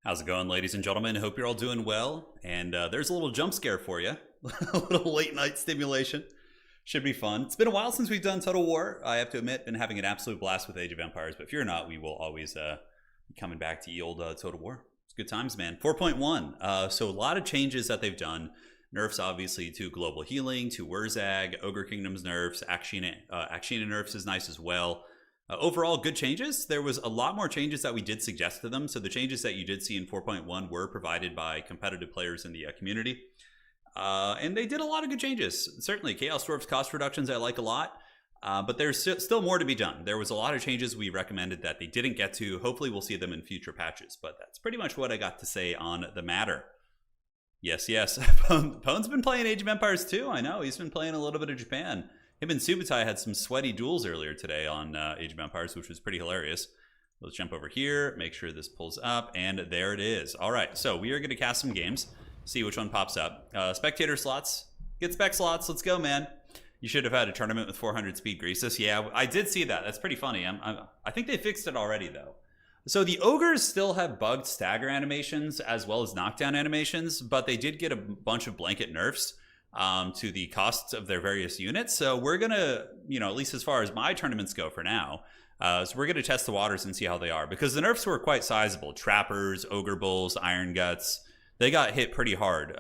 How's it going, ladies and gentlemen? Hope you're all doing well. And there's a little jump scare for you. A little late night stimulation. Should be fun. It's been a while since we've done Total War. I have to admit, been having an absolute blast with Age of Empires. But if you're not, we will always be coming back to ye old Total War. It's good times, man. 4.1. So a lot of changes that they've done. Nerfs, obviously, to Global Healing, to Wurzag, Ogre Kingdoms nerfs, Akshina nerfs is nice as well. Overall, good changes. There was a lot more changes that we did suggest to them. So the changes that you did see in 4.1 were provided by competitive players in the community. And they did a lot of good changes. Certainly, Chaos Dwarf's cost reductions I like a lot. But there's still more to be done. There was a lot of changes we recommended that they didn't get to. Hopefully, we'll see them in future patches. But that's pretty much what I got to say on the matter. Yes. Pone's been playing Age of Empires too. I know. He's been playing a little bit of Japan. Him and Subai had some sweaty duels earlier today on Age of Empires, which was pretty hilarious. Let's jump over here, make sure this pulls up, and there it is. All right, so we are going to cast some games, see which one pops up. Spectator slots, get spec slots, let's go, man. You should have had a tournament with 400 speed Greasus. Yeah, I did see that. That's pretty funny. I think they fixed it already, though. So the Ogres still have bugged stagger animations as well as knockdown animations, but they did get a bunch of blanket nerfs to the costs of their various units. So we're going to, at least as far as my tournaments go for now, so we're going to test the waters and see how they are. Because the nerfs were quite sizable. Trappers, Ogre Bulls, Iron Guts, they got hit pretty hard.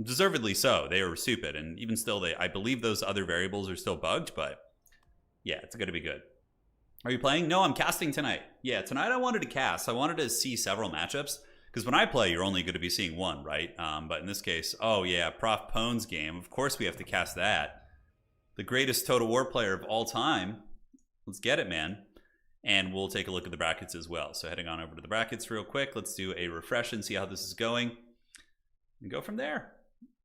Deservedly so. They were stupid. And even still, I believe those other variables are still bugged. But yeah, it's going to be good. Are you playing? No, I'm casting tonight. Yeah, tonight I wanted to cast. I wanted to see several matchups. Because when I play, you're only going to be seeing one, right? But in this case, oh yeah, Prof. Pone's game. Of course we have to cast that. The greatest Total War player of all time. Let's get it, man. And we'll take a look at the brackets as well. So heading on over to the brackets real quick. Let's do a refresh and see how this is going. And go from there.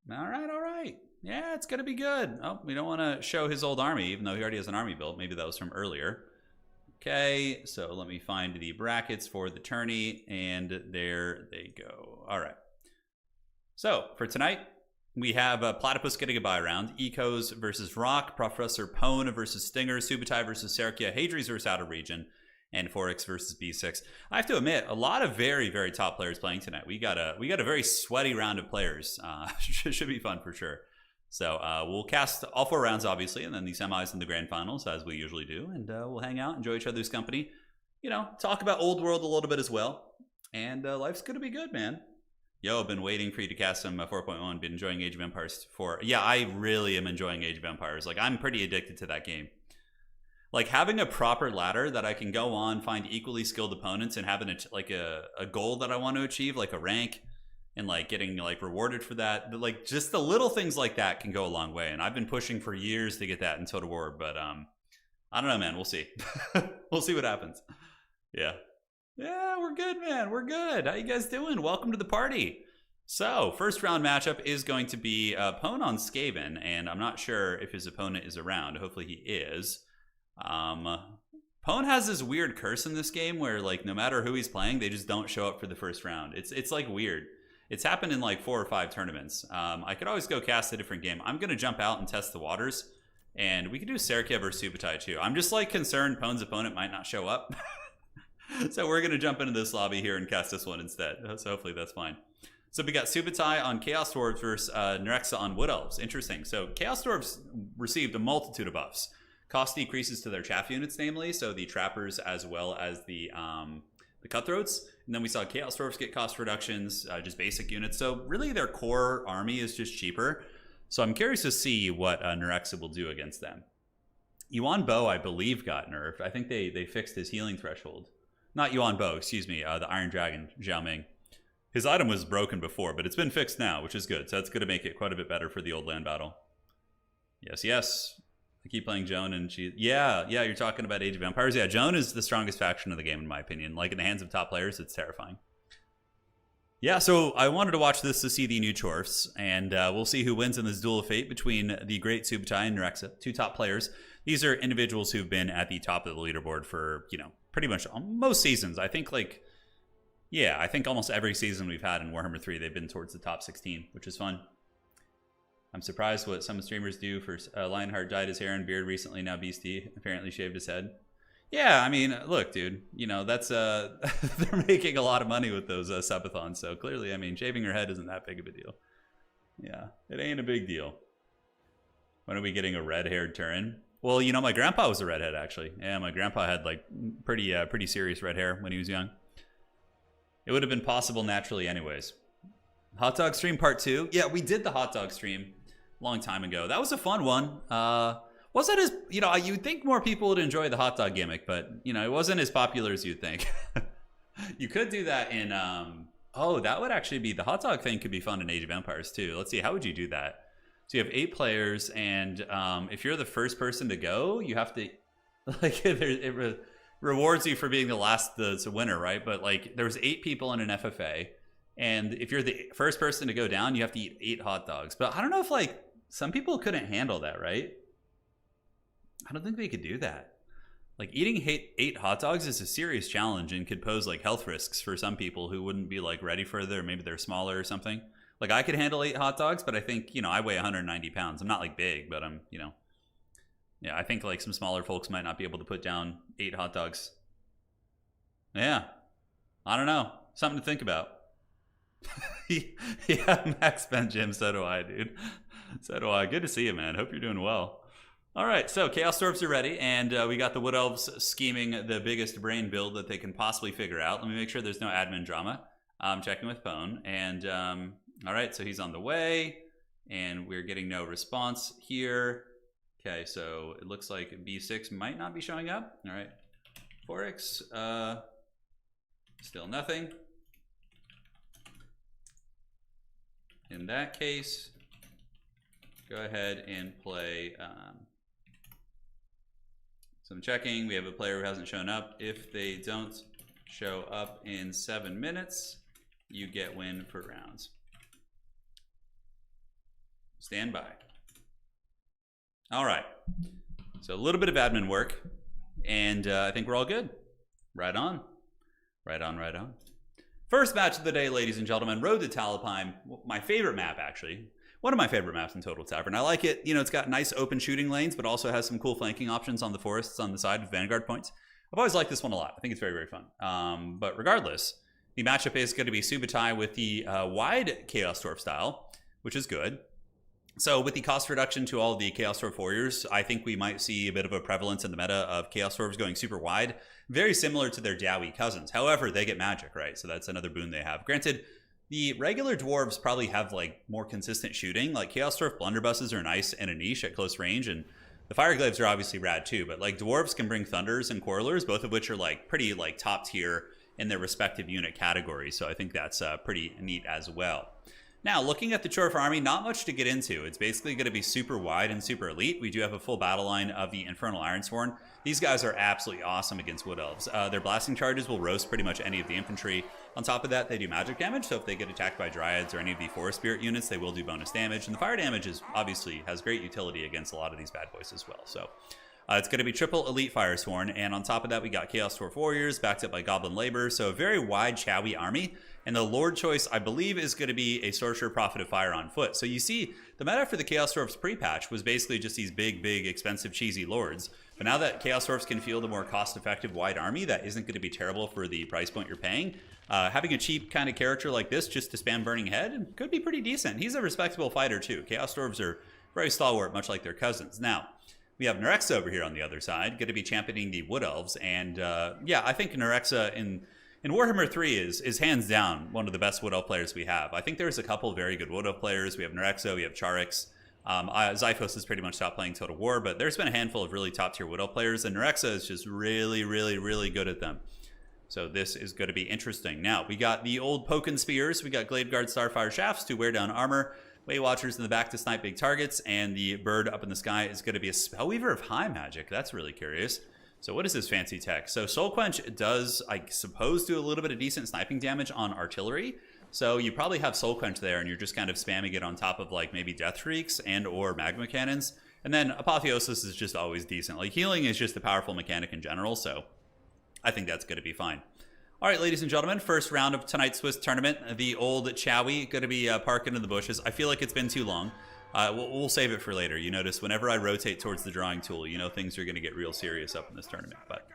All right. Yeah, it's going to be good. Oh, we don't want to show his old army, even though he already has an army built. Maybe that was from earlier. Okay, so let me find the brackets for the tourney, and there they go. All right. So for tonight, we have Platypus getting a bye round, Ecos versus Rock, Professor Pone versus Stinger, Subai versus Serkia, Hadri's versus Outerregion, and Forex versus B6. I have to admit, a lot of very, very top players playing tonight. We got a very sweaty round of players. Should be fun for sure. So we'll cast all 4 rounds, obviously, and then the semis and the grand finals, as we usually do. And we'll hang out, enjoy each other's company, talk about Old World a little bit as well. And life's going to be good, man. Yo, I've been waiting for you to cast some 4.1. Been enjoying Age of Empires 4. Yeah, I really am enjoying Age of Empires. Like, I'm pretty addicted to that game. Like, having a proper ladder that I can go on, find equally skilled opponents, and having a goal that I want to achieve, like a rank, and like getting like rewarded for that. But like just the little things like that can go a long way. And I've been pushing for years to get that in Total War, but I don't know, man. We'll see. We'll see what happens. Yeah, we're good, man. We're good. How you guys doing? Welcome to the party. So first round matchup is going to be Pone on Skaven, and I'm not sure if his opponent is around. Hopefully he is. Pone has this weird curse in this game where like no matter who he's playing, they just don't show up for the first round. It's like weird. It's happened in like 4 or 5 tournaments. I could always go cast a different game. I'm going to jump out and test the waters. And we could do Serkia versus Subai too. I'm just like concerned Pone's opponent might not show up. So we're going to jump into this lobby here and cast this one instead. So hopefully that's fine. So we got Subai on Chaos Dwarves versus Nerexa on Wood Elves. Interesting. So Chaos Dwarves received a multitude of buffs. Cost decreases to their chaff units, namely. So the Trappers as well as the Cutthroats. And then we saw Chaos Dwarfs get cost reductions, just basic units. So really their core army is just cheaper. So I'm curious to see what Nerexa will do against them. Yuan Bo, I believe, got nerfed. I think they fixed his healing threshold. Not Yuan Bo, excuse me, the Iron Dragon, Zhao Ming. His item was broken before, but it's been fixed now, which is good. So that's going to make it quite a bit better for the old land battle. Yes. I keep playing Joan and she... Yeah, you're talking about Age of Empires. Yeah, Joan is the strongest faction of the game, in my opinion. Like, in the hands of top players, it's terrifying. Yeah, so I wanted to watch this to see the new Chorfs, and we'll see who wins in this duel of fate between the great Subai and Nerexa, 2 top players. These are individuals who've been at the top of the leaderboard for, pretty much most seasons. I think, I think almost every season we've had in Warhammer 3, they've been towards the top 16, which is fun. I'm surprised what some streamers do for Lionheart dyed his hair and beard recently, now Beastie apparently shaved his head. Yeah, I mean, look, dude, you know, that's they're making a lot of money with those subathons, so clearly, I mean, shaving your head isn't that big of a deal. Yeah, it ain't a big deal. When are we getting a red-haired Turin? Well, you know, my grandpa was a redhead, actually. Yeah, my grandpa had like pretty serious red hair when he was young. It would have been possible naturally anyways. Hot dog stream part 2. Yeah, we did the hot dog stream a long time ago. That was a fun one. Wasn't as, you know, you'd think more people would enjoy the hot dog gimmick, but, you know, it wasn't as popular as you'd think. You could do that in, oh, that would actually be, the hot dog thing could be fun in Age of Empires too. Let's see, how would you do that? So you have 8 players, and if you're the first person to go, you have to, like, it rewards you for being the last, the winner, right? But, like, there was 8 people in an FFA, and if you're the first person to go down, you have to eat 8 hot dogs. But I don't know if, like, some people couldn't handle that, right? I don't think they could do that. Like, eating 8 hot dogs is a serious challenge and could pose, like, health risks for some people who wouldn't be, like, ready for it, or maybe they're smaller or something. Like, I could handle 8 hot dogs, but I think, you know, I weigh 190 pounds. I'm not, like, big, but I'm, you know. Yeah, I think, like, some smaller folks might not be able to put down 8 hot dogs. Yeah. I don't know. Something to think about. Yeah, Max Ben Jim, so do I, dude. So do I. Good to see you, man. Hope you're doing well. All right, so Chaos Dwarves are ready, and we got the Wood Elves scheming the biggest brain build that they can possibly figure out. Let me make sure there's no admin drama. I'm checking with Pone, and all right, so he's on the way, and we're getting no response here. Okay, so it looks like B6 might not be showing up. All right, Forex, still nothing. In that case, go ahead and play some checking. We have a player who hasn't shown up. If they don't show up in 7 minutes, you get win for rounds. Stand by. All right. So a little bit of admin work, and I think we're all good. Right on. Right on, right on. First match of the day, ladies and gentlemen, Road to Talipine. My favorite map, actually. One of my favorite maps in Total Tavern. I like it. You know, it's got nice open shooting lanes, but also has some cool flanking options on the forests on the side with Vanguard points. I've always liked this one a lot. I think it's very, very fun. But regardless, the matchup is going to be Subai with the wide Chaos Dwarf style, which is good. So with the cost reduction to all the Chaos Dwarf warriors, I think we might see a bit of a prevalence in the meta of Chaos Dwarves going super wide, very similar to their Dowie cousins. However, they get magic, right? So that's another boon they have. Granted, the regular dwarves probably have like more consistent shooting. Like Chaos Dwarf blunderbusses are nice and a niche at close range, and the Fireglaves are obviously rad too. But like dwarves can bring Thunders and Quarrelers, both of which are like pretty like top tier in their respective unit categories. So I think that's pretty neat as well. Now, looking at the Chorf army, not much to get into. It's basically going to be super wide and super elite. We do have a full battle line of the Infernal Ironsworn. These guys are absolutely awesome against Wood Elves. Their blasting charges will roast pretty much any of the infantry. On top of that, they do magic damage, so if they get attacked by Dryads or any of the Forest Spirit units, they will do bonus damage. And the fire damage is obviously has great utility against a lot of these bad boys as well. So it's going to be triple elite Firesworn, and on top of that, we got Chaos Dwarf Warriors backed up by Goblin Labor. So a very wide Chowie army. And the Lord choice, I believe, is going to be a Sorcerer Prophet of Fire on foot. So you see, the meta for the Chaos Dwarfs pre-patch was basically just these big, expensive, cheesy Lords. But now that Chaos Dwarfs can field a more cost-effective wide army, that isn't going to be terrible for the price point you're paying. Having a cheap kind of character like this just to spam Burning Head could be pretty decent. He's a respectable fighter too. Chaos Dwarves are very stalwart, much like their cousins. Now, we have Nerexa over here on the other side, going to be championing the Wood Elves. And yeah, I think Nerexa in Warhammer 3 is hands down one of the best Wood Elf players we have. I think there's a couple very good Wood Elf players. We have Nerexa, we have Charix. Zyphos has pretty much stopped playing Total War, but there's been a handful of really top tier Wood Elf players, and Nerexa is just really good at them. So this is going to be interesting. Now, we got the old Pokin Spears, we got Gladeguard Starfire Shafts to wear down armor, Way Watchers in the back to snipe big targets, and the bird up in the sky is going to be a Spellweaver of High Magic. That's really curious. So what is this fancy tech? So Soul Quench does, I suppose, do a little bit of decent sniping damage on artillery. So you probably have Soul Quench there, and you're just kind of spamming it on top of like maybe Death Shrieks and or Magma Cannons. And then Apotheosis is just always decent. Like healing is just a powerful mechanic in general, so I think that's going to be fine. All right, ladies and gentlemen, first round of tonight's Swiss tournament. The old Chowie going to be parking in the bushes. I feel like it's been too long. We'll save it for later. You notice whenever I rotate towards the drawing tool, you know things are going to get real serious up in this tournament. But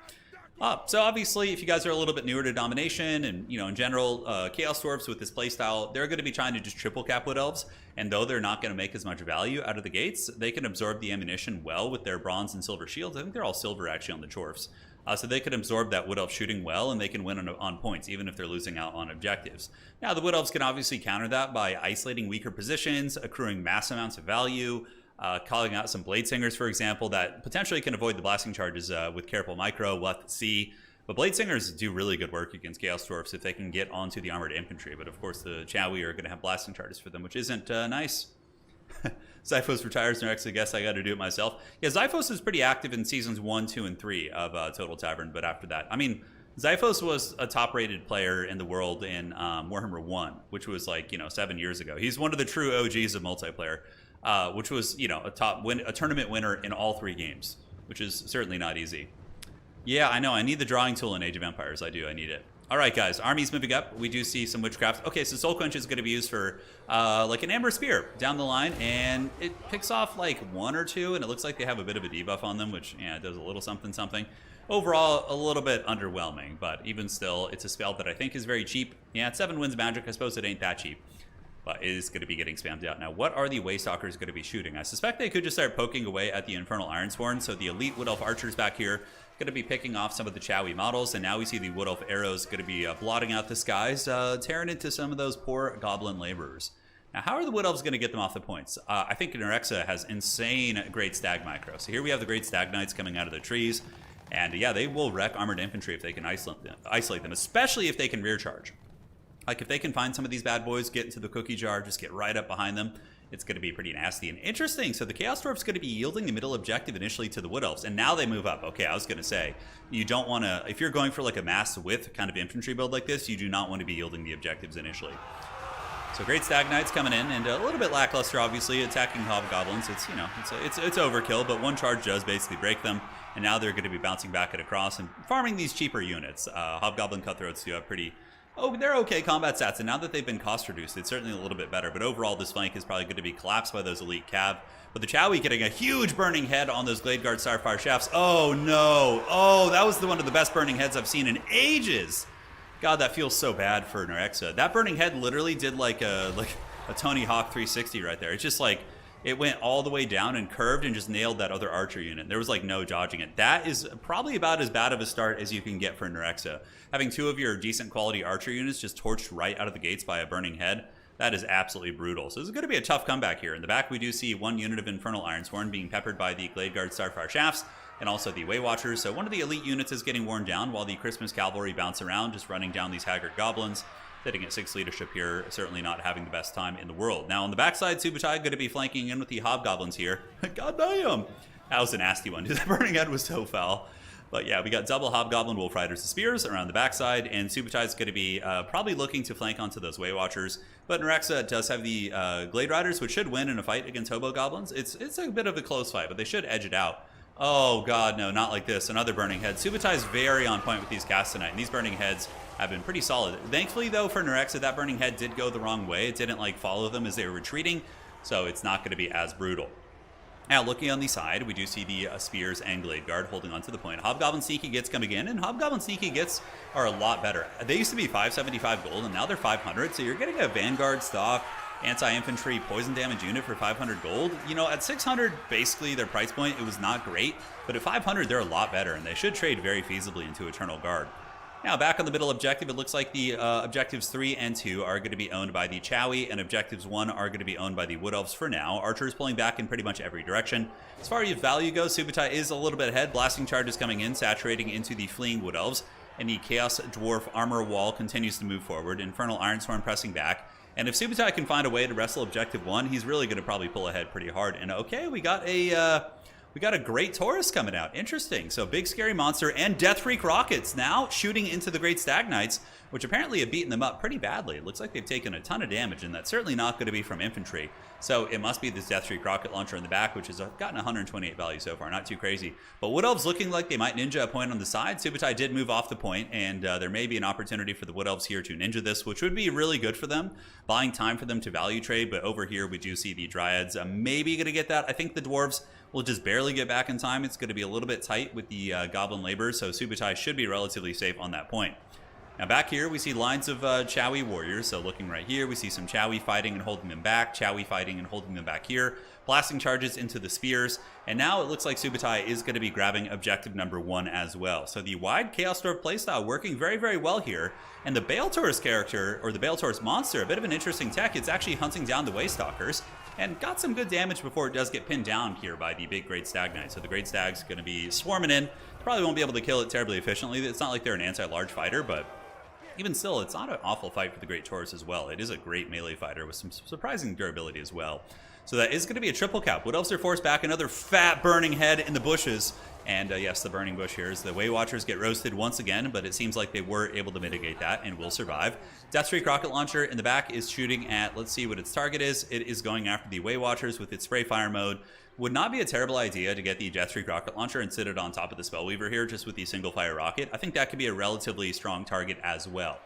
so obviously, if you guys are a little bit newer to Domination and, you know, in general, Chaos Dwarfs with this playstyle, they're going to be trying to just triple cap Wood Elves. And though they're not going to make as much value out of the gates, they can absorb the ammunition well with their bronze and silver shields. I think they're all silver actually on the Dwarfs. So they can absorb that Wood Elf shooting well, and they can win on points, even if they're losing out on objectives. Now, the Wood Elves can obviously counter that by isolating weaker positions, accruing mass amounts of value, calling out some Blade Singers, for example, that potentially can avoid the blasting charges with careful micro. We'll have to see. But Blade Singers do really good work against Chaos Dwarfs if they can get onto the armored infantry. But of course, the Chowie are going to have blasting charges for them, which isn't nice. Zyphos retires, Nerexa, I guess I got to do it myself. Yeah, Zyphos is pretty active in seasons 1, 2, and 3 of Total Tavern, but after that, I mean, Zyphos was a top-rated player in the world in Warhammer 1, which was like, you know, 7 years ago. He's one of the true OGs of multiplayer, which was, you know, a tournament winner in all 3 games, which is certainly not easy. Yeah, I know, I need the drawing tool in Age of Empires. I need it. All right, guys, armies moving up. We do see some witchcraft. Okay, so Soul Quench is going to be used for like an Amber Spear down the line, and it picks off like 1 or 2, and it looks like they have a bit of a debuff on them, which, yeah, it does a little something something. Overall, a little bit underwhelming, but even still, it's a spell that I think is very cheap. Yeah, it's 7 wins magic. I suppose it ain't that cheap, but it is going to be getting spammed out. Now, what are the Waystalkers going to be shooting? I suspect they could just start poking away at the Infernal Ironsworn, so the elite Wood Elf archers back here going to be picking off some of the Chowie models, and now we see the Wood Elf arrows going to be blotting out the skies, tearing into some of those poor goblin laborers. Now, how are the Wood Elves going to get them off the points? I think Nerexa has insane Great Stag micro. So here we have the Great Stag Knights coming out of the trees, and yeah, they will wreck armored infantry if they can isolate them, especially if they can rear charge. Like, if they can find some of these bad boys, get into the cookie jar, just get right up behind them, it's going to be pretty nasty and interesting. So the Chaos Dwarf's going to be yielding the middle objective initially to the Wood Elves, and now they move up. Okay, I was going to say, you don't want to, if you're going for like a mass width kind of infantry build like this, you do not want to be yielding the objectives initially. So Great Stag Knights coming in, and a little bit lackluster, obviously, attacking Hobgoblins. It's, you know, it's overkill, but one charge does basically break them, and now they're going to be bouncing back at across and farming these cheaper units. Hobgoblin Cutthroats do have pretty... Oh, they're okay combat stats, and now that they've been cost reduced, it's certainly a little bit better. But overall, this flank is probably going to be collapsed by those elite cav. But the Chowie getting a huge burning head on those Glade Guard Starfire Shafts. Oh, no. Oh, that was one of the best burning heads I've seen in ages. God, that feels so bad for Nerexa. That burning head literally did like a Tony Hawk 360 right there. It's just like, it went all the way down and curved and just nailed that other archer unit. There was like no dodging it. That is probably about as bad of a start as you can get for Nerexa. Having 2 of your decent quality archer units just torched right out of the gates by a burning head, that is absolutely brutal. So this is going to be a tough comeback here. In the back, we do see 1 unit of Infernal Ironsworn being peppered by the Glade Guard Starfire Shafts and also the Way Watchers. So one of the elite units is getting worn down while the Christmas Cavalry bounce around, just running down these haggard goblins. Sitting at 6 leadership here, certainly not having the best time in the world. Now on the backside, Subai going to be flanking in with the Hobgoblins here. God damn! That was a nasty one. That burning head was so foul. But yeah, we got double Hobgoblin Wolf Riders and Spears around the backside, and Subai is going to be probably looking to flank onto those Way Watchers. But Nerexa does have the Glade Riders, which should win in a fight against Hobo Goblins. It's a bit of a close fight, but they should edge it out. Oh god, no, not like this. Another burning head. Subai is very on point with these casts tonight, and these burning heads have been pretty solid. Thankfully, though, for Nerexa, that burning head did go the wrong way. It didn't like follow them as they were retreating, so it's not going to be as brutal. Now, looking on the side, we do see the Spears and Glade Guard holding onto the point. Hobgoblin Sneaky Gets coming in, and Hobgoblin Sneaky Gets are a lot better. They used to be 575 gold, and now they're 500, so you're getting a Vanguard stock anti-infantry poison damage unit for 500 gold. You know, at 600, basically their price point, it was not great, but at 500, they're a lot better, and they should trade very feasibly into Eternal Guard. Now, back on the middle objective, it looks like the objectives 3 and 2 are going to be owned by the Chowie, and objectives 1 are going to be owned by the Wood Elves for now. Archers pulling back in pretty much every direction. As far as value goes, Subai is a little bit ahead. Blasting charges coming in, saturating into the fleeing Wood Elves, and the Chaos Dwarf armor wall continues to move forward. Infernal Ironsworn pressing back. And if Subai can find a way to wrestle objective 1, he's really going to probably pull ahead pretty hard. And okay, we got a We got a Great Taurus coming out. Interesting. So big scary monster and Death Freak rockets now shooting into the Great Stag Knights, which apparently have beaten them up pretty badly. It looks like they've taken a ton of damage, and that's certainly not going to be from infantry. So it must be this Death Freak rocket launcher in the back, which has gotten 128 value so far. Not too crazy. But Wood Elves looking like they might ninja a point on the side. Subai did move off the point, and there may be an opportunity for the Wood Elves here to ninja this, which would be really good for them, buying time for them to value trade. But over here, we do see the Dryads maybe going to get that. I think the Dwarves will just barely get back in time. It's going to be a little bit tight with the Goblin Laborers, so Subai should be relatively safe on that point. Now back here, we see lines of Chowie warriors. So looking right here, we see some Chowie fighting and holding them back, Chowie fighting and holding them back here, blasting charges into the spears, and now it looks like Subai is going to be grabbing objective number 1 as well. So the wide Chaos Dwarf playstyle working very, very well here. And the Bale Taurus character, or the Bale Taurus monster, a bit of an interesting tech. It's actually hunting down the Waystalkers, and got some good damage before it does get pinned down here by the big Great Stag Knight. So the Great Stag's going to be swarming in. Probably won't be able to kill it terribly efficiently. It's not like they're an anti-large fighter, but even still, it's not an awful fight for the Great Taurus as well. It is a great melee fighter with some surprising durability as well. So that is going to be a triple cap. Wood Elves are forced back. Another fat burning head in the bushes. And yes, the burning bush here is the Way Watchers get roasted once again, but it seems like they were able to mitigate that and will survive. Death Streak rocket launcher in the back is shooting at, let's see what its target is. It is going after the Way Watchers with its spray fire mode. Would not be a terrible idea to get the Death Streak rocket launcher and sit it on top of the Spellweaver here just with the single fire rocket. I think that could be a relatively strong target as well.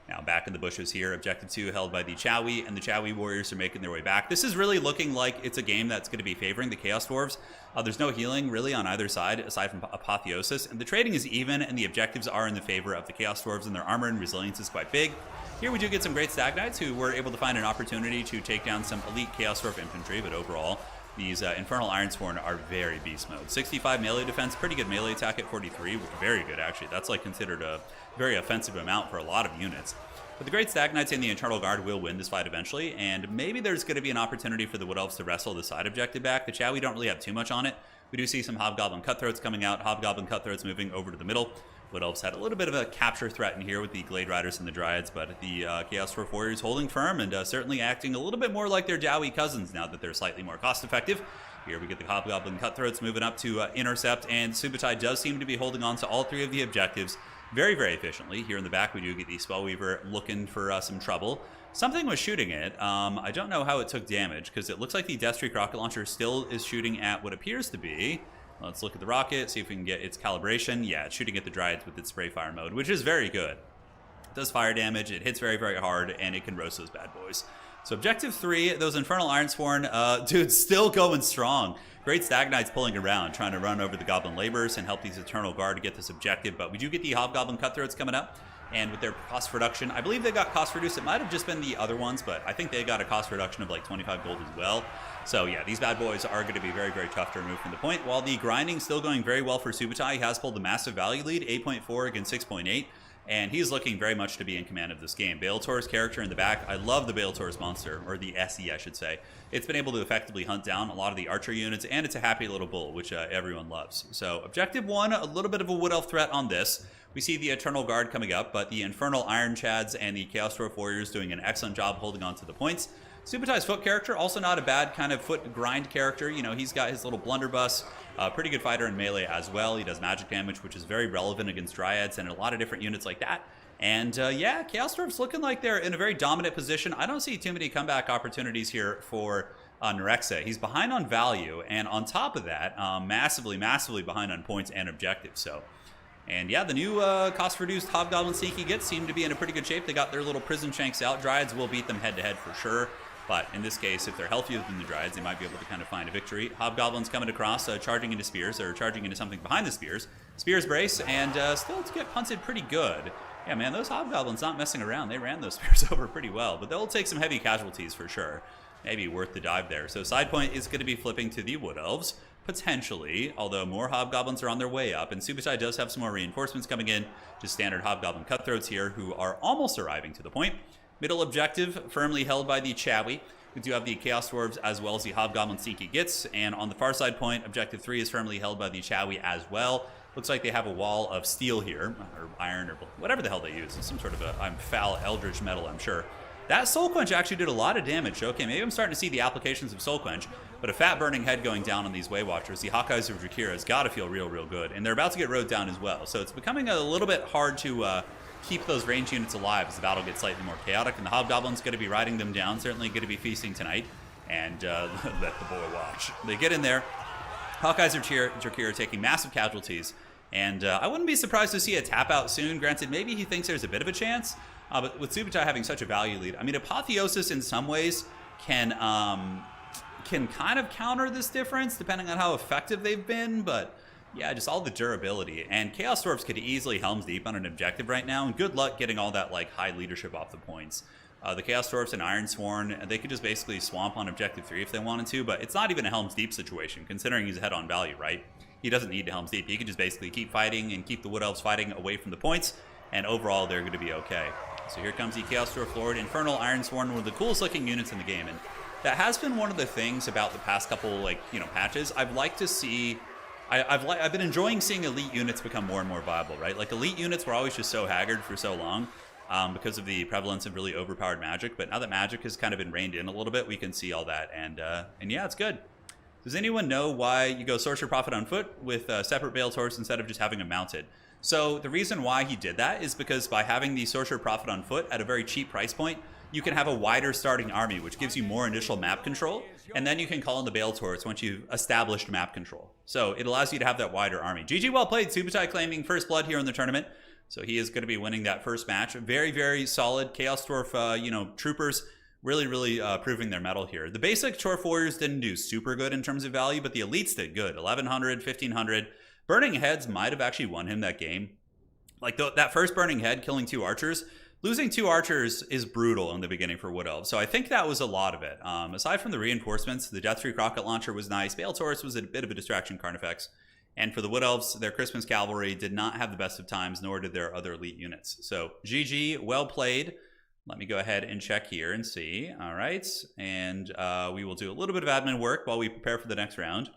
Now back in the bushes here, objective 2 held by the Chowie, and the Chowie warriors are making their way back. This is really looking like it's a game that's going to be favoring the Chaos Dwarves. There's no healing really on either side aside from Apotheosis, and the trading is even, and the objectives are in the favor of the Chaos Dwarves, and their armor and resilience is quite big. Here we do get some great Stag Knights who were able to find an opportunity to take down some elite Chaos Dwarf infantry, but overall, these Infernal Ironsworn are very beast mode. 65 melee defense, pretty good melee attack at 43, very good actually. That's like considered a very offensive amount for a lot of units. But the Great Stag Knights and the Internal Guard will win this fight eventually, and maybe there's going to be an opportunity for the Wood Elves to wrestle the side objective back. The Chowie don't really have too much on it. We do see some Hobgoblin Cutthroats coming out, Hobgoblin Cutthroats moving over to the middle. Wood Elves had a little bit of a capture threat in here with the Glade Riders and the Dryads, but the Chaos Dwarf Warriors holding firm and certainly acting a little bit more like their Dowie cousins now that they're slightly more cost effective. Here we get the Hobgoblin Cutthroats moving up to intercept, and Subai does seem to be holding on to all 3 of the objectives very, very efficiently. Here in the back, we do get the Spellweaver looking for some trouble. Something was shooting it. I don't know how it took damage, because it looks like the Death Streak rocket launcher still is shooting at what appears to be... Let's look at the rocket, see if we can get its calibration. Yeah, it's shooting at the Dryads with its spray fire mode, which is very good. It does fire damage, it hits very, very hard, and it can roast those bad boys. So objective 3, those Infernal Ironsworn, dude, still going strong. Great Stag Knights pulling around, trying to run over the Goblin Laborers and help these Eternal Guard to get this objective. But we do get the Hobgoblin Cutthroats coming up. And with their cost reduction, I believe they got cost reduced. It might have just been the other ones, but I think they got a cost reduction of like 25 gold as well. So yeah, these bad boys are going to be very, very tough to remove from the point. While the grinding still going very well for Subai, he has pulled a massive value lead, 8.4 against 6.8. And he's looking very much to be in command of this game. Bale Taurus character in the back. I love the Bale Taurus monster, or the SE, I should say. It's been able to effectively hunt down a lot of the archer units, and it's a happy little bull, which everyone loves. So objective 1, a little bit of a Wood Elf threat on this. We see the Eternal Guard coming up, but the Infernal Iron Chads and the Chaos Dwarf Warriors doing an excellent job holding on to the points. Subai's foot character, also not a bad kind of foot grind character. You know, he's got his little blunderbuss. Pretty good fighter in melee as well. He does magic damage, which is very relevant against Dryads and a lot of different units like that. And yeah, Chaos Dwarf's looking like they're in a very dominant position. I don't see too many comeback opportunities here for Nerexa. He's behind on value, and on top of that, massively, massively behind on points and objectives. So, and yeah, the new cost-reduced Hobgoblin Sneaky Gits seem to be in a pretty good shape. They got their little prison shanks out. Dryads will beat them head-to-head for sure. But in this case, if they're healthier than the Dryads, they might be able to kind of find a victory. Hobgoblins coming across, charging into spears, or charging into something behind the spears. Spears brace, and still to get punted pretty good. Yeah, man, those Hobgoblins not messing around. They ran those spears over pretty well, but they'll take some heavy casualties for sure. Maybe worth the dive there. So side point is going to be flipping to the Wood Elves, potentially, although more Hobgoblins are on their way up, and Subai does have some more reinforcements coming in. Just standard Hobgoblin Cutthroats here, who are almost arriving to the point. Middle objective, firmly held by the Chowie. We do have the Chaos Dwarves as well as the Hobgoblin Sneaky Gits, and on the far side point, objective 3 is firmly held by the Chowie as well. Looks like they have a wall of steel here, or iron, or whatever the hell they use. It's some sort of a foul eldritch metal, I'm sure. That Soul Quench actually did a lot of damage. Okay, maybe I'm starting to see the applications of Soul Quench. But a fat burning head going down on these Way Watchers, the Hawkeyes of Drakira, has got to feel real, real good. And they're about to get rode down as well. So it's becoming a little bit hard to keep those range units alive as the battle gets slightly more chaotic. And the Hobgoblin's going to be riding them down, certainly going to be feasting tonight. And let the boy watch. They get in there. Hawkeyes of Drakira taking massive casualties. And I wouldn't be surprised to see a tap out soon. Granted, maybe he thinks there's a bit of a chance. But with Subai having such a value lead, I mean, Apotheosis in some ways can kind of counter this difference depending on how effective they've been, but yeah, just all the durability. And Chaos Dwarfs could easily Helm's Deep on an objective right now, and good luck getting all that like high leadership off the points. The Chaos Dwarfs and Ironsworn, they could just basically swamp on objective 3 if they wanted to, but it's not even a Helm's Deep situation considering he's head on value, right? He doesn't need to Helm's Deep. He can just basically keep fighting and keep the Wood Elves fighting away from the points, and overall they're going to be okay. So here comes the Chaos Dwarf Lord, Infernal Ironsworn, one of the coolest looking units in the game, and that has been one of the things about the past couple, patches. I've liked to see. I've been enjoying seeing elite units become more and more viable, right? Like elite units were always just so haggard for so long because of the prevalence of really overpowered magic. But now that magic has kind of been reined in a little bit, we can see all that, and yeah, it's good. Does anyone know why you go Sorcerer Prophet on foot with separate Bale Torch instead of just having them mounted? So the reason why he did that is because by having the Sorcerer Prophet on foot at a very cheap price point, you can have a wider starting army, which gives you more initial map control, and then you can call in the Bale Torch once you've established map control. So it allows you to have that wider army. GG, well played. Subai claiming first blood here in the tournament, so he is going to be winning that first match. Very, very solid. Chaos Dwarf, troopers really, really proving their mettle here. The basic Dwarf Warriors didn't do super good in terms of value, but the elites did good. 1100, 1500. Burning Heads might have actually won him that game. Like that first Burning Head killing 2 archers. Losing 2 archers is brutal in the beginning for Wood Elves, so I think that was a lot of it. Aside from the reinforcements, the Death-Free Rocket Launcher was nice. Bale Taurus was a bit of a distraction, Carnifex. And for the Wood Elves, their Christmas Cavalry did not have the best of times, nor did their other elite units. So GG, well played. Let me go ahead and check here and see. All right, and we will do a little bit of admin work while we prepare for the next round.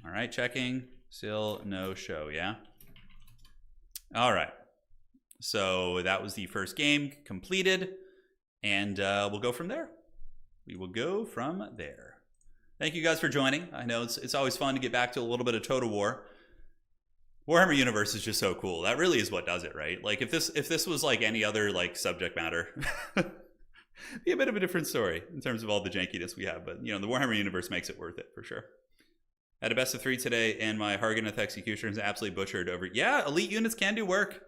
All right, checking. Still no show, yeah? All right. So that was the first game completed, and we'll go from there. We will go from there. Thank you guys for joining. I know it's always fun to get back to a little bit of Total War. Warhammer Universe is just so cool. That really is what does it, right? Like if this was like any other like subject matter, be a bit of a different story in terms of all the jankiness we have. But the Warhammer Universe makes it worth it for sure. Had a best of 3 today, and my Harganeth Executioner is absolutely butchered over. Yeah, elite units can do work.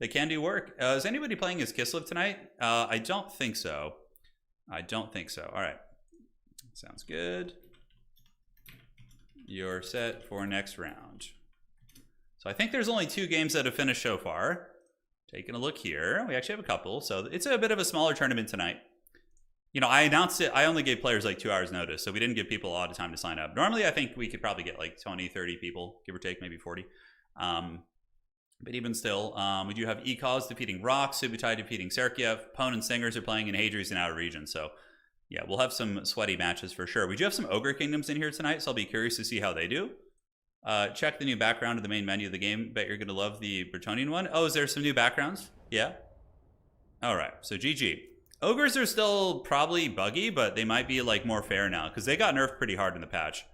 They can do work. Is anybody playing as Kislev tonight? I don't think so. I don't think so. All right. Sounds good. You're set for next round. So I think there's only 2 games that have finished so far. Taking a look here. We actually have a couple. So it's a bit of a smaller tournament tonight. I announced it. I only gave players like 2 hours notice, so we didn't give people a lot of time to sign up. Normally, I think we could probably get like 20, 30 people, give or take, maybe 40. But even still, we do have Ekaz defeating Rock, Subai defeating Serkiev, Pone and Singers are playing in Hadri's and Outerregion. So, yeah, we'll have some sweaty matches for sure. We do have some Ogre Kingdoms in here tonight, so I'll be curious to see how they do. Check the new background of the main menu of the game. Bet you're going to love the Bretonnian one. Oh, is there some new backgrounds? Yeah? All right, so GG. Ogres are still probably buggy, but they might be like more fair now because they got nerfed pretty hard in the patch.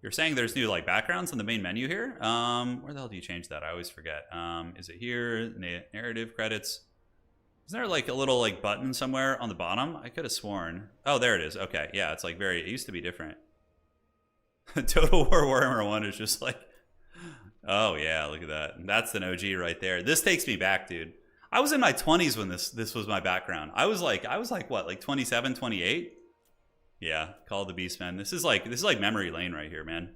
You're saying there's new like backgrounds on the main menu here? Where the hell do you change that? I always forget. Is it here? Narrative credits. Isn't there like a little like button somewhere on the bottom? I could have sworn. Oh, there it is. Okay, yeah, it's like it used to be different. Total War Warhammer 1 is just like, oh yeah, look at that. That's an OG right there. This takes me back, dude. I was in my 20s when this was my background. I was like what, like 27, 28? Yeah, Call of the Beast, man. This is like memory lane right here, man.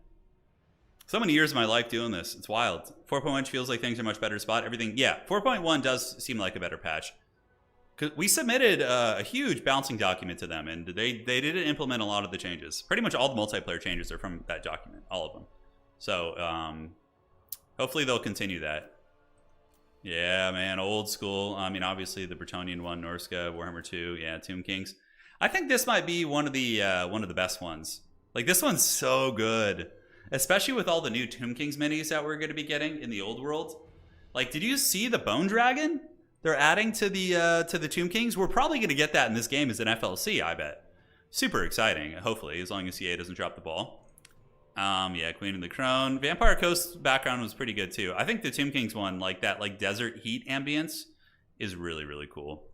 So many years of my life doing this. It's wild. 4.1 feels like things are much better spot. Everything, yeah. 4.1 does seem like a better patch. Cause we submitted a huge bouncing document to them, and they didn't implement a lot of the changes. Pretty much all the multiplayer changes are from that document, all of them. So hopefully they'll continue that. Yeah, man, old school. I mean, obviously the Bretonnian one, Norska, Warhammer 2, yeah, Tomb Kings. I think this might be one of the best ones. Like this one's so good, especially with all the new Tomb Kings minis that we're going to be getting in the old world. Like, did you see the Bone Dragon they're adding to the Tomb Kings? We're probably going to get that in this game as an FLC, I bet. super exciting, hopefully, as long as CA doesn't drop the ball. Yeah, Queen of the Crone. Vampire Coast background was pretty good too. I think the Tomb Kings one, like that like desert heat ambience, is really, really cool.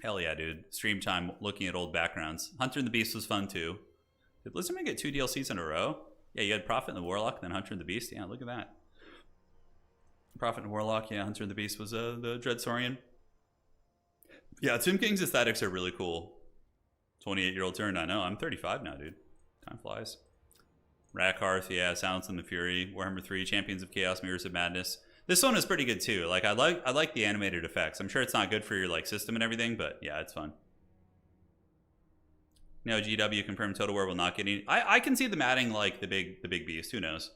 Hell yeah, dude. Stream time looking at old backgrounds. Hunter and the Beast was fun too. Did Lizardman get 2 DLCs in a row? Yeah, you had Prophet and the Warlock, then Hunter and the Beast. Yeah, look at that. Prophet and Warlock, yeah, Hunter and the Beast was the Dread Saurian. Yeah, Tomb Kings aesthetics are really cool. 28-year-old turn, I know. I'm 35 now, dude. Time flies. Rackhearth, yeah, Silence and the Fury, Warhammer 3, Champions of Chaos, Mirrors of Madness. This one is pretty good too. Like I like the animated effects. I'm sure it's not good for your like system and everything, but yeah, it's fun. No, GW confirmed Total War will not get any. I can see them adding like the big beast. Who knows?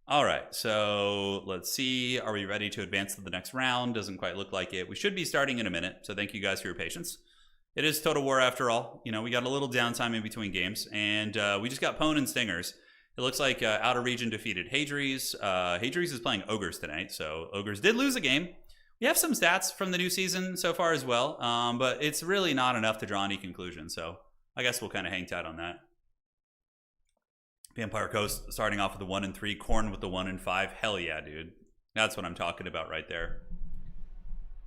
All right, so let's see. Are we ready to advance to the next round? Doesn't quite look like it. We should be starting in a minute. So thank you guys for your patience. It is Total War after all. You know, we got a little downtime in between games, and we just got Pone and Stingers. It looks like Outerregion defeated Hadries. Hadries is playing Ogres tonight, so Ogres did lose a game. We have some stats from the new season so far as well, but it's really not enough to draw any conclusion, so I guess we'll kind of hang tight on that. Vampire Coast starting off with the 1 and 3, Corn with the 1 and 5. Hell yeah, dude. That's what I'm talking about right there.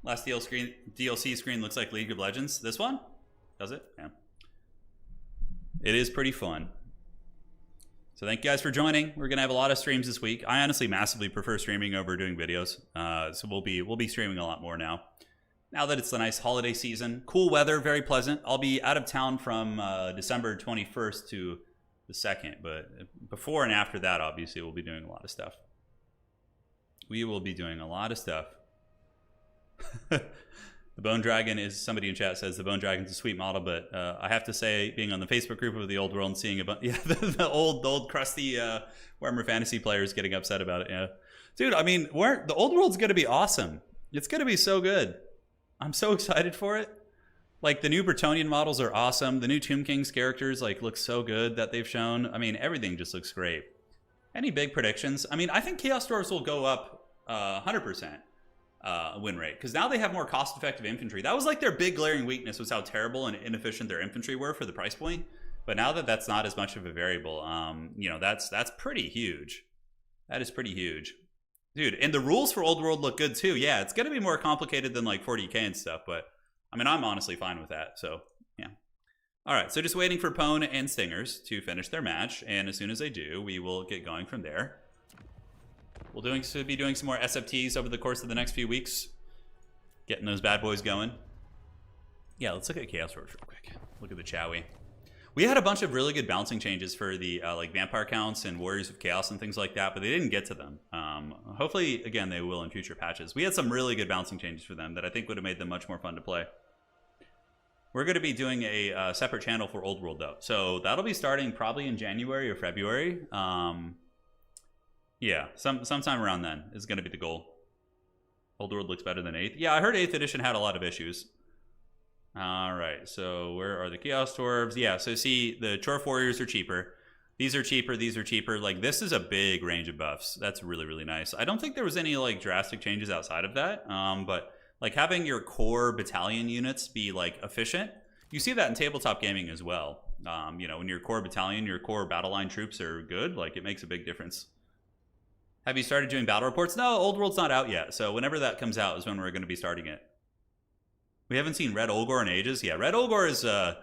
Last DLC screen looks like League of Legends. This one? Does it? Yeah. It is pretty fun. So thank you guys for joining. We're gonna have a lot of streams this week. I honestly massively prefer streaming over doing videos. So we'll be streaming a lot more now. Now that it's the nice holiday season, cool weather, very pleasant. I'll be out of town from December 21st to the 2nd, but before and after that, obviously, we'll be doing a lot of stuff. We will be doing a lot of stuff. The Bone Dragon is, somebody in chat says the Bone Dragon's a sweet model, but I have to say, being on the Facebook group of the old world and seeing the old crusty Warhammer Fantasy players getting upset about it. Yeah, dude, I mean, the old world's gonna be awesome. It's gonna be so good. I'm so excited for it. Like the new Bretonnian models are awesome. The new Tomb Kings characters like look so good that they've shown. I mean, everything just looks great. Any big predictions? I mean, I think Chaos Dwarves will go up 100%. Win rate, because now they have more cost-effective infantry. That was like their big glaring weakness, was how terrible and inefficient their infantry were for the price point. But now that that's not as much of a variable, you know, that's pretty huge. That is pretty huge, dude. And the rules for Old World look good too. Yeah, it's gonna be more complicated than like 40k and stuff, but I mean, I'm honestly fine with that. So yeah. All right, so just waiting for Pone and Stingers to finish their match, and as soon as they do, we will get going from there. We'll be doing some more SFTs over the course of the next few weeks. Getting those bad boys going. Yeah, let's look at Chaos Dwarves real quick. Look at the Chowie. We had a bunch of really good bouncing changes for the like Vampire counts and Warriors of Chaos and things like that, but they didn't get to them. Hopefully, again, they will in future patches. We had some really good bouncing changes for them that I think would have made them much more fun to play. We're going to be doing a separate channel for Old World, though. So that'll be starting probably in January or February. Yeah, sometime around then is going to be the goal. Old World looks better than 8th. Yeah, I heard 8th edition had a lot of issues. All right, so where are the Chaos Dwarves? Yeah, so see, the Chorf Warriors are cheaper. These are cheaper, these are cheaper. Like, this is a big range of buffs. That's really, really nice. I don't think there was any, like, drastic changes outside of that. But, like, having your core battalion units be, like, efficient, you see that in tabletop gaming as well. You know, when your core battalion, your core battle line troops are good, like, it makes a big difference. Have you started doing battle reports? No, Old World's not out yet. So whenever that comes out is when we're going to be starting it. We haven't seen Red Olgor in ages. Yeah, Red Olgor is a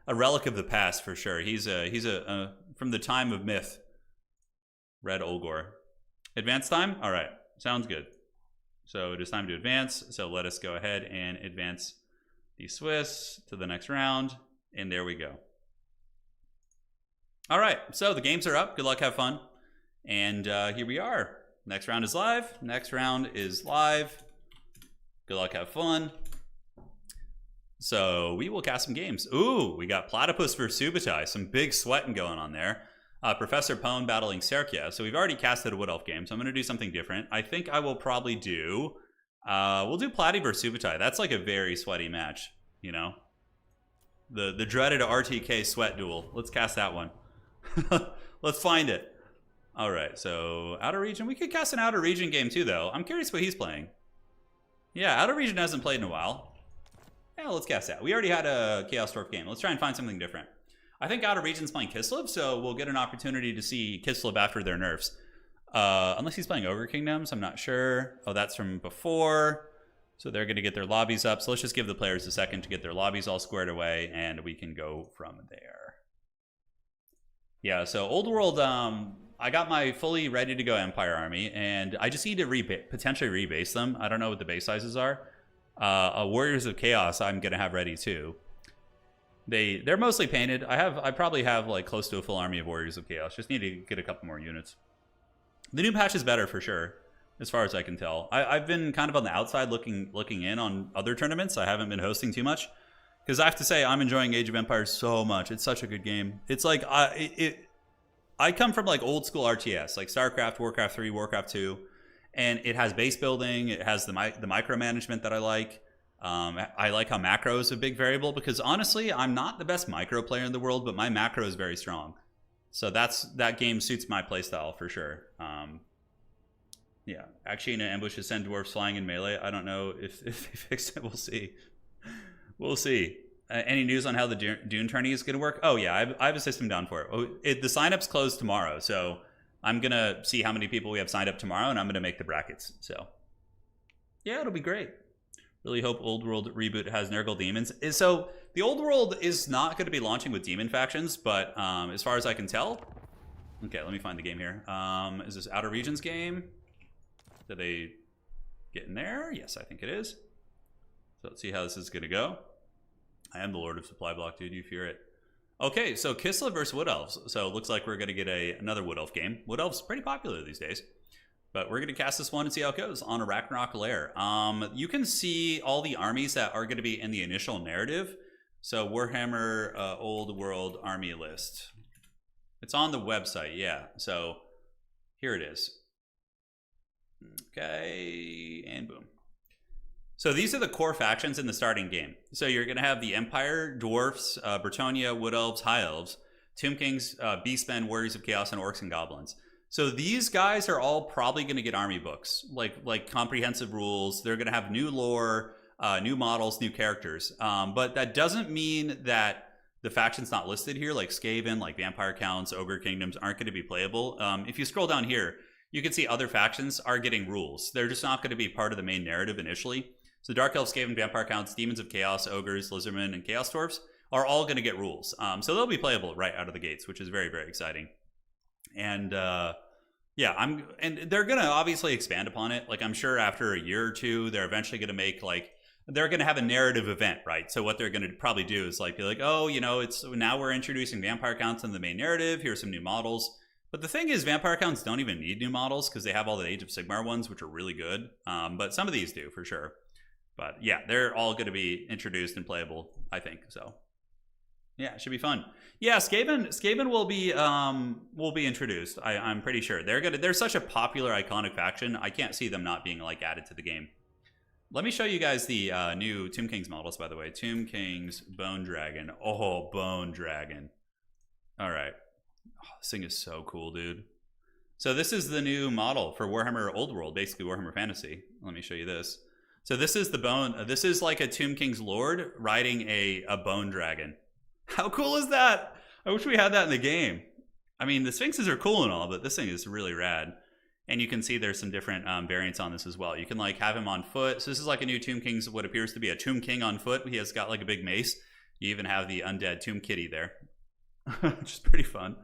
relic of the past for sure. He's from the time of myth. Red Olgor. Advance time? All right, sounds good. So it is time to advance. So let us go ahead and advance the Swiss to the next round. And there we go. All right, so the games are up. Good luck, have fun. And here we are. Next round is live. Next round is live. Good luck, have fun. So we will cast some games. Ooh, we got Platypus versus Subai. Some big sweating going on there. Professor Pone battling Serkia. So we've already casted a Wood Elf game, so I'm going to do something different. I think I will probably do... we'll do Platy versus Subai. That's like a very sweaty match, you know? The dreaded RTK sweat duel. Let's cast that one. Let's find it. All right, so Outerregion. We could cast an Outerregion game too, though. I'm curious what he's playing. Yeah, Outerregion hasn't played in a while. Yeah, let's cast that. We already had a Chaos Dwarf game. Let's try and find something different. I think Outerregion's playing Kislev, so we'll get an opportunity to see Kislev after their nerfs. Unless he's playing Ogre Kingdoms, I'm not sure. Oh, that's from before. So they're going to get their lobbies up. So let's just give the players a second to get their lobbies all squared away, and we can go from there. Yeah, so Old World, I got my fully ready to go Empire army, and I just need to potentially rebase them. I don't know what the base sizes are. Warriors of Chaos I'm going to have ready too. They're mostly painted. I probably have like close to a full army of Warriors of Chaos. Just need to get a couple more units. The new patch is better for sure, as far as I can tell. I've been kind of on the outside looking in on other tournaments. I haven't been hosting too much because I have to say I'm enjoying Age of Empires so much. It's such a good game. It's like I come from like old school RTS, like StarCraft, Warcraft 3, Warcraft 2, and it has base building. It has the micromanagement that I like. I like how macro is a big variable because honestly, I'm not the best micro player in the world, but my macro is very strong. So that game suits my playstyle for sure. Yeah, actually in an ambush to send dwarves flying in melee. I don't know if they fixed it. We'll see. We'll see. Any news on how the Dune tourney is going to work? Oh yeah, I have a system down for it. The sign-up's closed tomorrow, so I'm going to see how many people we have signed up tomorrow, and I'm going to make the brackets. So yeah, it'll be great. Really hope Old World Reboot has Nurgle Demons. So the Old World is not going to be launching with demon factions, but as far as I can tell... Okay, let me find the game here. Is this Outerregion's game? Did they get in there? Yes, I think it is. So let's see how this is going to go. I am the Lord of Supply Block, dude. You fear it. Okay, so Kislev versus Wood Elves. So it looks like we're going to get another Wood Elf game. Wood Elf's pretty popular these days. But we're going to cast this one and see how it goes on a Ragnarok lair. You can see all the armies that are going to be in the initial narrative. So Warhammer Old World Army List. It's on the website, yeah. So here it is. Okay, and boom. So these are the core factions in the starting game. So you're going to have the Empire, Dwarfs, Bretonnia, Wood Elves, High Elves, Tomb Kings, Beastmen, Warriors of Chaos, and Orcs and Goblins. So these guys are all probably going to get army books, like comprehensive rules. They're going to have new lore, new models, new characters. But that doesn't mean that the factions not listed here, like Skaven, like Vampire Counts, Ogre Kingdoms, aren't going to be playable. If you scroll down here, you can see other factions are getting rules. They're just not going to be part of the main narrative initially. So Dark Elves, Skaven, Vampire Counts, Demons of Chaos, Ogres, Lizardmen, and Chaos Dwarfs are all going to get rules. So they'll be playable right out of the gates, which is very, very exciting. And yeah, and they're going to obviously expand upon it. Like I'm sure after a year or two, they're eventually going to make they're going to have a narrative event, right? So what they're going to probably do is be like, oh, now we're introducing Vampire Counts in the main narrative. Here's some new models. But the thing is, Vampire Counts don't even need new models because they have all the Age of Sigmar ones, which are really good. But some of these do for sure. But yeah, they're all going to be introduced and playable, I think. So yeah, it should be fun. Yeah, Skaven will be introduced. I'm pretty sure they're such a popular, iconic faction. I can't see them not being added to the game. Let me show you guys the new Tomb Kings models, by the way. Tomb Kings Bone Dragon. Oh, Bone Dragon. All right. Oh, this thing is so cool, dude. So this is the new model for Warhammer Old World, basically Warhammer Fantasy. Let me show you this. So this is the bone. This is like a Tomb King's Lord riding a bone dragon. How cool is that? I wish we had that in the game. I mean, the Sphinxes are cool and all, but this thing is really rad. And you can see there's some different variants on this as well. You can have him on foot. So this is like a new Tomb King's, what appears to be a Tomb King on foot. He has got a big mace. You even have the undead Tomb Kitty there, which is pretty fun.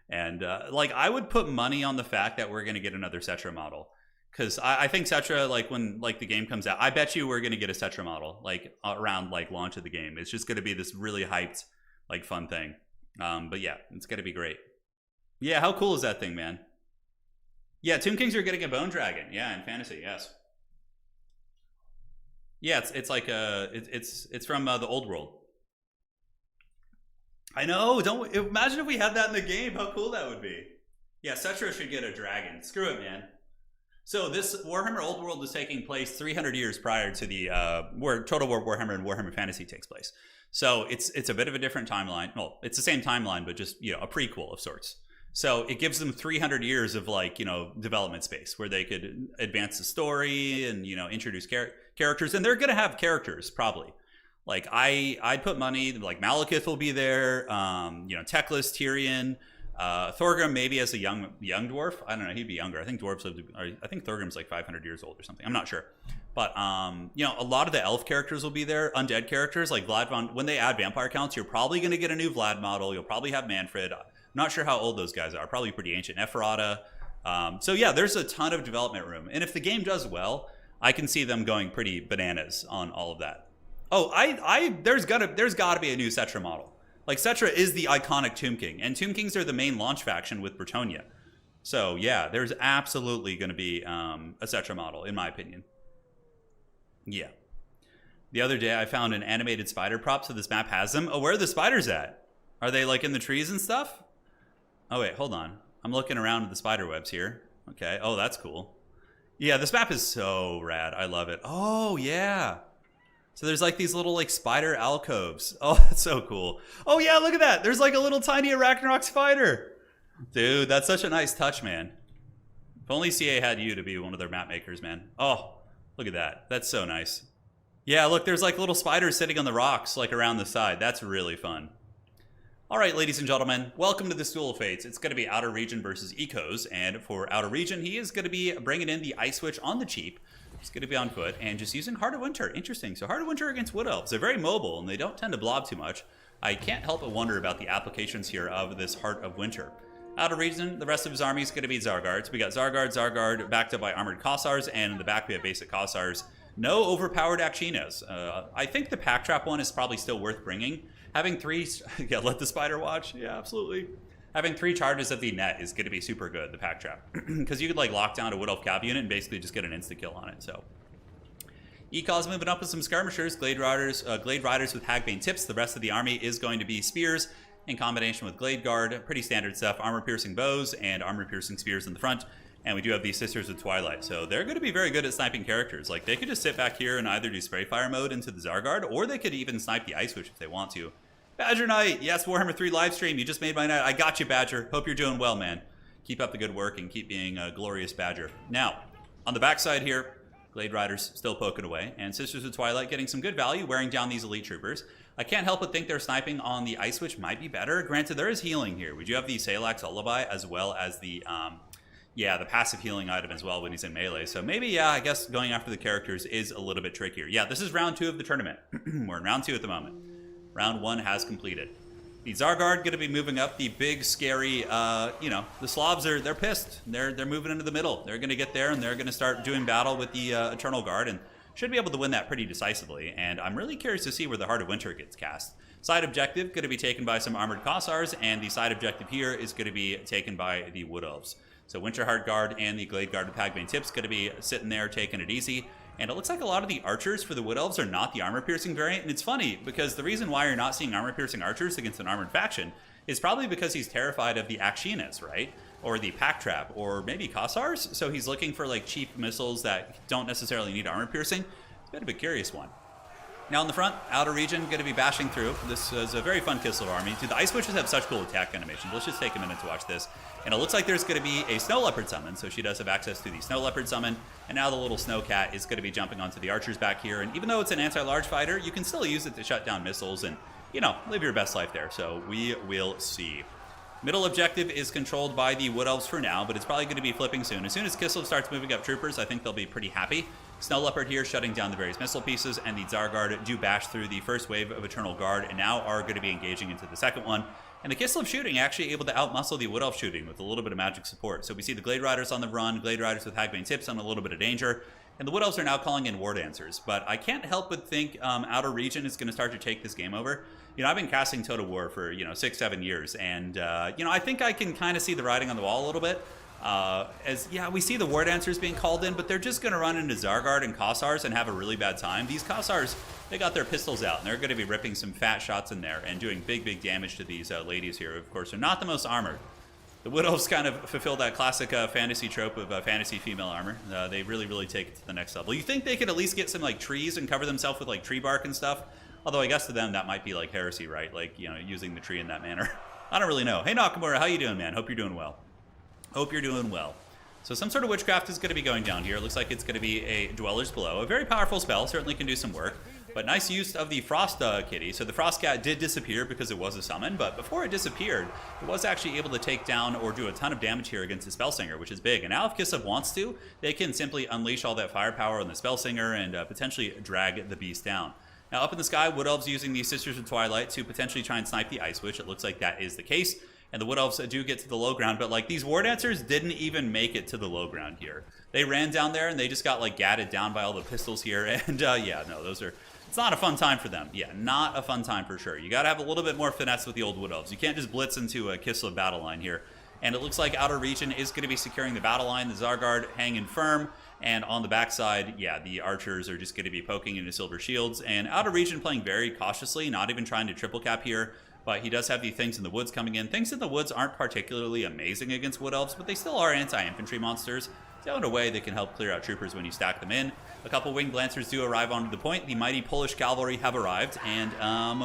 And I would put money on the fact that we're going to get another Cetra model. Because I think Cetra, when the game comes out, I bet you we're going to get a Cetra model, around launch of the game. It's just going to be this really hyped, fun thing. But yeah, it's going to be great. Yeah, how cool is that thing, man? Yeah, Tomb Kings are getting a Bone Dragon. Yeah, in Fantasy, yes. Yeah, it's from the Old World. I know. Don't imagine if we had that in the game. How cool that would be. Yeah, Cetra should get a dragon. Screw it, man. So this Warhammer Old World is taking place 300 years prior to the where Total War Warhammer and Warhammer Fantasy takes place. So it's a bit of a different timeline. Well, it's the same timeline, but just a prequel of sorts. So it gives them 300 years of development space where they could advance the story and introduce characters, and they're going to have characters probably. Like I'd put money like Malekith will be there. You know, Teclis, Tyrion, Thorgrim maybe as a young dwarf. I don't know. He'd be younger. I think dwarves live. I think Thorgrim's like 500 years old or something. I'm not sure. But you know, a lot of the elf characters will be there. Undead characters like Vlad. When they add vampire counts, you're probably going to get a new Vlad model. You'll probably have Manfred. I'm not sure how old those guys are. Probably pretty ancient. Neferata. So yeah, there's a ton of development room. And if the game does well, I can see them going pretty bananas on all of that. Oh, there's gotta be a new Cetra model. Like Cetra is the iconic Tomb King, and Tomb Kings are the main launch faction with Bretonnia. So yeah, there's absolutely going to be a Cetra model, in my opinion. Yeah. The other day I found an animated spider prop, so this map has them. Oh, where are the spiders at? Are they like in the trees and stuff? Oh wait, hold on. I'm looking around at the spider webs here. Okay. Oh, that's cool. Yeah, this map is so rad. I love it. Oh yeah. So there's like these little like spider alcoves. Oh, that's so cool. Oh yeah, look at that. There's like a little tiny Arachnarok spider. Dude, that's such a nice touch, man. If only CA had you to be one of their map makers, man. Oh, look at that. That's so nice. Yeah, look, there's like little spiders sitting on the rocks like around the side. That's really fun. All right, ladies and gentlemen, welcome to this Duel of Fates. It's going to be Outerregion versus Ecos, and for Outerregion, he is going to be bringing in the Ice Witch on the cheap. It's going to be on foot and just using Heart of Winter. Interesting. So Heart of Winter against Wood Elves. They're very mobile and they don't tend to blob too much. I can't help but wonder about the applications here of this Heart of Winter. Outerregion, the rest of his army is going to be Zargards. We got Zargard backed up by Armored Kossars, and in the back we have basic Kossars. No overpowered Akshinas. I think the Pack Trap one is probably still worth bringing. Having 3... yeah, let the spider watch. Yeah, absolutely. Having 3 charges at the net is going to be super good, the Pack Trap. Because you could like lock down a Wood Elf Cav unit and basically just get an insta-kill on it, so... Ecos moving up with some skirmishers, Glade Riders with Hagbane tips. The rest of the army is going to be spears in combination with Glade Guard. Pretty standard stuff. Armor-piercing bows and armor-piercing spears in the front. And we do have these Sisters of Twilight. So they're going to be very good at sniping characters. Like, they could just sit back here and either do Spray Fire mode into the Zargard, or they could even snipe the Ice Witch if they want to. Badger Knight, yes, Warhammer 3 live stream. You just made my night. I got you, Badger. Hope you're doing well, man. Keep up the good work and keep being a glorious Badger. Now, on the backside here, Glade Riders still poking away, and Sisters of Twilight getting some good value, wearing down these elite troopers. I can't help but think their sniping on the Ice Witch might be better. Granted, there is healing here. We do have the Salax Lullaby as well as the, the passive healing item as well when he's in melee. So maybe, yeah, I guess going after the characters is a little bit trickier. Yeah, this is round 2 of the tournament. We're in round 2 at the moment. Round 1 has completed. The Zargard going to be moving up. The big, scary, the Slavs they're pissed. They're moving into the middle. They're going to get there and they're going to start doing battle with the Eternal Guard and should be able to win that pretty decisively. And I'm really curious to see where the Heart of Winter gets cast. Side objective going to be taken by some Armored Kossars, and the side objective here is going to be taken by the Wood Elves. So Winterheart Guard and the Glade Guard with Hagbane tips going to be sitting there taking it easy. And it looks like a lot of the archers for the Wood Elves are not the armor-piercing variant. And it's funny, because the reason why you're not seeing armor-piercing archers against an armored faction is probably because he's terrified of the Akshinas, right? Or the Pack Trap, or maybe Kossars. So he's looking for like cheap missiles that don't necessarily need armor-piercing. It's a bit of a curious one. Now in the front, Outerregion going to be bashing through. This is a very fun Kislev army. Dude, the Ice Witches have such cool attack animations. Let's just take a minute to watch this. And it looks like there's going to be a Snow Leopard summon, so she does have access to the Snow Leopard summon. And now the little Snow Cat is going to be jumping onto the archers back here. And even though it's an anti-large fighter, you can still use it to shut down missiles and, live your best life there. So we will see. Middle objective is controlled by the Wood Elves for now, but it's probably going to be flipping soon. As soon as Kislev starts moving up troopers, I think they'll be pretty happy. Snow Leopard here shutting down the various missile pieces, and the Zargard do bash through the first wave of Eternal Guard, and now are going to be engaging into the second one. And the Kislev shooting actually able to outmuscle the Wood Elf shooting with a little bit of magic support. So we see the Glade Riders on the run, Glade Riders with Hagbane tips on a little bit of danger, and the Wood Elves are now calling in War Dancers. But I can't help but think Outerregion is going to start to take this game over. I've been casting Total War for, 6-7 years, and, I think I can kind of see the writing on the wall a little bit. We see the War Dancers being called in, but they're just going to run into Zargard and Kossars and have a really bad time. These Kossars, they got their pistols out, and they're going to be ripping some fat shots in there and doing big, big damage to these ladies here. Of course, they're not the most armored. The Wood Elves kind of fulfill that classic fantasy trope of fantasy female armor. They really, really take it to the next level. You think they could at least get some, trees and cover themselves with, tree bark and stuff? Although I guess to them that might be, heresy, right? Using the tree in that manner. I don't really know. Hey, Nakamura, how you doing, man? Hope you're doing well. Hope you're doing well. So some sort of witchcraft is going to be going down here. It looks like it's going to be a Dweller's Blow. A very powerful spell. Certainly can do some work. But nice use of the Frost Kitty. So the Frost Cat did disappear because it was a summon, but before it disappeared, it was actually able to take down or do a ton of damage here against the Spellsinger, which is big. And now if Kislev wants to, they can simply unleash all that firepower on the Spellsinger and potentially drag the beast down. Now up in the sky, Wood Elves using the Sisters of Twilight to potentially try and snipe the Ice Witch. It looks like that is the case. And the Wood Elves do get to the low ground, but like these War Dancers didn't even make it to the low ground here. They ran down there and they just got like gadded down by all the pistols here. And yeah, no, those are, it's not a fun time for them. Yeah, not a fun time for sure. You got to have a little bit more finesse with the old Wood Elves. You can't just blitz into a Kislev battle line here. And it looks like Outerregion is going to be securing the battle line. The Zargard hanging firm. And on the backside, yeah, the archers are just going to be poking into silver shields. And Outerregion playing very cautiously, not even trying to triple cap here. But he does have the Things in the Woods coming in. Things in the Woods aren't particularly amazing against Wood Elves, but they still are anti-infantry monsters. So in a way, they can help clear out troopers when you stack them in. A couple Winged Lancers do arrive onto the point. The mighty Polish cavalry have arrived. And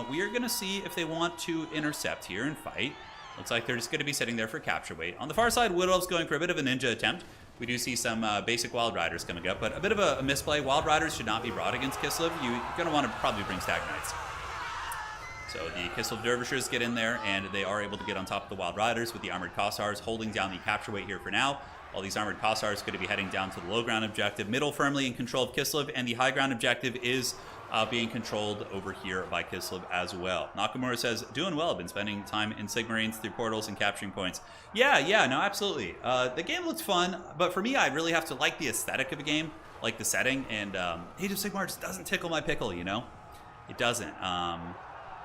we are going to see if they want to intercept here and fight. Looks like they're just going to be sitting there for capture weight. On the far side, Wood Elves going for a bit of a ninja attempt. We do see some basic Wild Riders coming up, but a bit of a misplay. Wild Riders should not be brought against Kislev. You're going to want to probably bring Stag Knights. So the Kislev Dervishers get in there, and they are able to get on top of the Wild Riders with the Armored Kossars holding down the capture weight here for now. All these Armored Kossars going to be heading down to the low ground objective. Middle firmly in control of Kislev, and the high ground objective is being controlled over here by Kislev as well. Nakamura says, doing well, been spending time in Sigmarines through portals and capturing points. Yeah, no, absolutely. The game looks fun, but for me, I really have to like the aesthetic of the game, like the setting, and Age of Sigmar just doesn't tickle my pickle, you know? It doesn't.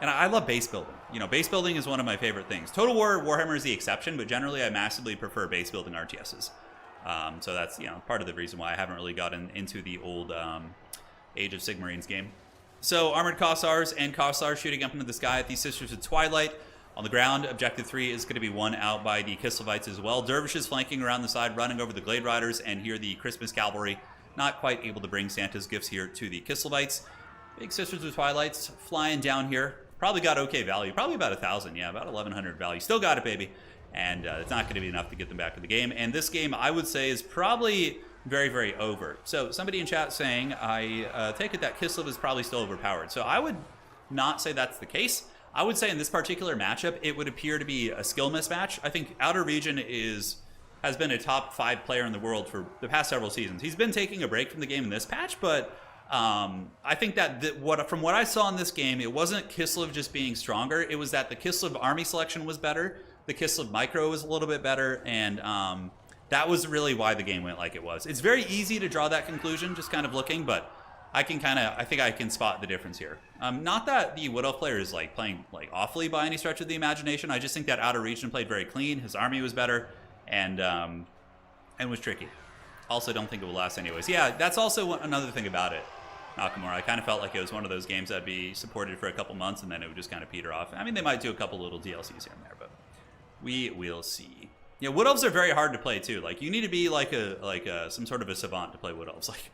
And I love base building. You know, base building is one of my favorite things. Total War Warhammer is the exception, but generally I massively prefer base building RTSs. So that's, you know, part of the reason why I haven't really gotten into the old Age of Sigmarines game. So Armored Kossars and Kossars shooting up into the sky at the Sisters of Twilight. On the ground, Objective 3 is going to be won out by the Kislevites as well. Dervishes flanking around the side, running over the Glade Riders, and here the Christmas Cavalry not quite able to bring Santa's gifts here to the Kislevites. Big Sisters of Twilights flying down here. Probably got okay value. Probably about 1,000. Yeah, about 1,100 value. Still got it, baby. And it's not going to be enough to get them back to the game. And this game, I would say, is probably very, very over. So somebody in chat saying, I take it that Kislev is probably still overpowered. So I would not say that's the case. I would say in this particular matchup, it would appear to be a skill mismatch. I think Outerregion has been a top 5 player in the world for the past several seasons. He's been taking a break from the game in this patch, but I think that from what I saw in this game, it wasn't Kislev just being stronger. It was that the Kislev army selection was better. The Kislev micro was a little bit better. And that was really why the game went like it was. It's very easy to draw that conclusion, just kind of looking, but I think I can spot the difference here. Not that the Wood Elf player is like playing like awfully by any stretch of the imagination. I just think that Outerregion played very clean. His army was better and was tricky. Also, don't think it will last anyways. Yeah, that's also another thing about it. Nakamura, I kind of felt like it was one of those games that'd be supported for a couple months and then it would just kind of peter off. I mean, they might do a couple little DLCs here and there, but we will see. Yeah, Wood Elves are very hard to play too. Like you need to be like some sort of a savant to play Wood Elves. Like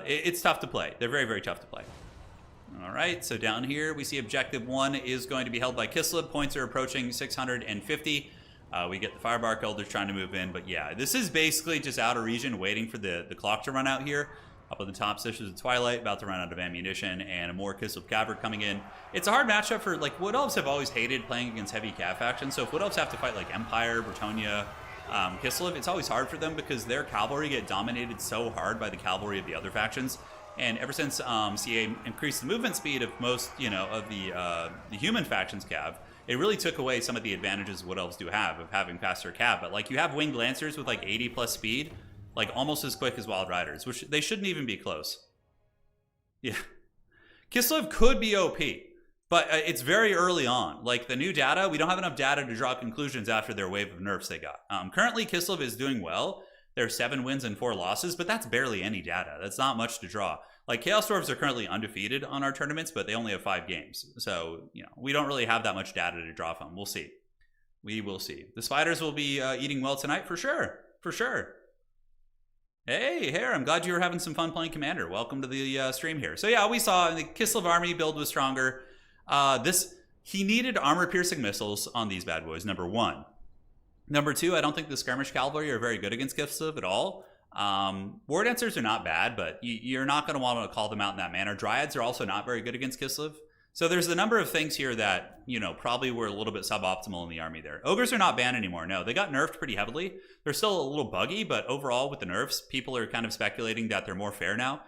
it's tough to play. They're very, very tough to play. All right, so down here we see Objective 1 is going to be held by Kislev. Points are approaching 650. We get the Firebark Elders trying to move in, but yeah, this is basically just Outerregion waiting for the clock to run out here. Up on the top, Sisters of Twilight, about to run out of ammunition, and a more Kislev Cav coming in. It's a hard matchup for, like, Wood Elves have always hated playing against heavy Cav factions, so if Wood Elves have to fight, like, Empire, Bretonnia, Kislev, it's always hard for them because their cavalry get dominated so hard by the cavalry of the other factions. And ever since CA increased the movement speed of most, you know, of the human factions Cav, it really took away some of the advantages Wood Elves do have of having faster Cav. But, like, you have Winged Lancers with, like, 80 plus speed, like almost as quick as Wild Riders, which they shouldn't even be close. Yeah. Kislev could be OP, but it's very early on. Like the new data, we don't have enough data to draw conclusions after their wave of nerfs they got. Currently, Kislev is doing well. There are 7 wins and 4 losses, but that's barely any data. That's not much to draw. Like Chaos Dwarves are currently undefeated on our tournaments, but they only have 5 games. So, you know, we don't really have that much data to draw from. We'll see. We will see. The Spiders will be eating well tonight for sure. For sure. Hey, Hare, I'm glad you were having some fun playing Commander. Welcome to the stream here. So yeah, we saw the Kislev army build was stronger. He needed armor-piercing missiles on these bad boys, number 1. Number 2, I don't think the Skirmish Cavalry are very good against Kislev at all. War Dancers are not bad, but you're not going to want to call them out in that manner. Dryads are also not very good against Kislev. So there's a number of things here that, you know, probably were a little bit suboptimal in the army there. Ogres are not banned anymore. No, they got nerfed pretty heavily. They're still a little buggy, but overall with the nerfs, people are kind of speculating that they're more fair now.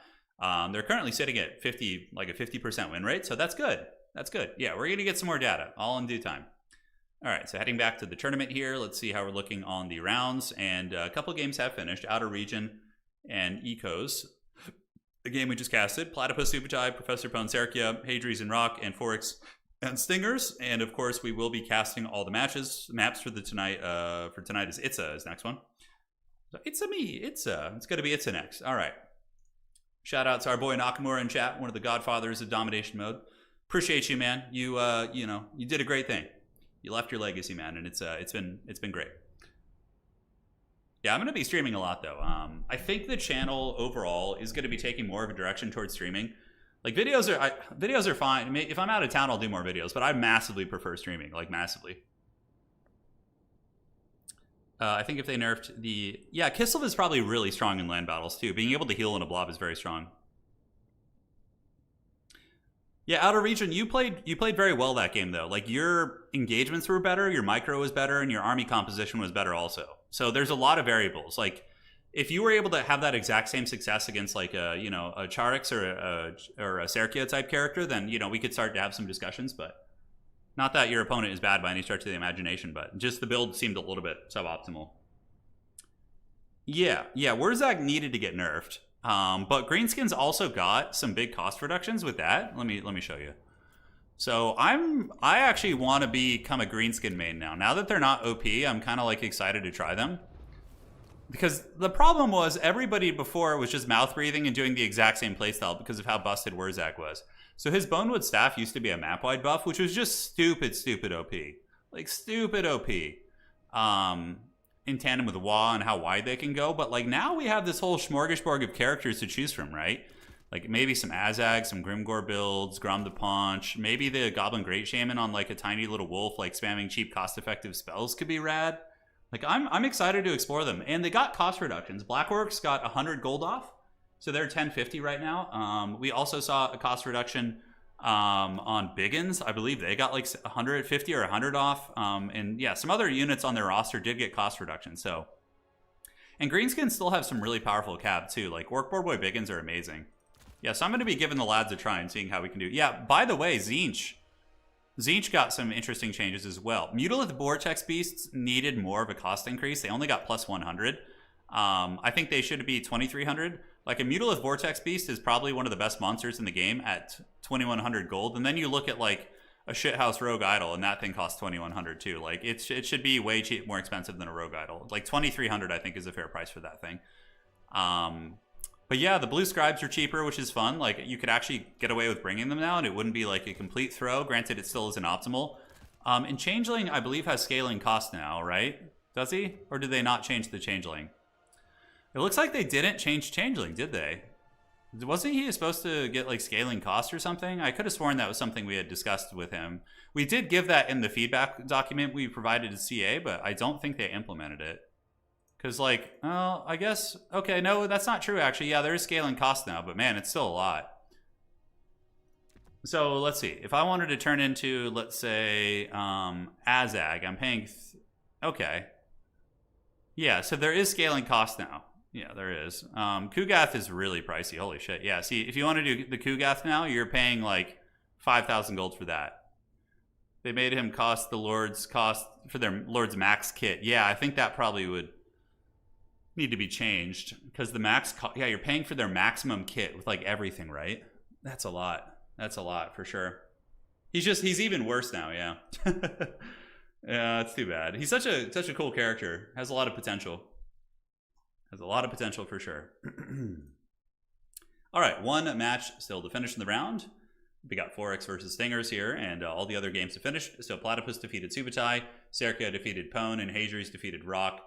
They're currently sitting at 50, like a 50% win rate. So that's good. That's good. Yeah, we're going to get some more data all in due time. All right, so heading back to the tournament here, let's see how we're looking on the rounds. And a couple games have finished. Outerregion and Ecos. The game we just casted, Platypus, Subai, Professor Pone, Serkia, Hadries and Rock, and Forex and Stingers. And of course, we will be casting all the maps for the tonight. For tonight is Itza is next one. So Itza me, Itza. It's gonna be Itza next. All right. Shout out to our boy Nakamura in chat, one of the godfathers of domination mode. Appreciate you, man. You know, you did a great thing. You left your legacy, man, and it's been great. Yeah, I'm going to be streaming a lot, though. I think the channel overall is going to be taking more of a direction towards streaming. Like, videos are fine. If I'm out of town, I'll do more videos, but I massively prefer streaming, like, massively. I think if they nerfed the... Yeah, Kislev is probably really strong in land battles, too. Being able to heal in a blob is very strong. Yeah, Outerregion, you played very well that game, though. Like, your engagements were better, your micro was better, and your army composition was better also. So there's a lot of variables. Like, if you were able to have that exact same success against, like, a Charix or a Serkia type character, then, you know, we could start to have some discussions. But not that your opponent is bad by any stretch of the imagination, but just the build seemed a little bit suboptimal. Yeah, Wurzag needed to get nerfed. But Greenskins also got some big cost reductions with that. Let me show you. So I actually want to become a Greenskin main now. Now that they're not OP, I'm kind of like excited to try them. Because the problem was everybody before was just mouth breathing and doing the exact same playstyle because of how busted Wurzag was. So his Bonewood Staff used to be a map wide buff, which was just stupid OP. Like stupid OP. In tandem with Wa and how wide they can go. But like now we have this whole smorgasbord of characters to choose from, right? Like maybe some Azag, some Grimgor builds, Grom the Paunch, maybe the Goblin Great Shaman on like a tiny little wolf, like spamming cheap cost-effective spells could be rad. Like I'm excited to explore them. And they got cost reductions. Blackworks got 100 gold off, so they're 1050 right now. We also saw a cost reduction on Biggins. I believe they got like 150 or 100 off. And yeah, some other units on their roster did get cost reductions. So, and Greenskins still have some really powerful cab too. Like Orkboar Boy Biggins are amazing. Yeah, so I'm going to be giving the lads a try and seeing how we can do. Yeah, by the way, Tzeentch got some interesting changes as well. Mutalith Vortex Beasts needed more of a cost increase. They only got plus 100. I think they should be 2,300. Like a Mutalith Vortex Beast is probably one of the best monsters in the game at 2,100 gold. And then you look at like a Shithouse Rogue Idol and that thing costs 2,100 too. Like it should be way more expensive than a Rogue Idol. Like 2,300 I think is a fair price for that thing. But yeah, the blue scribes are cheaper, which is fun. Like, you could actually get away with bringing them now, and it wouldn't be, like, a complete throw. Granted, it still isn't optimal. And Changeling, I believe, has scaling cost now, right? Does he? Or did they not change the Changeling? It looks like they didn't change Changeling, did they? Wasn't he supposed to get, like, scaling cost or something? I could have sworn that was something we had discussed with him. We did give that in the feedback document we provided to CA, but I don't think they implemented it. Because, like, oh, I guess, okay, no, that's not true, actually. Yeah, there is scaling cost now, but man, it's still a lot. So, let's see. If I wanted to turn into, let's say, Azag, I'm paying, okay. Yeah, so there is scaling cost now. Yeah, there is. Kugath is really pricey, holy shit. Yeah, see, if you want to do the Kugath now, you're paying, like, 5,000 gold for that. They made him cost the Lord's cost for their Lord's Max kit. Yeah, I think that probably would need to be changed because the max yeah, you're paying for their maximum kit with like everything, right? That's a lot for sure. He's even worse now. Yeah. Yeah, it's too bad. He's such a cool character, has a lot of potential for sure. All right, one match still to finish in the round. We got Forex versus Stingers here, and all the other games to finish. So Platypus defeated Subai, Serkia defeated Pone, and Hadries defeated Rock.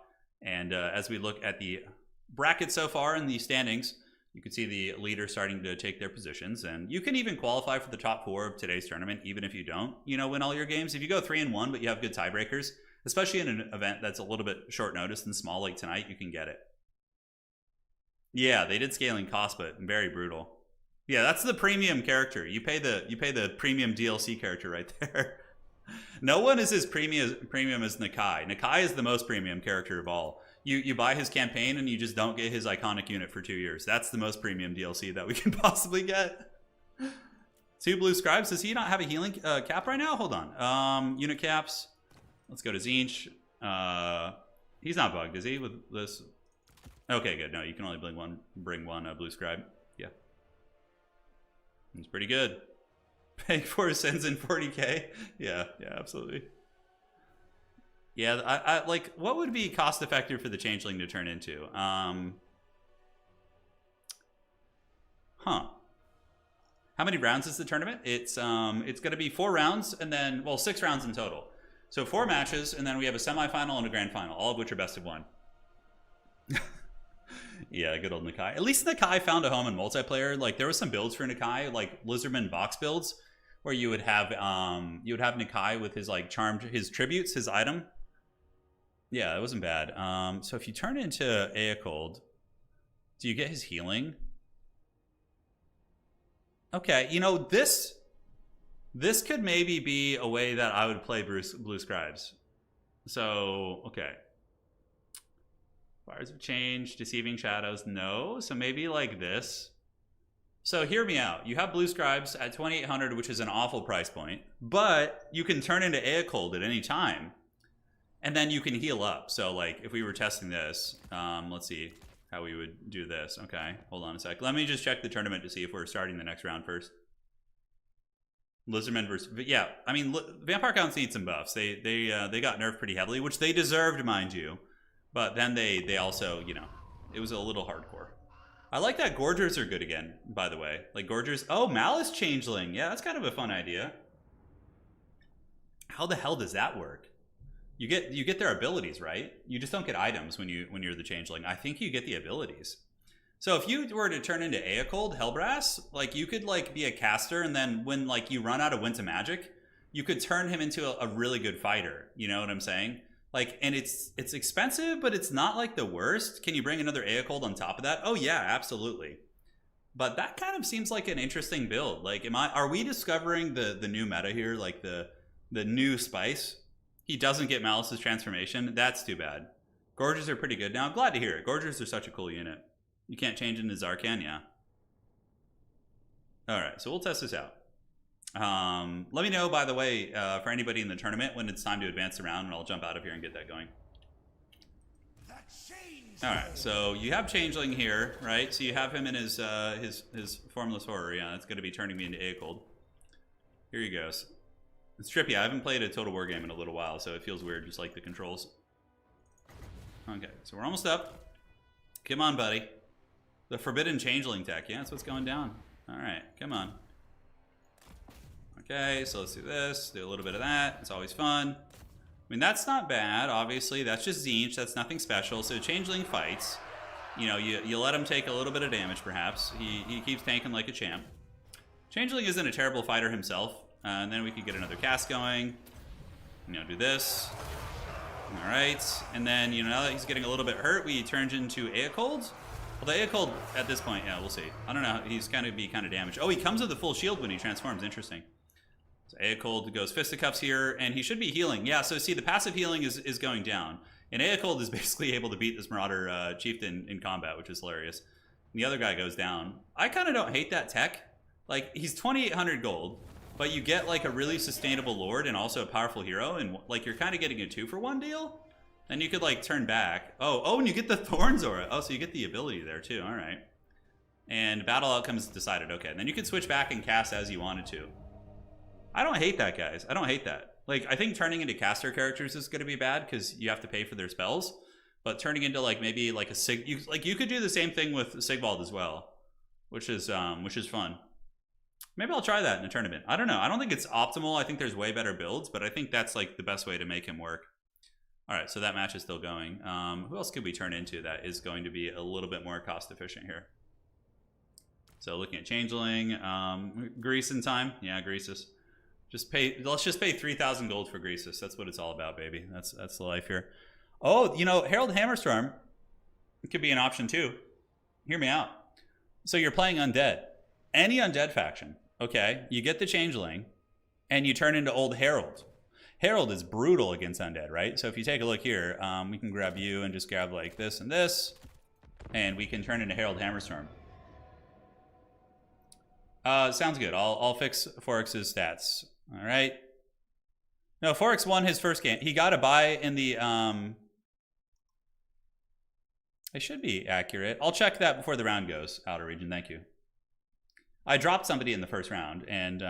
And as we look at the bracket so far in the standings, you can see the leaders starting to take their positions. And you can even qualify for the top 4 of today's tournament, even if you don't, win all your games. If you go 3-1, but you have good tiebreakers, especially in an event that's a little bit short notice and small like tonight, you can get it. Yeah, they did scaling cost, but very brutal. Yeah, that's the premium character. You pay the premium DLC character right there. No one is as premium as Nakai. Nakai is the most premium character of all. You buy his campaign and you just don't get his iconic unit for 2 years. That's the most premium DLC that we can possibly get. 2 blue scribes. Does he not have a healing cap right now? Hold on. Unit caps. Let's go to Zinch. He's not bugged, is he? With this. Okay, good. No, you can only bring one blue scribe. Yeah. It's pretty good. Paying for his sends in 40k. Yeah, absolutely. Yeah, I like, what would be cost effective for the changeling to turn into? How many rounds is the tournament? It's going to be 4 rounds and then, well, 6 rounds in total. So 4 matches, and then we have a semifinal and a grand final, all of which are best of 1. Yeah, good old Nakai. At least Nakai found a home in multiplayer. Like, there was some builds for Nakai, like Lizardman box builds, where you would have Nakai with his like his tributes, his item. Yeah, it wasn't bad. So if you turn into Aecold, do you get his healing? Okay, you know, this could maybe be a way that I would play Blue Scribes. So, okay. Fires of Change, Deceiving Shadows, no. So maybe like this. So hear me out. You have Blue Scribes at 2,800, which is an awful price point, but you can turn into Aecold at any time, and then you can heal up. So like if we were testing this, let's see how we would do this. Okay, hold on a sec. Let me just check the tournament to see if we're starting the next round first. Lizardmen versus, yeah. I mean, Vampire Counts need some buffs. They got nerfed pretty heavily, which they deserved, mind you. But then they also, you know, it was a little hardcore. I like that Gorgers are good again, by the way. Like Gorgers, oh, Malice Changeling. Yeah, that's kind of a fun idea. How the hell does that work? You get their abilities, right? You just don't get items when you're the Changeling. I think you get the abilities. So if you were to turn into Aecold, Hellbrass, like you could like be a caster, and then when like you run out of Winter Magic, you could turn him into a really good fighter. You know what I'm saying? Like, and it's expensive, but it's not like the worst. Can you bring another Aecold on top of that? Oh yeah, absolutely. But that kind of seems like an interesting build. Like, are we discovering the new meta here? Like the new spice? He doesn't get Malice's transformation. That's too bad. Gorgers are pretty good now. I'm glad to hear it. Gorgers are such a cool unit. You can't change into Zarkan, yeah. All right, so we'll test this out. Let me know, by the way, for anybody in the tournament when it's time to advance around, and I'll jump out of here and get that going. All right, so you have Changeling here, right? So you have him in his Formless Horror. Yeah, that's going to be turning me into Aecold. Here he goes. It's trippy. I haven't played a Total War game in a little while, so it feels weird, just like the controls. Okay, so we're almost up. Come on, buddy. The Forbidden Changeling tech. Yeah, that's what's going down. All right, come on. Okay, so let's do this. Do a little bit of that. It's always fun. I mean, that's not bad, obviously. That's just Zinch. That's nothing special. So Changeling fights. You know, you let him take a little bit of damage, perhaps. He keeps tanking like a champ. Changeling isn't a terrible fighter himself. And then we could get another cast going. You know, do this. All right. And then, you know, now that he's getting a little bit hurt, we turn into Aecold. Well, the Aecold at this point, yeah, we'll see. I don't know. He's going to be kind of damaged. Oh, he comes with a full shield when he transforms. Interesting. So Aecold goes Fisticuffs here, and he should be healing. Yeah, so see, the passive healing is going down. And Aecold is basically able to beat this Marauder Chieftain in combat, which is hilarious. And the other guy goes down. I kind of don't hate that tech. Like, he's 2,800 gold, but you get, like, a really sustainable Lord and also a powerful hero, and, like, you're kind of getting a 2-for-1 deal. Then you could, like, turn back. Oh, and you get the Thorns Aura. Oh, so you get the ability there, too. All right. And battle outcomes decided. Okay, and then you could switch back and cast as you wanted to. I don't hate that, guys. I don't hate that. Like, I think turning into caster characters is going to be bad because you have to pay for their spells. But turning into, like, maybe, like, you could do the same thing with Sigvald as well, which is fun. Maybe I'll try that in a tournament. I don't know. I don't think it's optimal. I think there's way better builds, but I think that's, like, the best way to make him work. All right, so that match is still going. Who else could we turn into that is going to be a little bit more cost efficient here? So looking at Changeling, Grease in time. Yeah, Greasus. Let's just pay 3,000 gold for Greasus. That's what it's all about, baby. That's the life here. Oh, you know, Herald Hammerstorm could be an option too. Hear me out. So you're playing undead. Any undead faction, okay? You get the changeling, and you turn into old Herald. Herald is brutal against undead, right? So if you take a look here, we can grab you and just grab like this and this, and we can turn into Herald Hammerstorm. Sounds good. I'll fix Foryx's stats. All right. No, Foryx won his first game. He got a bye in the They should be accurate. I'll check that before the round goes. Outerregion, thank you. I dropped somebody in the first round, and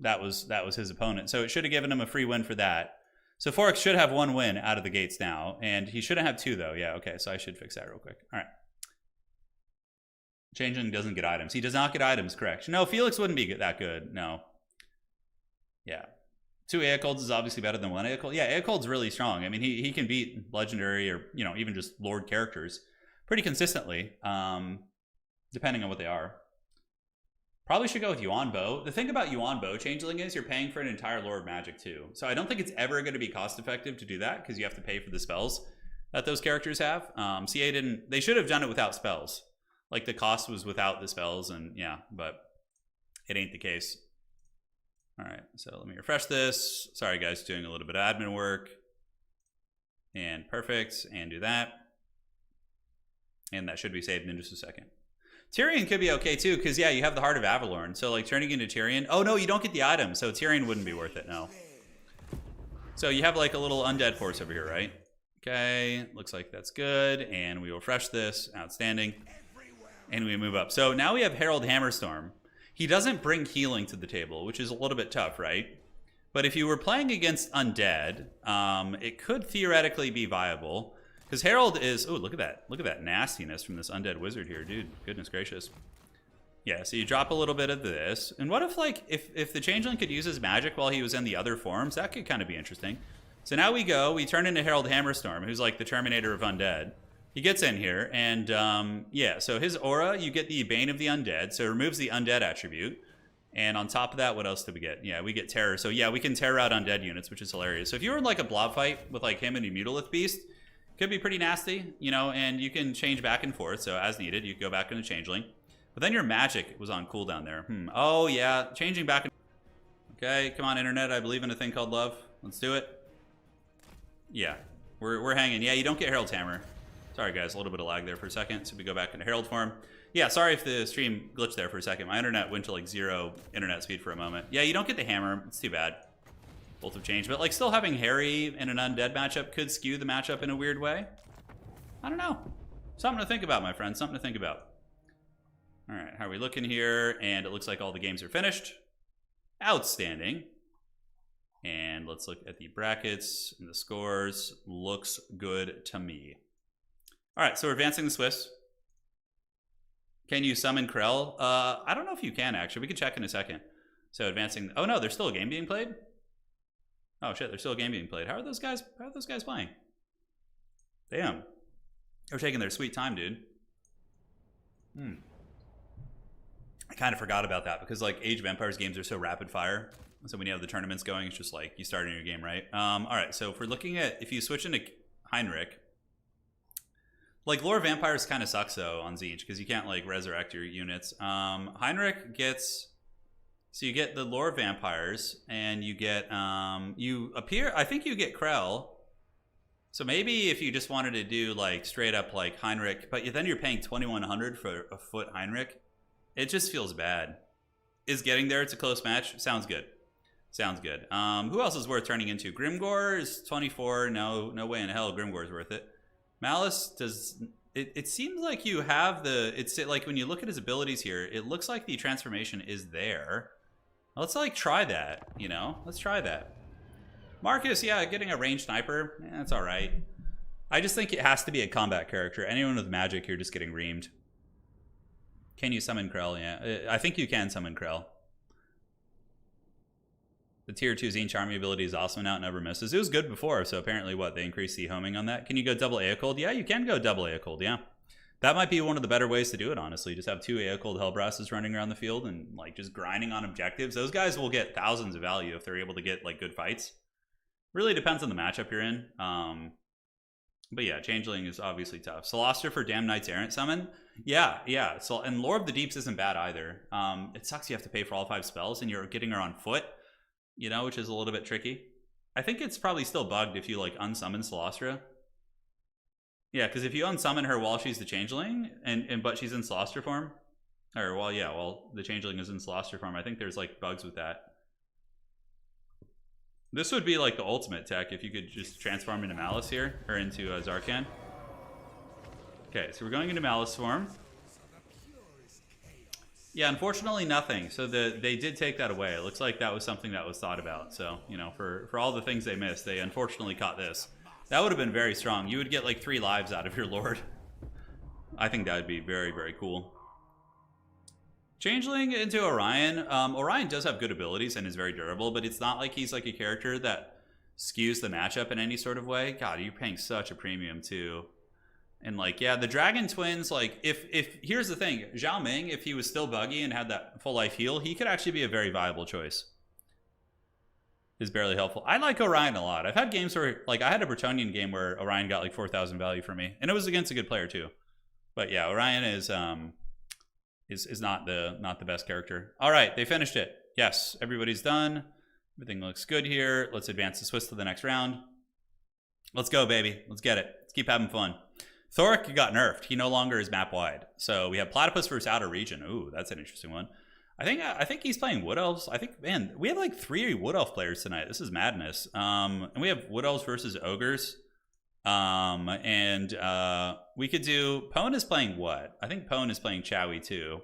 that was his opponent. So it should have given him a free win for that. So Foryx should have 1 win out of the gates now, and he shouldn't have 2 though. Yeah, okay. So I should fix that real quick. All right. Changeling doesn't get items. He does not get items, correct? No, Felix wouldn't be that good. No. Yeah. 2 Aecolds is obviously better than 1 Aecold. Yeah, Aecold's really strong. I mean, he can beat legendary or, you know, even just Lord characters pretty consistently, depending on what they are. Probably should go with Yuan Bow. The thing about Yuan Bow Changeling is you're paying for an entire Lord magic too. So I don't think it's ever going to be cost effective to do that because you have to pay for the spells that those characters have. CA didn't, they should have done it without spells. Like the cost was without the spells, and yeah, but it ain't the case. All right, so let me refresh this. Sorry guys, doing a little bit of admin work. And perfect, and do that. And that should be saved in just a second. Tyrion could be okay too, because yeah, you have the Heart of Avalorn. So like turning into Tyrion. Oh no, you don't get the item, so Tyrion wouldn't be worth it, no. So you have like a little undead force over here, right? Okay, looks like that's good. And we will refresh this, outstanding. And we move up. So now we have Herald Hammerstorm. He doesn't bring healing to the table, which is a little bit tough, right? But if you were playing against undead, it could theoretically be viable. Because Herald is, oh, look at that. Look at that nastiness from this undead wizard here, dude. Goodness gracious. Yeah, so you drop a little bit of this. And what if, like, if the Changeling could use his magic while he was in the other forms? That could kind of be interesting. So now we turn into Herald Hammerstorm, who's like the Terminator of undead. He gets in here, and yeah, so his aura, you get the Bane of the Undead, so it removes the undead attribute. And on top of that, what else do we get? Yeah, we get Terror. So yeah, we can terror out undead units, which is hilarious. So if you were in like a blob fight with like him and a Mutalith Beast, could be pretty nasty, you know, and you can change back and forth. So as needed, you can go back into Changeling. But then your magic was on cooldown there. Oh yeah, changing back. Okay, come on internet, I believe in a thing called love. Let's do it. Yeah, we're hanging. Yeah, you don't get Herald's Hammer. Sorry guys, a little bit of lag there for a second. So we go back into Herald form. Yeah, sorry if the stream glitched there for a second. My internet went to like 0 internet speed for a moment. Yeah, you don't get the hammer. It's too bad. Both have changed. But like still having Harry in an undead matchup could skew the matchup in a weird way. I don't know. Something to think about, my friend. Something to think about. All right, how are we looking here? And it looks like all the games are finished. Outstanding. And let's look at the brackets and the scores. Looks good to me. All right, so we're advancing the Swiss. Can you summon Krell? I don't know if you can, actually. We can check in a second. So advancing. Oh, no, there's still a game being played? Oh, shit, there's still a game being played. How are those guys playing? Damn. They're taking their sweet time, dude. I kind of forgot about that because, like, Age of Empires games are so rapid fire. So when you have the tournaments going, it's just like you start a new game, right? All right, so if we're looking at, if you switch into Heinrich, like, Lore Vampires kind of sucks, though, on Tzeentch, because you can't, like, resurrect your units. Heinrich gets... So you get the Lore Vampires, and you get... I think you get Krell. So maybe if you just wanted to do, like, straight-up, like, Heinrich... But then you're paying 2,100 for a foot Heinrich. It just feels bad. Is getting there. It's a close match. Sounds good. Sounds good. Who else is worth turning into? Grimgor is 24. No way in hell Grimgor is worth it. Malice does it seems like you have it's like when you look at his abilities here, it looks like the transformation is there. Let's like try that, you know? Let's try that. Marcus, yeah, getting a ranged sniper, that's all right. I just think it has to be a combat character. Anyone with magic, you're just getting reamed. Can you summon Krell? Yeah, I think you can summon Krell. The tier 2 Tzeentch army ability is awesome now, it never misses. It was good before, so apparently what, they increased the homing on that? Can you go double Aecold? Yeah, you can go double Aecold, yeah. That might be one of the better ways to do it, honestly. Just have 2 Aecold Hellbrasses running around the field and like just grinding on objectives. Those guys will get thousands of value if they're able to get like good fights. Really depends on the matchup you're in. But yeah, Changeling is obviously tough. Celostra for Damn Knights Errant summon. Yeah. So, and Lore of the Deeps isn't bad either. It sucks you have to pay for all 5 spells and you're getting her on foot, you know, which is a little bit tricky. I think it's probably still bugged if you like unsummon Celostra. Yeah, because if you unsummon her while she's the Changeling, but she's in Celostra form, or while the Changeling is in Celostra form, I think there's like bugs with that. This would be like the ultimate tech if you could just transform into Malice here, or into Zarkan. Okay, so we're going into Malice form. Yeah, unfortunately nothing. So they did take that away. It looks like that was something that was thought about. So, you know, for all the things they missed, they unfortunately caught this. That would have been very strong. You would get like 3 lives out of your Lord. I think that would be very, very cool. Changeling into Orion. Orion does have good abilities and is very durable, but it's not like he's like a character that skews the matchup in any sort of way. God, you're paying such a premium too. And like, yeah, the Dragon Twins, like, if here's the thing, Zhao Ming, if he was still buggy and had that full life heal, he could actually be a very viable choice. Is barely helpful. I like Orion a lot. I've had games where, like, I had a Bretonian game where Orion got like 4,000 value for me, and it was against a good player too. But yeah, Orion is not the best character. All right, they finished it. Yes, everybody's done. Everything looks good here. Let's advance the Swiss to the next round. Let's go, baby. Let's get it. Let's keep having fun. Thoric got nerfed. He no longer is map wide. So we have Platypus versus Outerregion. Ooh, that's an interesting one. I think he's playing Wood Elves. I think, man, we have like 3 Wood Elf players tonight. This is madness. And we have Wood Elves versus Ogres. We could do, Pone is playing what? I think Pone is playing Chowie too.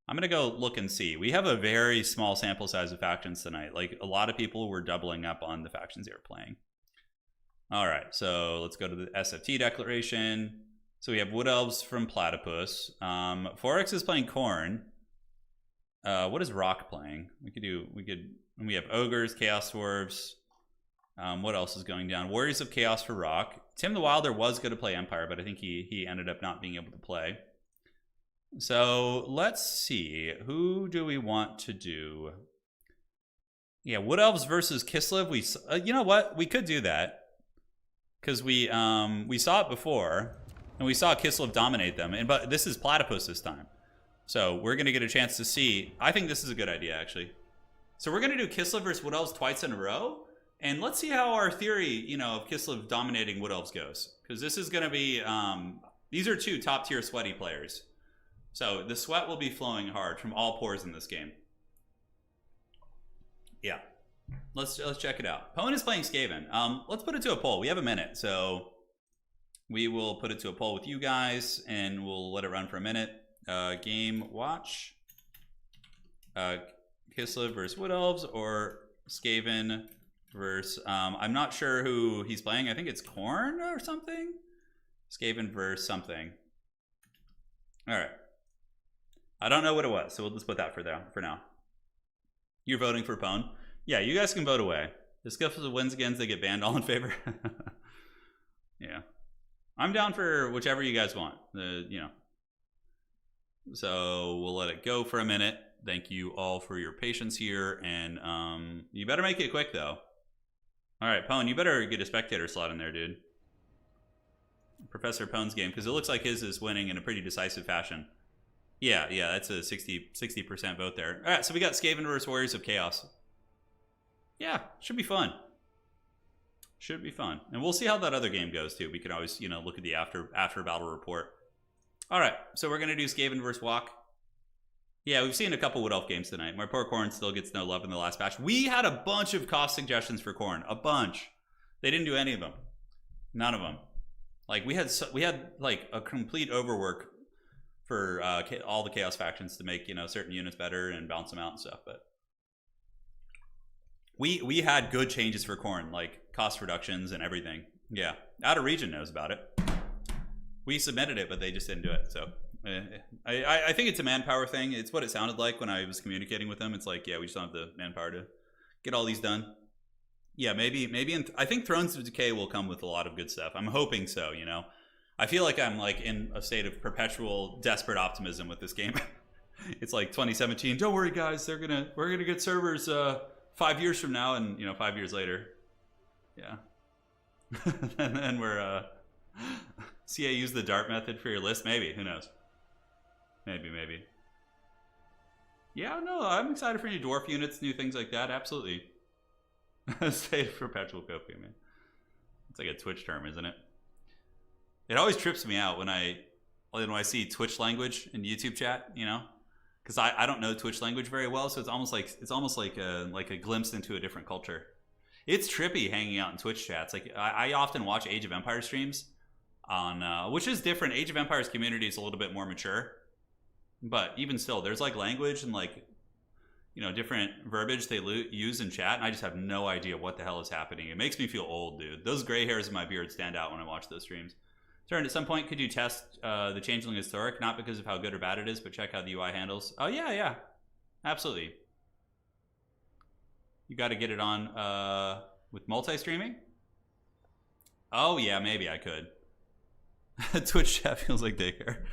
I'm gonna go look and see. We have a very small sample size of factions tonight. Like, a lot of people were doubling up on the factions they were playing. All right, so let's go to the SFT declaration. So we have Wood Elves from Platypus. Forex is playing Corn. What is Rock playing? We have Ogres, Chaos Dwarves. What else is going down? Warriors of Chaos for Rock. Tim the Wilder was going to play Empire, but I think he ended up not being able to play. So let's see. Who do we want to do? Yeah, Wood Elves versus Kislev. You know what? We could do that. Because we saw it before, and we saw Kislev dominate them. But this is Platypus this time. So we're going to get a chance to see. I think this is a good idea, actually. So we're going to do Kislev versus Wood Elves twice in a row. And let's see how our theory, you know, of Kislev dominating Wood Elves goes. Because this is going to be, these are 2 top-tier sweaty players. So the sweat will be flowing hard from all pores in this game. Yeah. Let's check it out. Pone is playing Skaven. Let's put it to a poll. We have a minute, so we will put it to a poll with you guys, and we'll let it run for a minute. Game watch. Kislev versus Wood Elves, or Skaven versus, I'm not sure who he's playing. I think it's Korn or something. Skaven versus something. All right. I don't know what it was, so we'll just put that for now. You're voting for Pone? Yeah, you guys can vote away. If Kislev wins again, they get banned. All in favor? Yeah. I'm down for whichever you guys want. You know. So we'll let it go for a minute. Thank you all for your patience here, and you better make it quick though. All right, Pone, you better get a spectator slot in there, dude. Professor Pone's game, because it looks like his is winning in a pretty decisive fashion. Yeah, that's a 60% vote there. All right, so we got Skaven versus Warriors of Chaos. Yeah, should be fun. Should be fun, and we'll see how that other game goes too. We can always, you know, look at the after battle report. All right, so we're gonna do Skaven versus Walk. Yeah, we've seen a couple Wood Elf games tonight. My poor Corn still gets no love in the last patch. We had a bunch of cost suggestions for Corn, a bunch. They didn't do any of them. None of them. Like we had like a complete overwork for all the Chaos factions to make, you know, certain units better and balance them out and stuff. But we had good changes for Corn, like cost reductions and everything. Yeah, Outerregion knows about it. We submitted it, but they just didn't do it. So I think it's a manpower thing. It's what it sounded like when I was communicating with them. It's like, yeah, we just don't have the manpower to get all these done. Yeah, maybe. I think Thrones of Decay will come with a lot of good stuff. I'm hoping so. You know, I feel like I'm like in a state of perpetual desperate optimism with this game. It's like 2017. Don't worry, guys. We're gonna get servers 5 years from now, and you know, 5 years later, yeah. And then we're CA use the dart method for your list? Maybe. Who knows? Maybe. Yeah, no, I'm excited for new dwarf units, new things like that. Absolutely. Say perpetual coping, man. It's like a Twitch term, isn't it? It always trips me out when I see Twitch language in YouTube chat, you know, because I don't know Twitch language very well, so it's almost like a glimpse into a different culture. It's trippy hanging out in Twitch chats. Like I often watch Age of Empires streams on which is different. Age of Empires community is a little bit more mature, but even still, there's like language and like, you know, different verbiage they use in chat, and I just have no idea what the hell is happening. It makes me feel old, dude. Those gray hairs in my beard stand out when I watch those streams. Turin, at some point, could you test the Changeling Historic? Not because of how good or bad it is, but check how the UI handles. Oh, yeah. Absolutely. You got to get it on with multi-streaming? Oh, yeah, maybe I could. Twitch chat feels like daycare.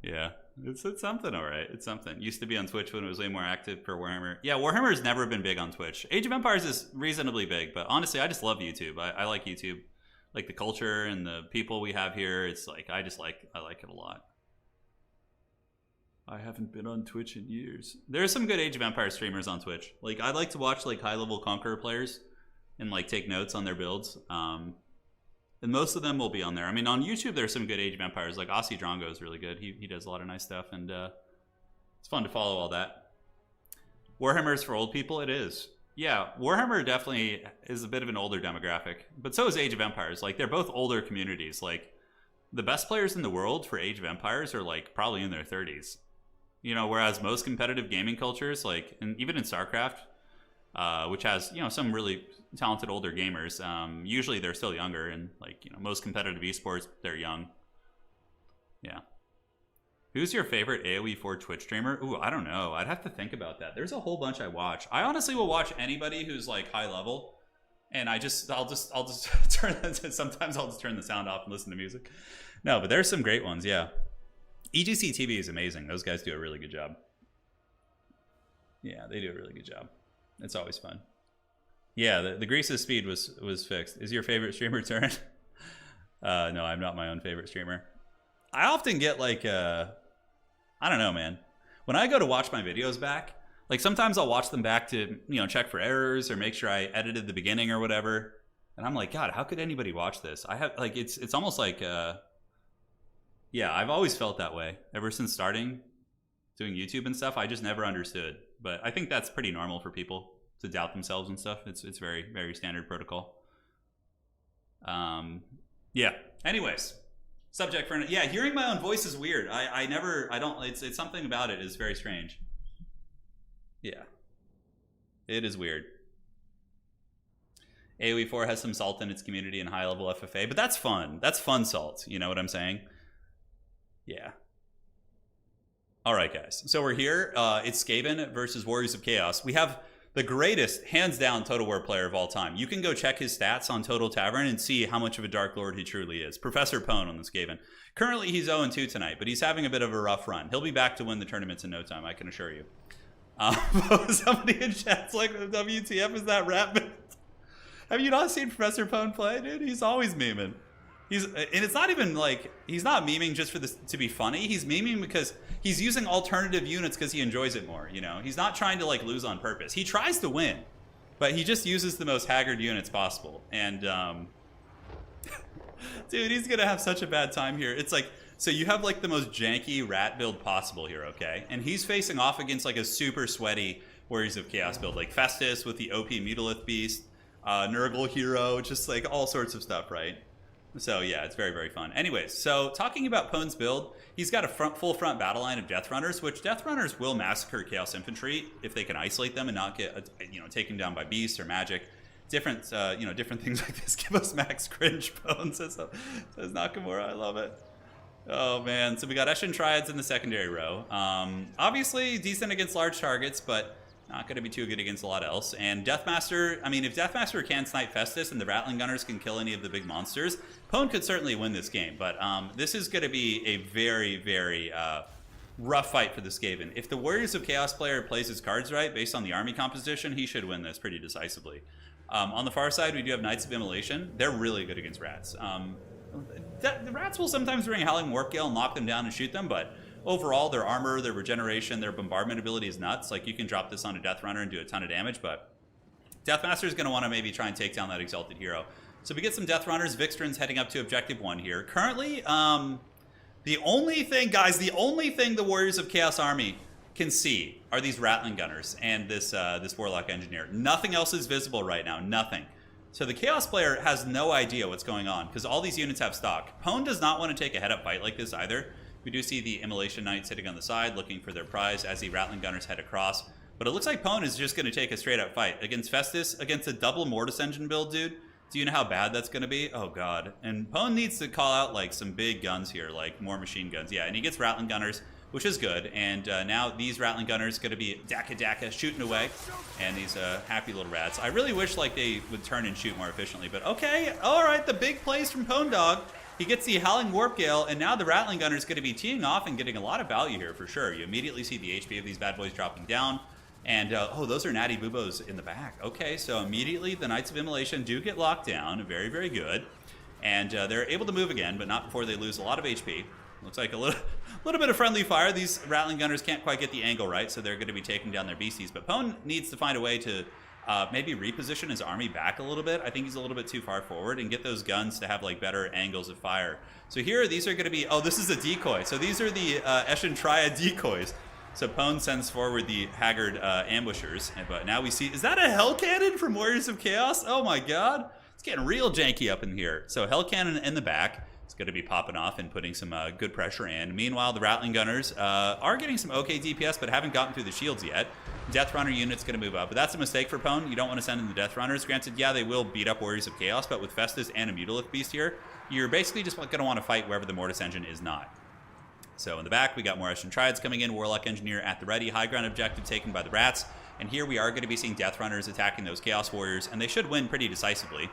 Yeah, it's something, all right. It's something. Used to be on Twitch when it was way more active per Warhammer. Yeah, Warhammer has never been big on Twitch. Age of Empires is reasonably big, but honestly, I just love YouTube. I like YouTube. Like the culture and the people we have here. It's like, I like it a lot. I haven't been on Twitch in years. There's some good Age of Empires streamers on Twitch. Like I like to watch like high level Conqueror players and like take notes on their builds. And most of them will be on there. I mean, on YouTube, there's some good Age of Empires. Like Aussie Drongo is really good. He does a lot of nice stuff, and it's fun to follow all that. Warhammer is for old people. It is. Yeah, Warhammer definitely is a bit of an older demographic, but so is Age of Empires. Like they're both older communities. Like the best players in the world for Age of Empires are like probably in their 30s. You know, whereas most competitive gaming cultures, like and even in StarCraft, which has, you know, some really talented older gamers, usually they're still younger, and like, you know, most competitive esports, they're young. Yeah. Who's your favorite AoE4 Twitch streamer? Ooh, I don't know. I'd have to think about that. There's a whole bunch I watch. I honestly will watch anybody who's like high level, and I'll just turn sometimes I'll just turn the sound off and listen to music. No, but there's some great ones, yeah. EGC TV is amazing. Those guys do a really good job. Yeah, they do a really good job. It's always fun. Yeah, the Grease's speed was fixed. Is your favorite streamer Turin? No, I'm not my own favorite streamer. I often get like I don't know, man. When I go to watch my videos back, like sometimes I'll watch them back to, you know, check for errors or make sure I edited the beginning or whatever. And I'm like, God, how could anybody watch this? I have like it's almost like yeah, I've always felt that way ever since starting doing YouTube and stuff. I just never understood. But I think that's pretty normal for people to doubt themselves and stuff. It's very, very standard protocol. Yeah. Anyways, subject for yeah, hearing my own voice is weird. I don't. It's something about it is very strange. Yeah, it is weird. AoE4 has some salt in its community and high level FFA, but that's fun. That's fun salt. You know what I'm saying? Yeah. All right, guys. So we're here. It's Skaven versus Warriors of Chaos. We have the greatest, hands down, Total War player of all time. You can go check his stats on Total Tavern and see how much of a Dark Lord he truly is. Professor Pone on the Skaven. Currently, he's 0-2 tonight, but he's having a bit of a rough run. He'll be back to win the tournaments in no time, I can assure you. Somebody in chat's like, WTF is that rap? Have you not seen Professor Pone play, dude? He's always memeing. And it's not even like, he's not memeing just for this to be funny. He's memeing because he's using alternative units because he enjoys it more, you know? He's not trying to like lose on purpose. He tries to win, but he just uses the most haggard units possible. And dude, he's gonna have such a bad time here. It's like, so you have like the most janky rat build possible here, okay? And he's facing off against like a super sweaty Warriors of Chaos build, like Festus with the OP Mutalith Beast, Nurgle Hero, just like all sorts of stuff, right? So yeah, it's very, very fun. Anyways, so talking about Pone's build, he's got a full front battle line of Death Runners, which Death Runners will massacre Chaos Infantry if they can isolate them and not get, you know, taken down by beasts or magic. Different, you know, different things like this give us max cringe. Pone says Nakamura. I love it. Oh man, so we got Eshin Triads in the secondary row. Obviously decent against large targets, but not going to be too good against a lot else. And Deathmaster, I mean, if Deathmaster can snipe Festus and the Rattling Gunners can kill any of the big monsters, Pone could certainly win this game. But this is going to be a very, very rough fight for the Skaven. If the Warriors of Chaos player plays his cards right, based on the army composition, he should win this pretty decisively. On the far side, we do have Knights of Immolation. They're really good against rats. The rats will sometimes bring Howling Warp Gale and knock them down and shoot them, but overall, their armor, their regeneration, their bombardment ability is nuts. Like, you can drop this on a Death Runner and do a ton of damage, but Deathmaster is going to want to maybe try and take down that Exalted Hero. So we get some Death Runners. Vixtrin's heading up to Objective 1 here. Currently, the only thing, guys, the only thing the Warriors of Chaos Army can see are these Rattling Gunners and this Warlock Engineer. Nothing else is visible right now. Nothing. So the Chaos player has no idea what's going on because all these units have stock. Pone does not want to take a head-up fight like this either. We do see the Immolation Knight sitting on the side looking for their prize as the Rattling Gunners head across. But it looks like Pone is just going to take a straight-up fight. Against Festus, against a double Mortis Engine build, dude. Do you know how bad that's going to be? Oh, God. And Pone needs to call out, like, some big guns here, like more machine guns. Yeah, and he gets Rattling Gunners, which is good. And now these Rattling Gunners going to be daka shooting away. And these happy little rats. I really wish, like, they would turn and shoot more efficiently. But, okay, all right, the big plays from Pone Dog. He gets the Howling Warp Gale, and now the Rattling Gunner is going to be teeing off and getting a lot of value here for sure. You immediately see the HP of these bad boys dropping down. And, oh, those are Natty Boobos in the back. Okay, so immediately the Knights of Immolation do get locked down. Very, very good. And they're able to move again, but not before they lose a lot of HP. Looks like a little bit of friendly fire. These Rattling Gunners can't quite get the angle right, so they're going to be taking down their beasties. But Pone needs to find a way to maybe reposition his army back a little bit. I think he's a little bit too far forward and get those guns to have, like, better angles of fire. So here, these are going to be... Oh, this is a decoy. So these are the Eshin Triad decoys. So Pone sends forward the Haggard ambushers, but now we see, is that a Hell Cannon from Warriors of Chaos? Oh my God, it's getting real janky up in here. So Hell Cannon in the back, it's going to be popping off and putting some good pressure in. Meanwhile, the Rattling Gunners are getting some okay DPS, but haven't gotten through the shields yet. Death Runner unit's going to move up, but that's a mistake for Pone. You don't want to send in the Death Runners. Granted, yeah, they will beat up Warriors of Chaos, but with Festus and a Mutalith Beast here, you're basically just going to want to fight wherever the Mortis Engine is not. So in the back, we got more Eshin Triads coming in. Warlock Engineer at the ready. High ground objective taken by the Rats. And here we are going to be seeing Death Runners attacking those Chaos Warriors, and they should win pretty decisively.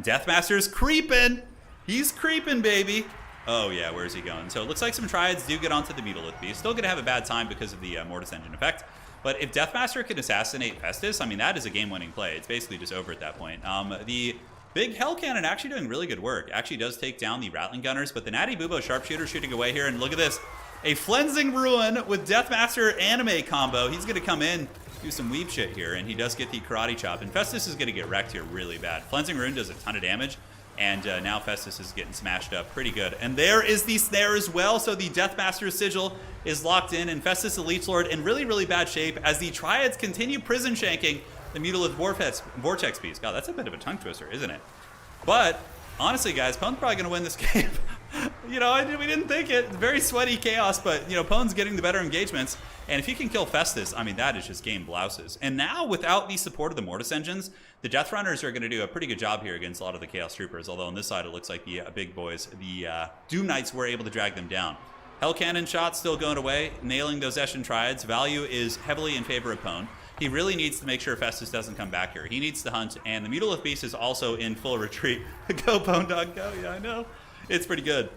Deathmaster's creeping. He's creeping, baby. Oh, yeah, where's he going? So it looks like some Triads do get onto the Mutalith Beast. Still going to have a bad time because of the Mortis Engine effect. But if Deathmaster can assassinate Festus, I mean, that is a game-winning play. It's basically just over at that point. The big Hell Cannon actually doing really good work. Actually does take down the Rattling Gunners, but the Natty Bubo Sharpshooter shooting away here, and look at this. A Flensing Ruin with Deathmaster anime combo. He's going to come in, do some weave shit here, and he does get the Karate Chop, and Festus is going to get wrecked here really bad. Flensing Ruin does a ton of damage, and now Festus is getting smashed up pretty good. And there is the snare as well, so the Deathmaster Sigil is locked in, and Festus the Leech Lord in really, really bad shape as the Triads continue prison shanking the Mutalith Vortex Beast. God, that's a bit of a tongue twister, isn't it? But, honestly, guys, Pone's probably going to win this game. You know, we didn't think it. Very sweaty chaos, but, you know, Pone's getting the better engagements. And if he can kill Festus, I mean, that is just game blouses. And now, without the support of the Mortis Engines, the Death Runners are going to do a pretty good job here against a lot of the Chaos Troopers. Although on this side, it looks like the big boys, the Doom Knights, were able to drag them down. Hell Cannon shots still going away, nailing those Eshin Triads. Value is heavily in favor of Pone. He really needs to make sure Festus doesn't come back here. He needs to hunt, and the Mutalith Beast is also in full retreat. Go, Pone Dog, go. Yeah, I know. It's pretty good.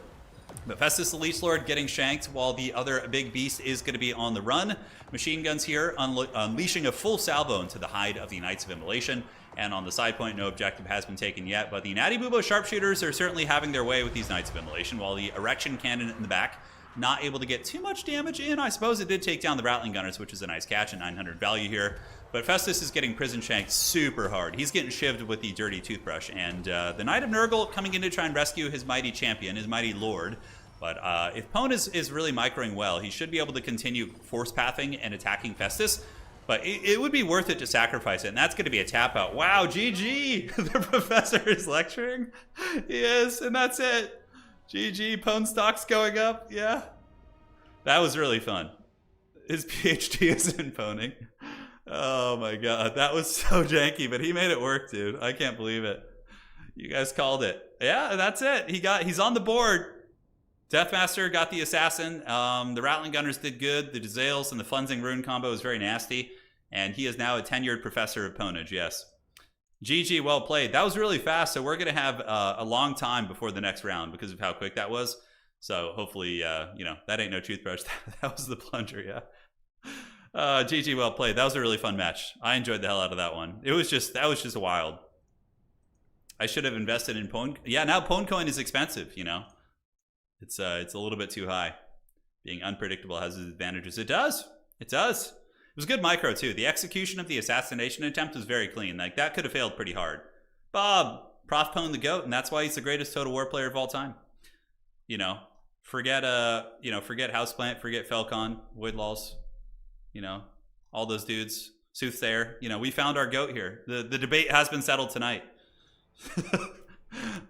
But Festus the Leech Lord getting shanked while the other big beast is going to be on the run. Machine guns here unleashing a full salvo into the hide of the Knights of Immolation. And on the side point, no objective has been taken yet. But the Natty Bubo Sharpshooters are certainly having their way with these Knights of Immolation, while the Erection Cannon in the back not able to get too much damage in. I suppose it did take down the Rattling Gunners, which is a nice catch, and 900 value here. But Festus is getting prison shanked super hard. He's getting shivved with the dirty toothbrush. And the Knight of Nurgle coming in to try and rescue his mighty champion, his mighty lord. But if Pone is really microing well, he should be able to continue force pathing and attacking Festus. But it would be worth it to sacrifice it, and that's going to be a tap out. Wow, GG! The professor is lecturing. Yes, and that's it. GG, Pone stock's going up. Yeah. That was really fun. His PhD is in poning. Oh my god, that was so janky, but he made it work, dude. I can't believe it. You guys called it. Yeah, that's it. He's on the board. Deathmaster got the assassin. The Rattling Gunners did good. The Dezales and the Flensing Rune combo is very nasty. And he is now a tenured professor of ponage, yes. GG, well played. That was really fast, so we're going to have a long time before the next round because of how quick that was. So hopefully, you know, that ain't no toothbrush. That was the plunger, yeah. GG, well played. That was a really fun match. I enjoyed the hell out of that one. That was just wild. I should have invested in Pone. Yeah, now Pone coin is expensive, you know. It's a little bit too high. Being unpredictable has its advantages. It does. It does. It was good micro, too. The execution of the assassination attempt was very clean. Like, that could have failed pretty hard. Bob, Prof Pone the GOAT, and that's why he's the greatest Total War player of all time. You know, forget Houseplant, forget Felcon, Voidlaws, you know, all those dudes. Soothsayer, you know, we found our GOAT here. The debate has been settled tonight.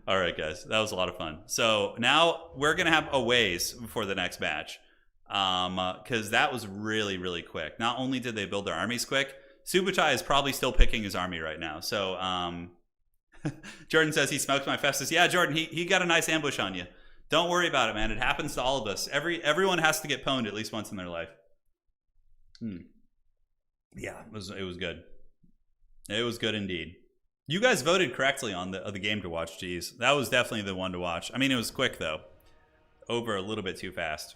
All right, guys, that was a lot of fun. So now we're gonna have a ways before the next match, because that was really, really quick. Not only did they build their armies quick, Subai is probably still picking his army right now. So Jordan says he smoked my Festus. Yeah, Jordan, he got a nice ambush on you. Don't worry about it, man. It happens to all of us. Everyone has to get pwned at least once in their life. Yeah, it was good. It was good indeed. You guys voted correctly on the game to watch. Geez, that was definitely the one to watch. I mean, it was quick though. Over a little bit too fast.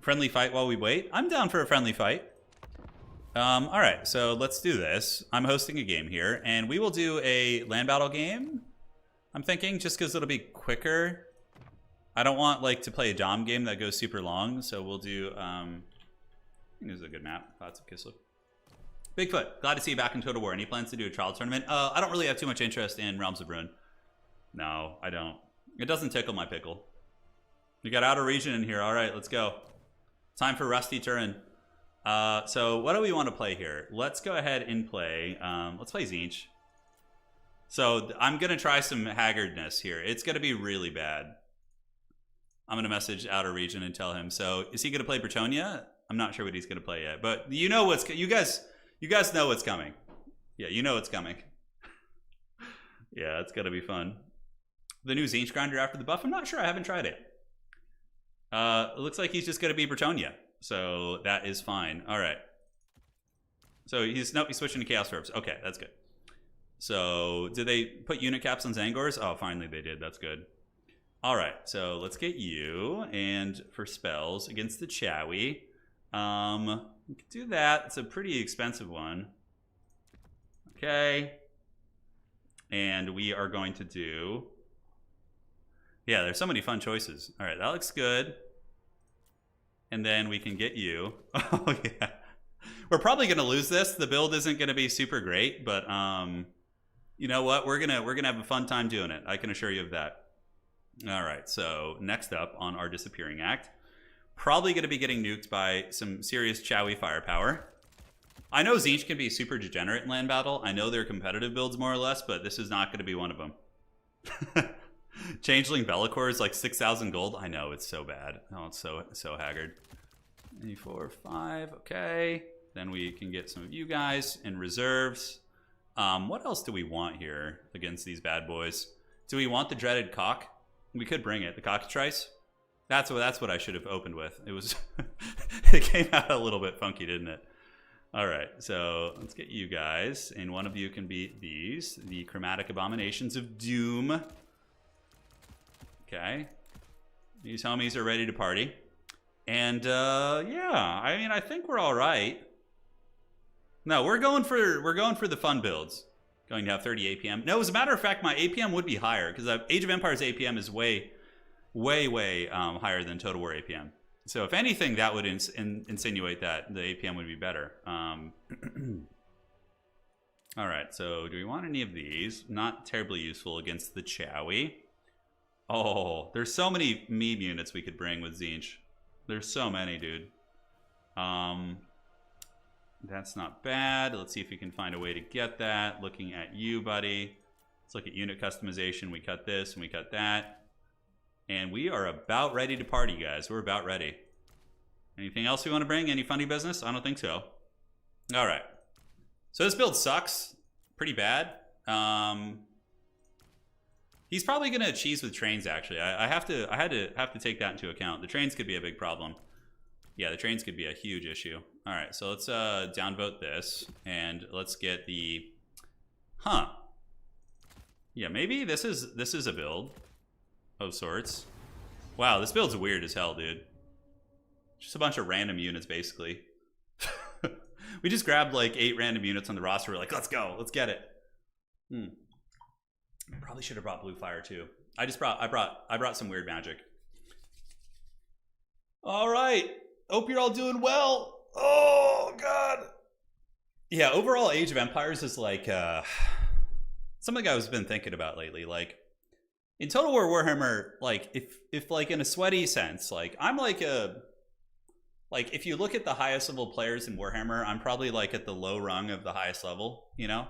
Friendly fight while we wait. I'm down for a friendly fight. All right, so let's do this. I'm hosting a game here, and we will do a land battle game. I'm thinking just because it'll be quicker. I don't want like to play a Dom game that goes super long, so we'll do. I think this is a good map. Lots of Kislev. Bigfoot, glad to see you back in Total War. Any plans to do a trial tournament? I don't really have too much interest in Realms of Ruin. No, I don't. It doesn't tickle my pickle. We got Outerregion in here. All right, let's go. Time for Rusty Turin. So what do we want to play here? Let's go ahead and play. Let's play Tzeentch. So I'm going to try some haggardness here. It's going to be really bad. I'm going to message Outerregion and tell him. So is he going to play Bretonia? I'm not sure what he's going to play yet. But you know what's... You guys know what's coming. Yeah, you know what's coming. Yeah, it's going to be fun. The new Tzeentch grinder after the buff? I'm not sure. I haven't tried it. It looks like he's just going to be Bretonia. So that is fine. All right. So he's switching to Chaos Orbs. Okay, that's good. So did they put unit caps on Zangors? Oh, finally they did. That's good. All right. So let's get you. And for spells against the Chowie. We could do that. It's a pretty expensive one. Okay. And we are going to do... Yeah, there's so many fun choices. All right, that looks good. And then we can get you. Oh, yeah. We're probably going to lose this. The build isn't going to be super great, but you know what? We're gonna have a fun time doing it. I can assure you of that. All right, so next up on our Disappearing Act. Probably going to be getting nuked by some serious Chowie firepower. I know Tzeentch can be super degenerate in land battle. I know they're competitive builds more or less, but this is not going to be one of them. Changeling Bellicor is like 6,000 gold. I know, it's so bad. Oh, it's so haggard. 4, 5, okay. Then we can get some of you guys in reserves. What else do we want here against these bad boys? Do we want the dreaded cock? We could bring it, the cockatrice. That's what I should have opened with. It was it came out a little bit funky, didn't it? All right, so let's get you guys, and one of you can be these, the Chromatic Abominations of Doom. Okay, these homies are ready to party, and yeah, I mean, I think we're all right. No, we're going for the fun builds. Going to have 30 APM. No, as a matter of fact, my APM would be higher because Age of Empires APM is way higher than Total War APM. So if anything, that would insinuate that the APM would be better. All right, so do we want any of these? Not terribly useful against the Chowie. Oh, there's so many meme units we could bring with Tzeentch. There's so many, dude. That's not bad. Let's see if we can find a way to get that. Looking at you, buddy. Let's look at unit customization. We cut this and we cut that. And we are about ready to party, guys. We're about ready. Anything else we want to bring? Any funny business? I don't think so. All right. So this build sucks pretty bad. He's probably going to cheese with trains, actually. I had to take that into account. The trains could be a big problem. Yeah, the trains could be a huge issue. All right, so let's downvote this, and let's get the... Huh. Yeah, maybe this is a build of sorts. Wow, this build's weird as hell, dude. Just a bunch of random units, basically. We just grabbed like 8 random units on the roster. We're like, let's go, let's get it. Probably should have brought blue fire too. I brought some weird magic. All right. Hope you're all doing well. Oh God. Yeah, overall Age of Empires is like something I've been thinking about lately. Like in Total War Warhammer, like if like in a sweaty sense, like I'm like if you look at the highest level players in Warhammer, I'm probably like at the low rung of the highest level, you know?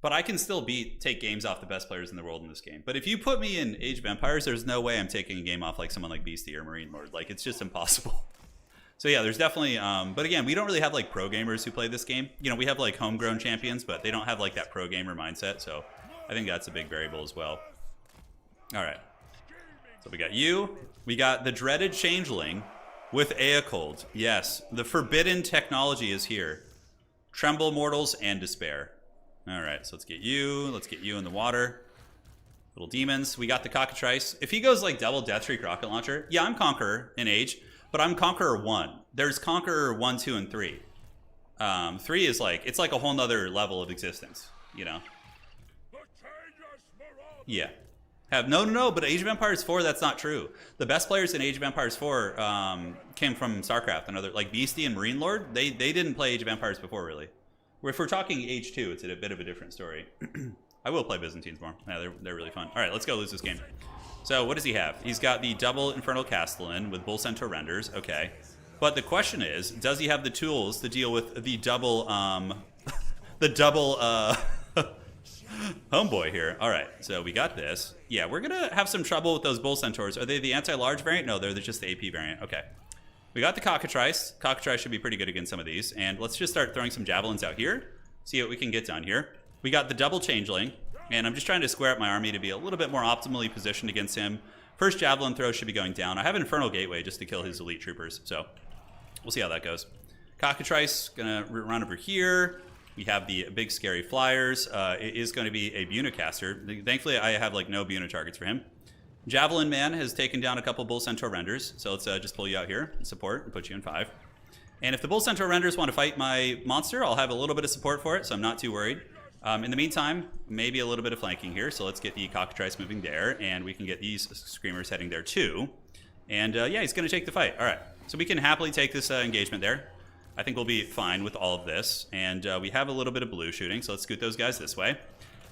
But I can still take games off the best players in the world in this game. But if you put me in Age of Empires, there's no way I'm taking a game off like someone like Beastie or Marine Lord. Like, it's just impossible. So yeah, there's definitely, but again, we don't really have like pro gamers who play this game. You know, we have like homegrown champions, but they don't have like that pro gamer mindset. So I think that's a big variable as well. All right. So we got you. We got the dreaded Changeling with Aecold. Yes, the forbidden technology is here. Tremble, mortals, and despair. All right, so let's get you. Let's get you in the water. Little demons. We got the Cockatrice. If he goes like double Deathstreak rocket launcher, yeah, I'm Conqueror in Age, but I'm Conqueror 1. There's Conqueror 1, 2, and 3. 3 is like, it's like a whole nother level of existence, you know? Yeah. No, but Age of Empires 4, that's not true. The best players in Age of Empires 4 came from StarCraft and other, like Beastie and Marine Lord, they didn't play Age of Empires before, really. If we're talking Age 2, it's a bit of a different story. I will play Byzantines more. Yeah, they're really fun. All right, let's go lose this game. So what does he have? He's got the double Infernal Castellan with Bull Centaur Renders. Okay. But the question is, does he have the tools to deal with the double, homeboy here? All right, so we got this. Yeah, we're going to have some trouble with those Bull Centaurs. Are they the anti-large variant? No, they're just the AP variant. Okay. We got the Cockatrice. Cockatrice should be pretty good against some of these. And let's just start throwing some javelins out here. See what we can get done here. We got the double Changeling. And I'm just trying to square up my army to be a little bit more optimally positioned against him. First javelin throw should be going down. I have Infernal Gateway just to kill his elite troopers. So we'll see how that goes. Cockatrice gonna run over here. We have the big scary flyers. It is going to be a Bunicaster. Thankfully, I have like no Buna targets for him. Javelin Man has taken down a couple Bull Centaur Renders, so let's just pull you out here and support and put you in 5. And if the Bull Centaur Renders want to fight my monster, I'll have a little bit of support for it, so I'm not too worried. In the meantime, maybe a little bit of flanking here, so let's get the Cockatrice moving there, and we can get these Screamers heading there too. And yeah, he's going to take the fight. All right, so we can happily take this engagement there. I think we'll be fine with all of this. And we have a little bit of blue shooting, so let's scoot those guys this way.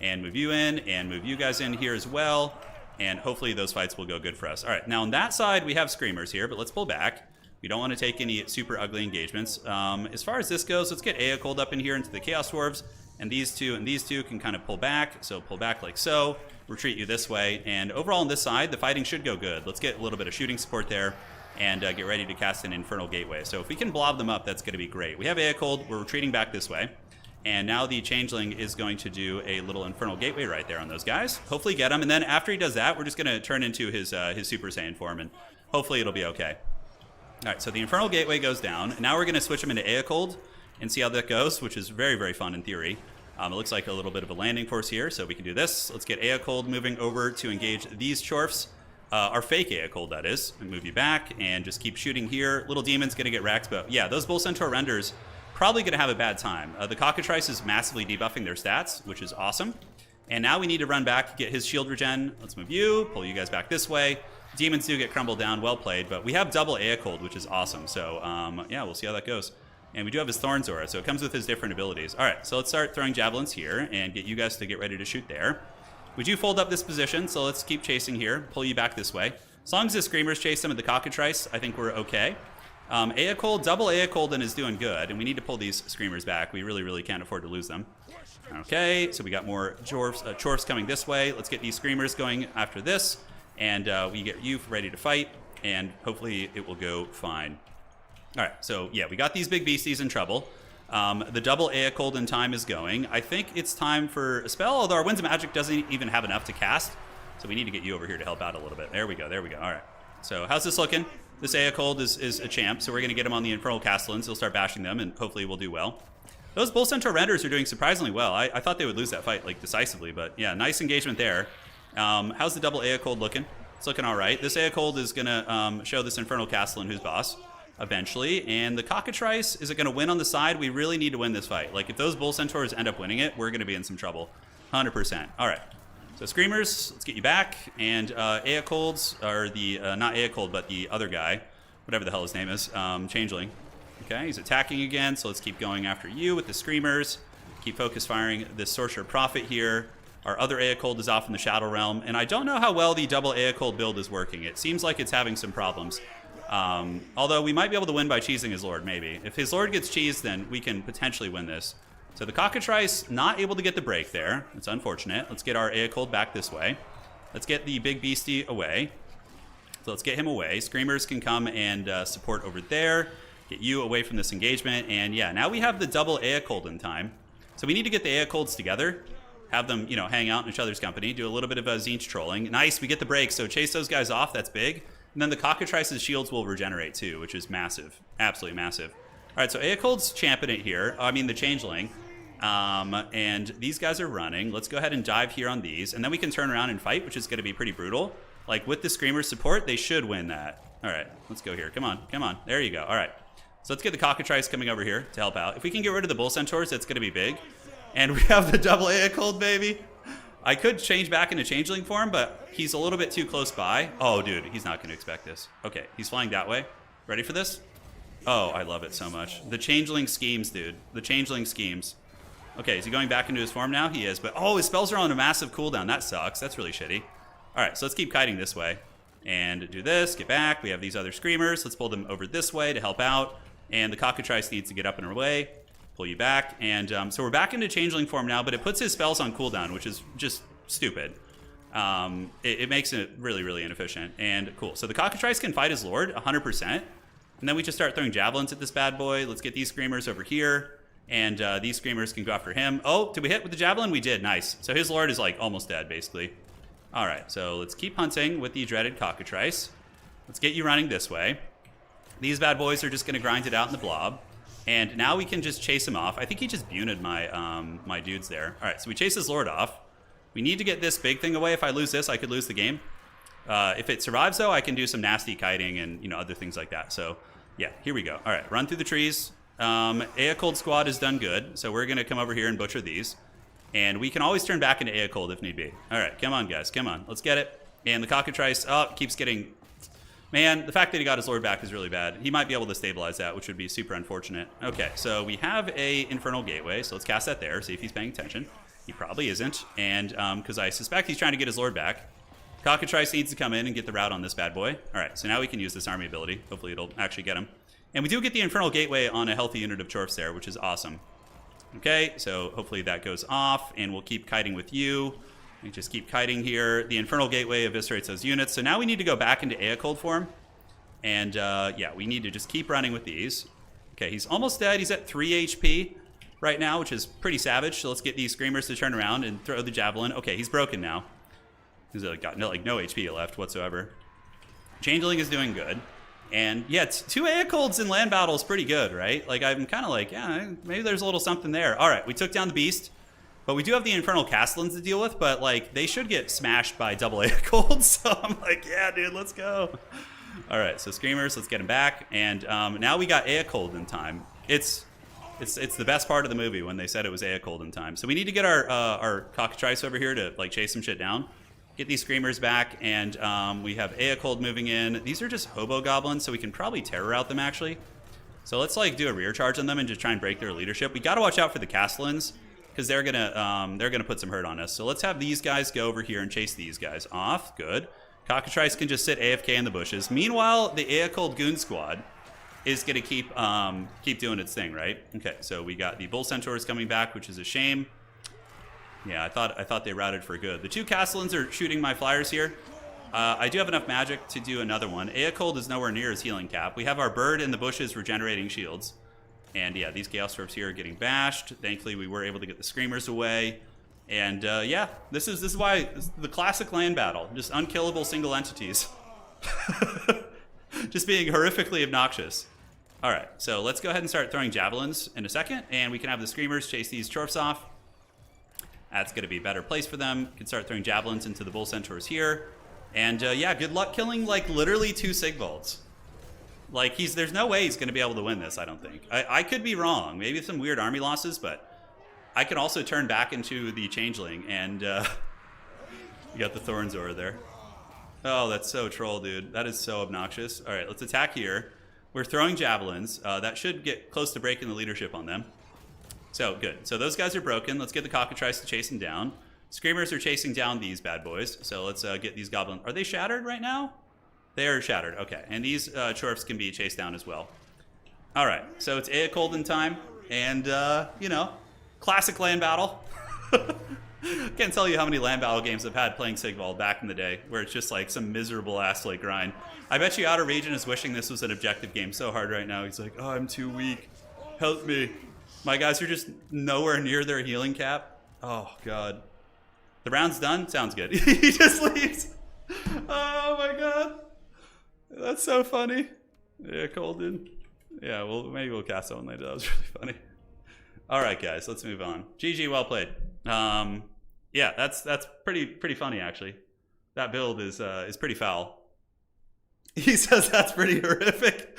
And move you in, and move you guys in here as well. And hopefully those fights will go good for us. All right, now on that side, we have Screamers here, but let's pull back. We don't want to take any super ugly engagements. As far as this goes, let's get Aecold up in here into the Chaos Dwarves, and these two can kind of pull back. So pull back like so, retreat you this way, and overall on this side, the fighting should go good. Let's get a little bit of shooting support there, and get ready to cast an Infernal Gateway. So if we can blob them up, that's going to be great. We have Aecold, we're retreating back this way. And now the Changeling is going to do a little Infernal Gateway right there on those guys. Hopefully get him, and then after he does that, we're just going to turn into his Super Saiyan form, and hopefully it'll be okay. All right, so the Infernal Gateway goes down, and now we're going to switch him into Aecold and see how that goes, which is very, very fun in theory. It looks like a little bit of a landing force here, so we can do this. Let's get Aecold moving over to engage these Chorfs. Our fake Aecold, that is. And move you back, and just keep shooting here. Little Demon's going to get wrecked, but yeah, those Bull Centaur Renders probably going to have a bad time. The Cockatrice is massively debuffing their stats, which is awesome. And now we need to run back, get his shield regen. Let's move you, pull you guys back this way. Demons do get crumbled down, well played, but we have double Aecold, which is awesome. So yeah, we'll see how that goes. And we do have his Thorns Aura, so it comes with his different abilities. All right, so let's start throwing javelins here and get you guys to get ready to shoot there. We do fold up this position, so let's keep chasing here, pull you back this way. As long as the Screamers chase some of the Cockatrice, I think we're okay. Aecold, double Aecold is doing good, and we need to pull these Screamers back. We really, really can't afford to lose them. Okay, so we got more Chorfs coming this way. Let's get these Screamers going after this, and we get you ready to fight, and hopefully it will go fine. All right, so yeah, we got these big beasties in trouble. The double Aecold in time is going. I think it's time for a spell, although our Winds of Magic doesn't even have enough to cast, so we need to get you over here to help out a little bit. There we go, there we go. All right, so how's this looking? This Aecold is a champ, so we're going to get him on the Infernal Castellans. He'll start bashing them, and hopefully we'll do well. Those Bull Centaur Renders are doing surprisingly well. I thought they would lose that fight like decisively, but yeah, nice engagement there. How's the double Aecold looking? It's looking all right. This Aecold is going to show this Infernal Castellan who's boss eventually, and the Cockatrice, is it going to win on the side? We really need to win this fight. Like, if those Bull Centaurs end up winning it, we're going to be in some trouble. 100%. All right. So Screamers, let's get you back. And Aecolds, or the, not Aecold, but the other guy, whatever the hell his name is, Changeling. Okay, he's attacking again, so let's keep going after you with the Screamers. Keep focus firing this Sorcerer Prophet here. Our other Aecold is off in the Shadow Realm, and I don't know how well the double Aecold build is working. It seems like it's having some problems. Although we might be able to win by cheesing his Lord, maybe. If his Lord gets cheesed, then we can potentially win this. So the Cockatrice not able to get the break there. It's unfortunate. Let's get our Aecold back this way. Let's get the big beastie away. So let's get him away. Screamers can come and support over there. Get you away from this engagement. And yeah, now we have the double Aecold in time. So we need to get the Aecolds together. Have them, you know, hang out in each other's company. Do a little bit of Tzeentch trolling. Nice, we get the break. So chase those guys off. That's big. And then the Cockatrice's shields will regenerate too, which is massive. Absolutely massive. All right, so Aecold's champing it here. I mean, the Changeling. And these guys are running. Let's go ahead and dive here on these. And then we can turn around and fight, which is going to be pretty brutal. Like, with the Screamer support, they should win that. All right, let's go here. Come on, come on. There you go. All right. So let's get the Cockatrice coming over here to help out. If we can get rid of the Bull Centaurs, that's going to be big. And we have the double Aecold, baby. I could change back into Changeling form, but he's a little bit too close by. Oh, dude, he's not going to expect this. Okay, he's flying that way. Ready for this? Oh, I love it so much. The Changeling schemes, dude. The Changeling schemes. Okay, is he going back into his form now? He is, but oh, his spells are on a massive cooldown. That sucks. That's really shitty. All right, so let's keep kiting this way. And do this, get back. We have these other Screamers. Let's pull them over this way to help out. And the Cockatrice needs to get up in our way. Pull you back. And so we're back into Changeling form now, but it puts his spells on cooldown, which is just stupid. It makes it really, really inefficient. And cool. So the Cockatrice can fight his Lord 100%. And then we just start throwing javelins at this bad boy. Let's get these Screamers over here. And these Screamers can go after him. Oh, did we hit with the javelin? We did. Nice. So his Lord is like almost dead, basically. All right. So let's keep hunting with the dreaded Cockatrice. Let's get you running this way. These bad boys are just going to grind it out in the blob. And now we can just chase him off. I think he just bunted my my dudes there. All right, so we chase his Lord off. We need to get this big thing away. If I lose this, I could lose the game. If it survives, though, I can do some nasty kiting and, you know, other things like that. So, yeah, here we go. All right, run through the trees. Aecold squad has done good, so we're going to come over here and butcher these. And we can always turn back into Aecold if need be. All right, come on, guys, come on. Let's get it. And the Cockatrice, keeps getting... Man, the fact that he got his Lord back is really bad. He might be able to stabilize that, which would be super unfortunate. Okay, so we have a Infernal Gateway, so let's cast that there, see if he's paying attention. He probably isn't, and because I suspect he's trying to get his Lord back. Cockatrice needs to come in and get the route on this bad boy. All right, so now we can use this army ability. Hopefully it'll actually get him. And we do get the Infernal Gateway on a healthy unit of Chorfs there, which is awesome. Okay, so hopefully that goes off, and we'll keep kiting with you. We just keep kiting here. The Infernal Gateway eviscerates those units. So now we need to go back into Aecold form. And yeah, we need to just keep running with these. Okay, he's almost dead. He's at 3 HP right now, which is pretty savage. So let's get these Screamers to turn around and throw the Javelin. Okay, he's broken now. He's got no HP left whatsoever. Changeling is doing good. And yeah, 2 Aecolds in land battle is pretty good, right? Like, I'm kind of like, yeah, maybe there's a little something there. All right, we took down the Beast. But we do have the Infernal Castellans to deal with, but, like, they should get smashed by double Aecolds. So I'm like, yeah, dude, let's go. All right, so Screamers, let's get him back. And now we got Aecold in time. It's the best part of the movie when they said it was Aecold in time. So we need to get our Cockatrice over here to, like, chase some shit down. Get these Screamers back, and we have Aecold moving in. These are just Hobo Goblins, so we can probably Terror out them, actually. So let's, like, do a rear charge on them and just try and break their leadership. We got to watch out for the Castellans, because they're gonna put some hurt on us. So let's have these guys go over here and chase these guys off. Good. Cockatrice can just sit AFK in the bushes. Meanwhile, the Aecold Goon Squad is gonna keep doing its thing, right? Okay, so we got the Bull Centaurs coming back, which is a shame. Yeah, I thought they routed for good. The 2 Castellans are shooting my flyers here. I do have enough magic to do another one. Aecold is nowhere near his healing cap. We have our bird in the bushes regenerating shields. And yeah, these Chaos Dwarfs here are getting bashed. Thankfully, we were able to get the Screamers away. And yeah, this is why the classic land battle, just unkillable single entities. Just being horrifically obnoxious. All right, so let's go ahead and start throwing javelins in a second, and we can have the Screamers chase these Chorfs off. That's going to be a better place for them. We can start throwing javelins into the Bull Centaurs here. And yeah, good luck killing, like, literally 2 Sigvalds. Like, there's no way he's going to be able to win this, I don't think. I could be wrong. Maybe some weird army losses, but I could also turn back into the Changeling and You got the thorns over there. Oh, that's so troll, dude. That is so obnoxious. All right, let's attack here. We're throwing javelins. That should get close to breaking the leadership on them. So, good. So those guys are broken. Let's get the cockatrice to chase them down. Screamers are chasing down these bad boys. So let's get these goblins. Are they shattered right now? They are shattered. Okay. And these chorfs can be chased down as well. All right. So it's Eocolden time. And, you know, classic land battle. Can't tell you how many land battle games I've had playing Sigvald back in the day, where it's just like some miserable ass like grind. I bet you Outerregion is wishing this was an objective game so hard right now. He's like, oh, I'm too weak. Help me. My guys are just nowhere near their healing cap. Oh, God. The round's done? Sounds good. He just leaves. Oh, my God. That's so funny. Yeah, Colden. Yeah, well, maybe we'll cast that one later. That was really funny. All right, guys, let's move on. GG, well played. Yeah, that's pretty funny, actually. That build is pretty foul. He says that's pretty horrific.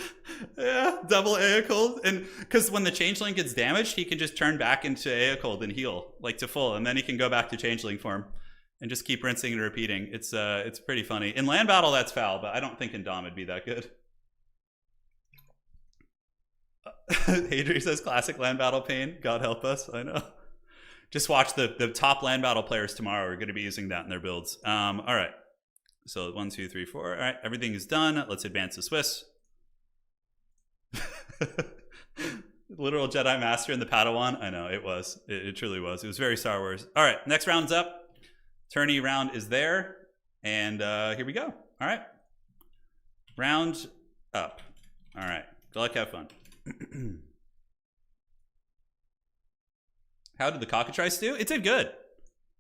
Yeah, double Eocold. And because when the Changeling gets damaged, he can just turn back into Eocold and heal, like to full, and then he can go back to Changeling form and just keep rinsing and repeating. It's pretty funny. In land battle, that's foul, but I don't think in Dom it'd be that good. Adri says classic land battle pain. God help us. I know. Just watch the top land battle players tomorrow are going to be using that in their builds. All right. So 1, 2, 3, 4. All right. Everything is done. Let's advance the Swiss. Literal Jedi Master in the Padawan. I know it was. It truly was. It was very Star Wars. All right. Next round's up. Tourney round is there. And here we go. All right. Round up. All right. Good luck. Have fun. How did the cockatrice do? It did good.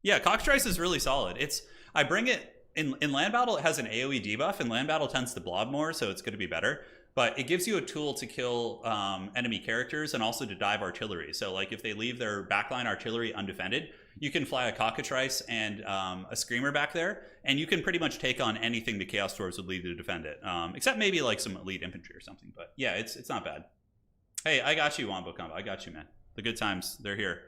Yeah, cockatrice is really solid. I bring it in land battle. It has an AoE debuff, and land battle tends to blob more, so it's going to be better. But it gives you a tool to kill enemy characters and also to dive artillery. So like if they leave their backline artillery undefended, you can fly a cockatrice and a screamer back there, and you can pretty much take on anything the Chaos Dwarves would leave to defend it, except maybe like some elite infantry or something. But yeah, it's not bad. Hey, I got you, Wombo Combo. I got you, man. The good times, they're here.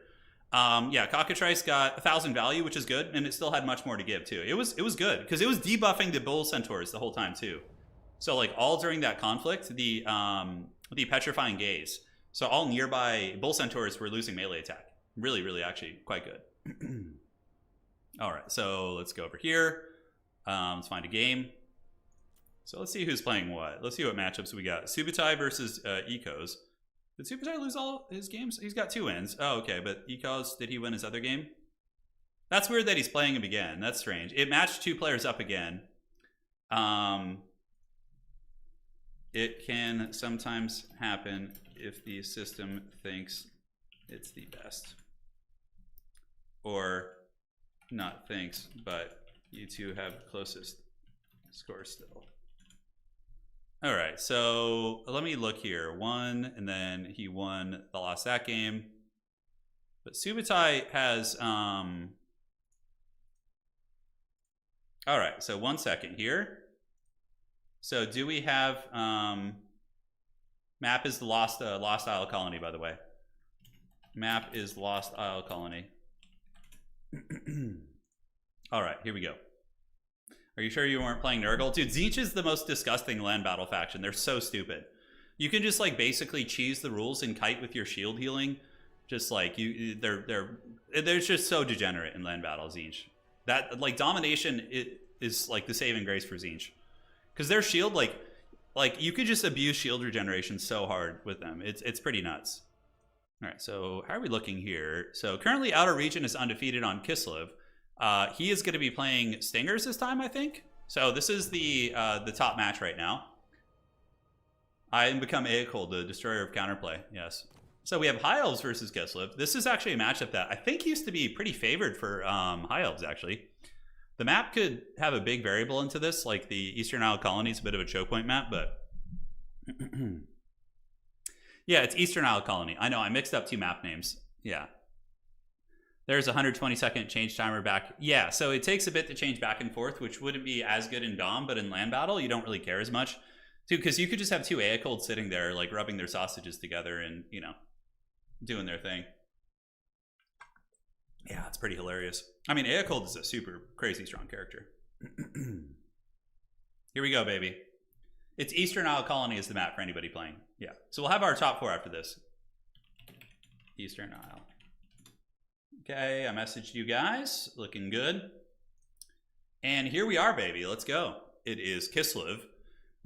Yeah, cockatrice got 1,000 value, which is good, and it still had much more to give too. It was good because it was debuffing the bull centaurs the whole time too. So like all during that conflict, the petrifying gaze. So all nearby bull centaurs were losing melee attack. Really, really, actually quite good. All right, so let's go over here. Let's find a game. So let's see who's playing what. Let's see what matchups we got. Subai versus Ecos. Did Subai lose all his games? He's got 2 wins. Oh, okay, but Ecos, did he win his other game? That's weird that he's playing him again. That's strange. It matched 2 players up again. It can sometimes happen if the system thinks it's the best. Or not thinks, but you two have closest score still. All right, so let me look here. 1, and then he won, lost that game. But Subai has, all right, so 1 second here. So do we have, map is the Lost Isle Colony, by the way. Map is Lost Isle Colony. All right, here we go. Are you sure you weren't playing Nurgle? Dude, Tzeentch is the most disgusting land battle faction. They're so stupid. You can just like basically cheese the rules and kite with your shield healing. Just like they're just so degenerate in land battle, Tzeentch. That like domination is like the saving grace for Tzeentch. Because their shield, like you could just abuse shield regeneration so hard with them. It's pretty nuts. All right, so how are we looking here? So currently Outerregion is undefeated on Kislev. He is going to be playing Stingers this time, I think. So this is the top match right now. I become Eocold, the destroyer of counterplay. Yes. So we have High Elves versus Kislev. This is actually a matchup that I think used to be pretty favored for High Elves, actually. The map could have a big variable into this, like the Eastern Isle Colony is a bit of a choke point map, but yeah, it's Eastern Isle Colony. I know, I mixed up 2 map names. Yeah. There's a 120-second change timer back. Yeah, so it takes a bit to change back and forth, which wouldn't be as good in Dom, but in land battle, you don't really care as much. Dude, because you could just have 2 Eocolds sitting there, like rubbing their sausages together and, you know, doing their thing. Yeah, it's pretty hilarious. I mean, Eocold is a super crazy strong character. Here we go, baby. It's Eastern Isle Colony is the map for anybody playing. Yeah. So we'll have our top 4 after this. Eastern Isle. Okay, I messaged you guys. Looking good. And here we are, baby. Let's go. It is Kislev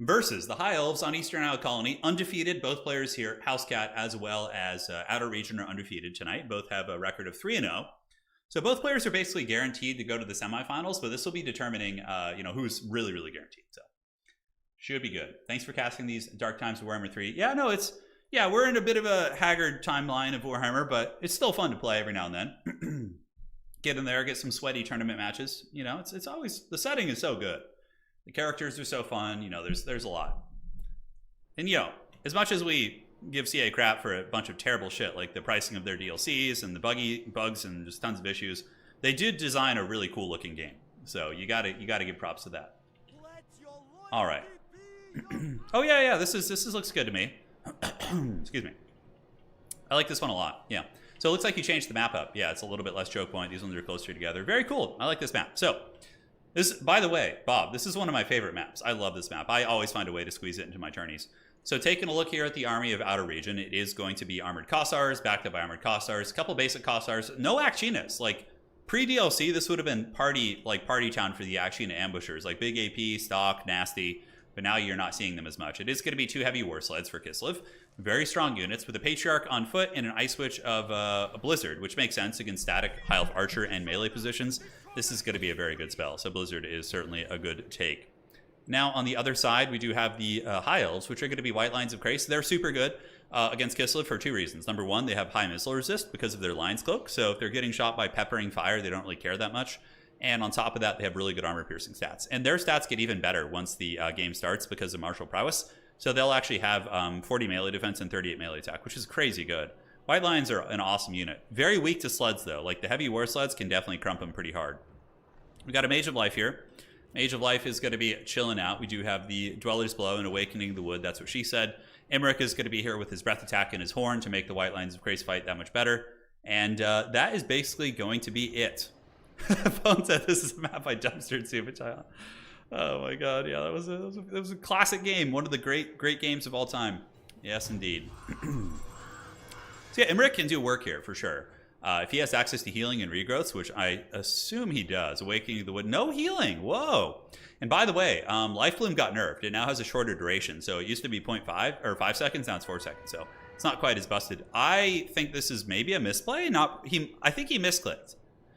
versus the High Elves on Eastern Isle Colony. Undefeated. Both players here, Housecat as well as Outerregion, are undefeated tonight. Both have a record of 3-0. So both players are basically guaranteed to go to the semifinals, but this will be determining, who's really, really guaranteed. So should be good. Thanks for casting these Dark Times of Warhammer 3. Yeah, no, we're in a bit of a haggard timeline of Warhammer, but it's still fun to play every now and then. Get in there, get some sweaty tournament matches. You know, it's always, the setting is so good. The characters are so fun. You know, there's a lot. And as much as we give CA crap for a bunch of terrible shit like the pricing of their DLCs and the bugs and just tons of issues, they did design a really cool looking game. So you gotta give props to that. All right. Oh yeah. This looks good to me. Excuse me. I like this one a lot. Yeah. So it looks like you changed the map up. Yeah, it's a little bit less choke point. These ones are closer together. Very cool. I like this map. So this, by the way, Bob, this is one of my favorite maps. I love this map. I always find a way to squeeze it into my tourneys. So taking a look here at the army of Outerregion, it is going to be armored Kossars, backed up by armored Kossars, a couple basic Kossars, no Akchinas. Like pre-DLC, this would have been party town for the Akchina ambushers, like big AP, stock, nasty. But now you're not seeing them as much. It is going to be 2 heavy war sleds for Kislev. Very strong units with a Patriarch on foot and an Ice Witch of a Blizzard, which makes sense against static High Elf Archer and melee positions. This is going to be a very good spell, so Blizzard is certainly a good take. Now, on the other side, we do have the High Elves, which are going to be White Lines of Crace. They're super good against Kislev for 2 reasons. Number 1, they have high missile resist because of their Lion's Cloak, so if they're getting shot by peppering fire, they don't really care that much. And on top of that, they have really good armor-piercing stats. And their stats get even better once the game starts because of martial prowess. So they'll actually have 40 melee defense and 38 melee attack, which is crazy good. White Lions are an awesome unit. Very weak to sleds, though. Like, the heavy war sleds can definitely crump them pretty hard. We got a Mage of Life here. Mage of Life is going to be chilling out. We do have the Dweller's Blow and Awakening the Wood. That's what she said. Emmerich is going to be here with his Breath Attack and his Horn to make the White Lines of Crace fight that much better. And that is basically going to be it. Pone said this is a map I dumpstered Super Child. Oh my god, yeah, that was a classic game. One of the great games of all time. Yes, indeed. So yeah, Emmerich can do work here for sure. If he has access to healing and regrowths, which I assume he does. Awakening the Wood, no healing. Whoa. And by the way, Life Bloom got nerfed. It now has a shorter duration. So it used to be 0.5 or 5 seconds. Now it's 4 seconds. So it's not quite as busted. I think this is maybe a misplay. I think he misclicked.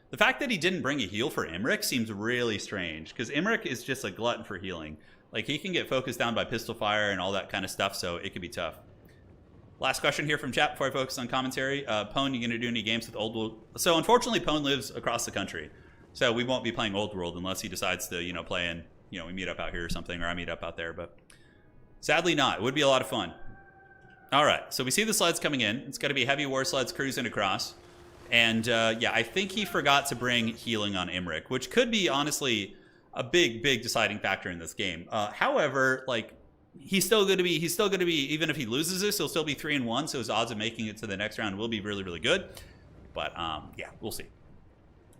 The fact that he didn't bring a heal for Emmerich seems really strange, because Emmerich is just a glutton for healing. Like, he can get focused down by pistol fire and all that kind of stuff, so it could be tough. Last question here from chat before I focus on commentary. Pone, you going to do any games with Old World? So, unfortunately, Pone lives across the country, so we won't be playing Old World unless he decides to, play in, we meet up out here or something, or I meet up out there, but sadly not. It would be a lot of fun. All right, so we see the sleds coming in. It's going to be heavy war sleds cruising across. And yeah, I think he forgot to bring healing on Emmerich, which could be honestly a big deciding factor in this game. However, like, he's still going to be even if he loses this, he'll still be 3-1, so his odds of making it to the next round will be really good. But yeah, we'll see.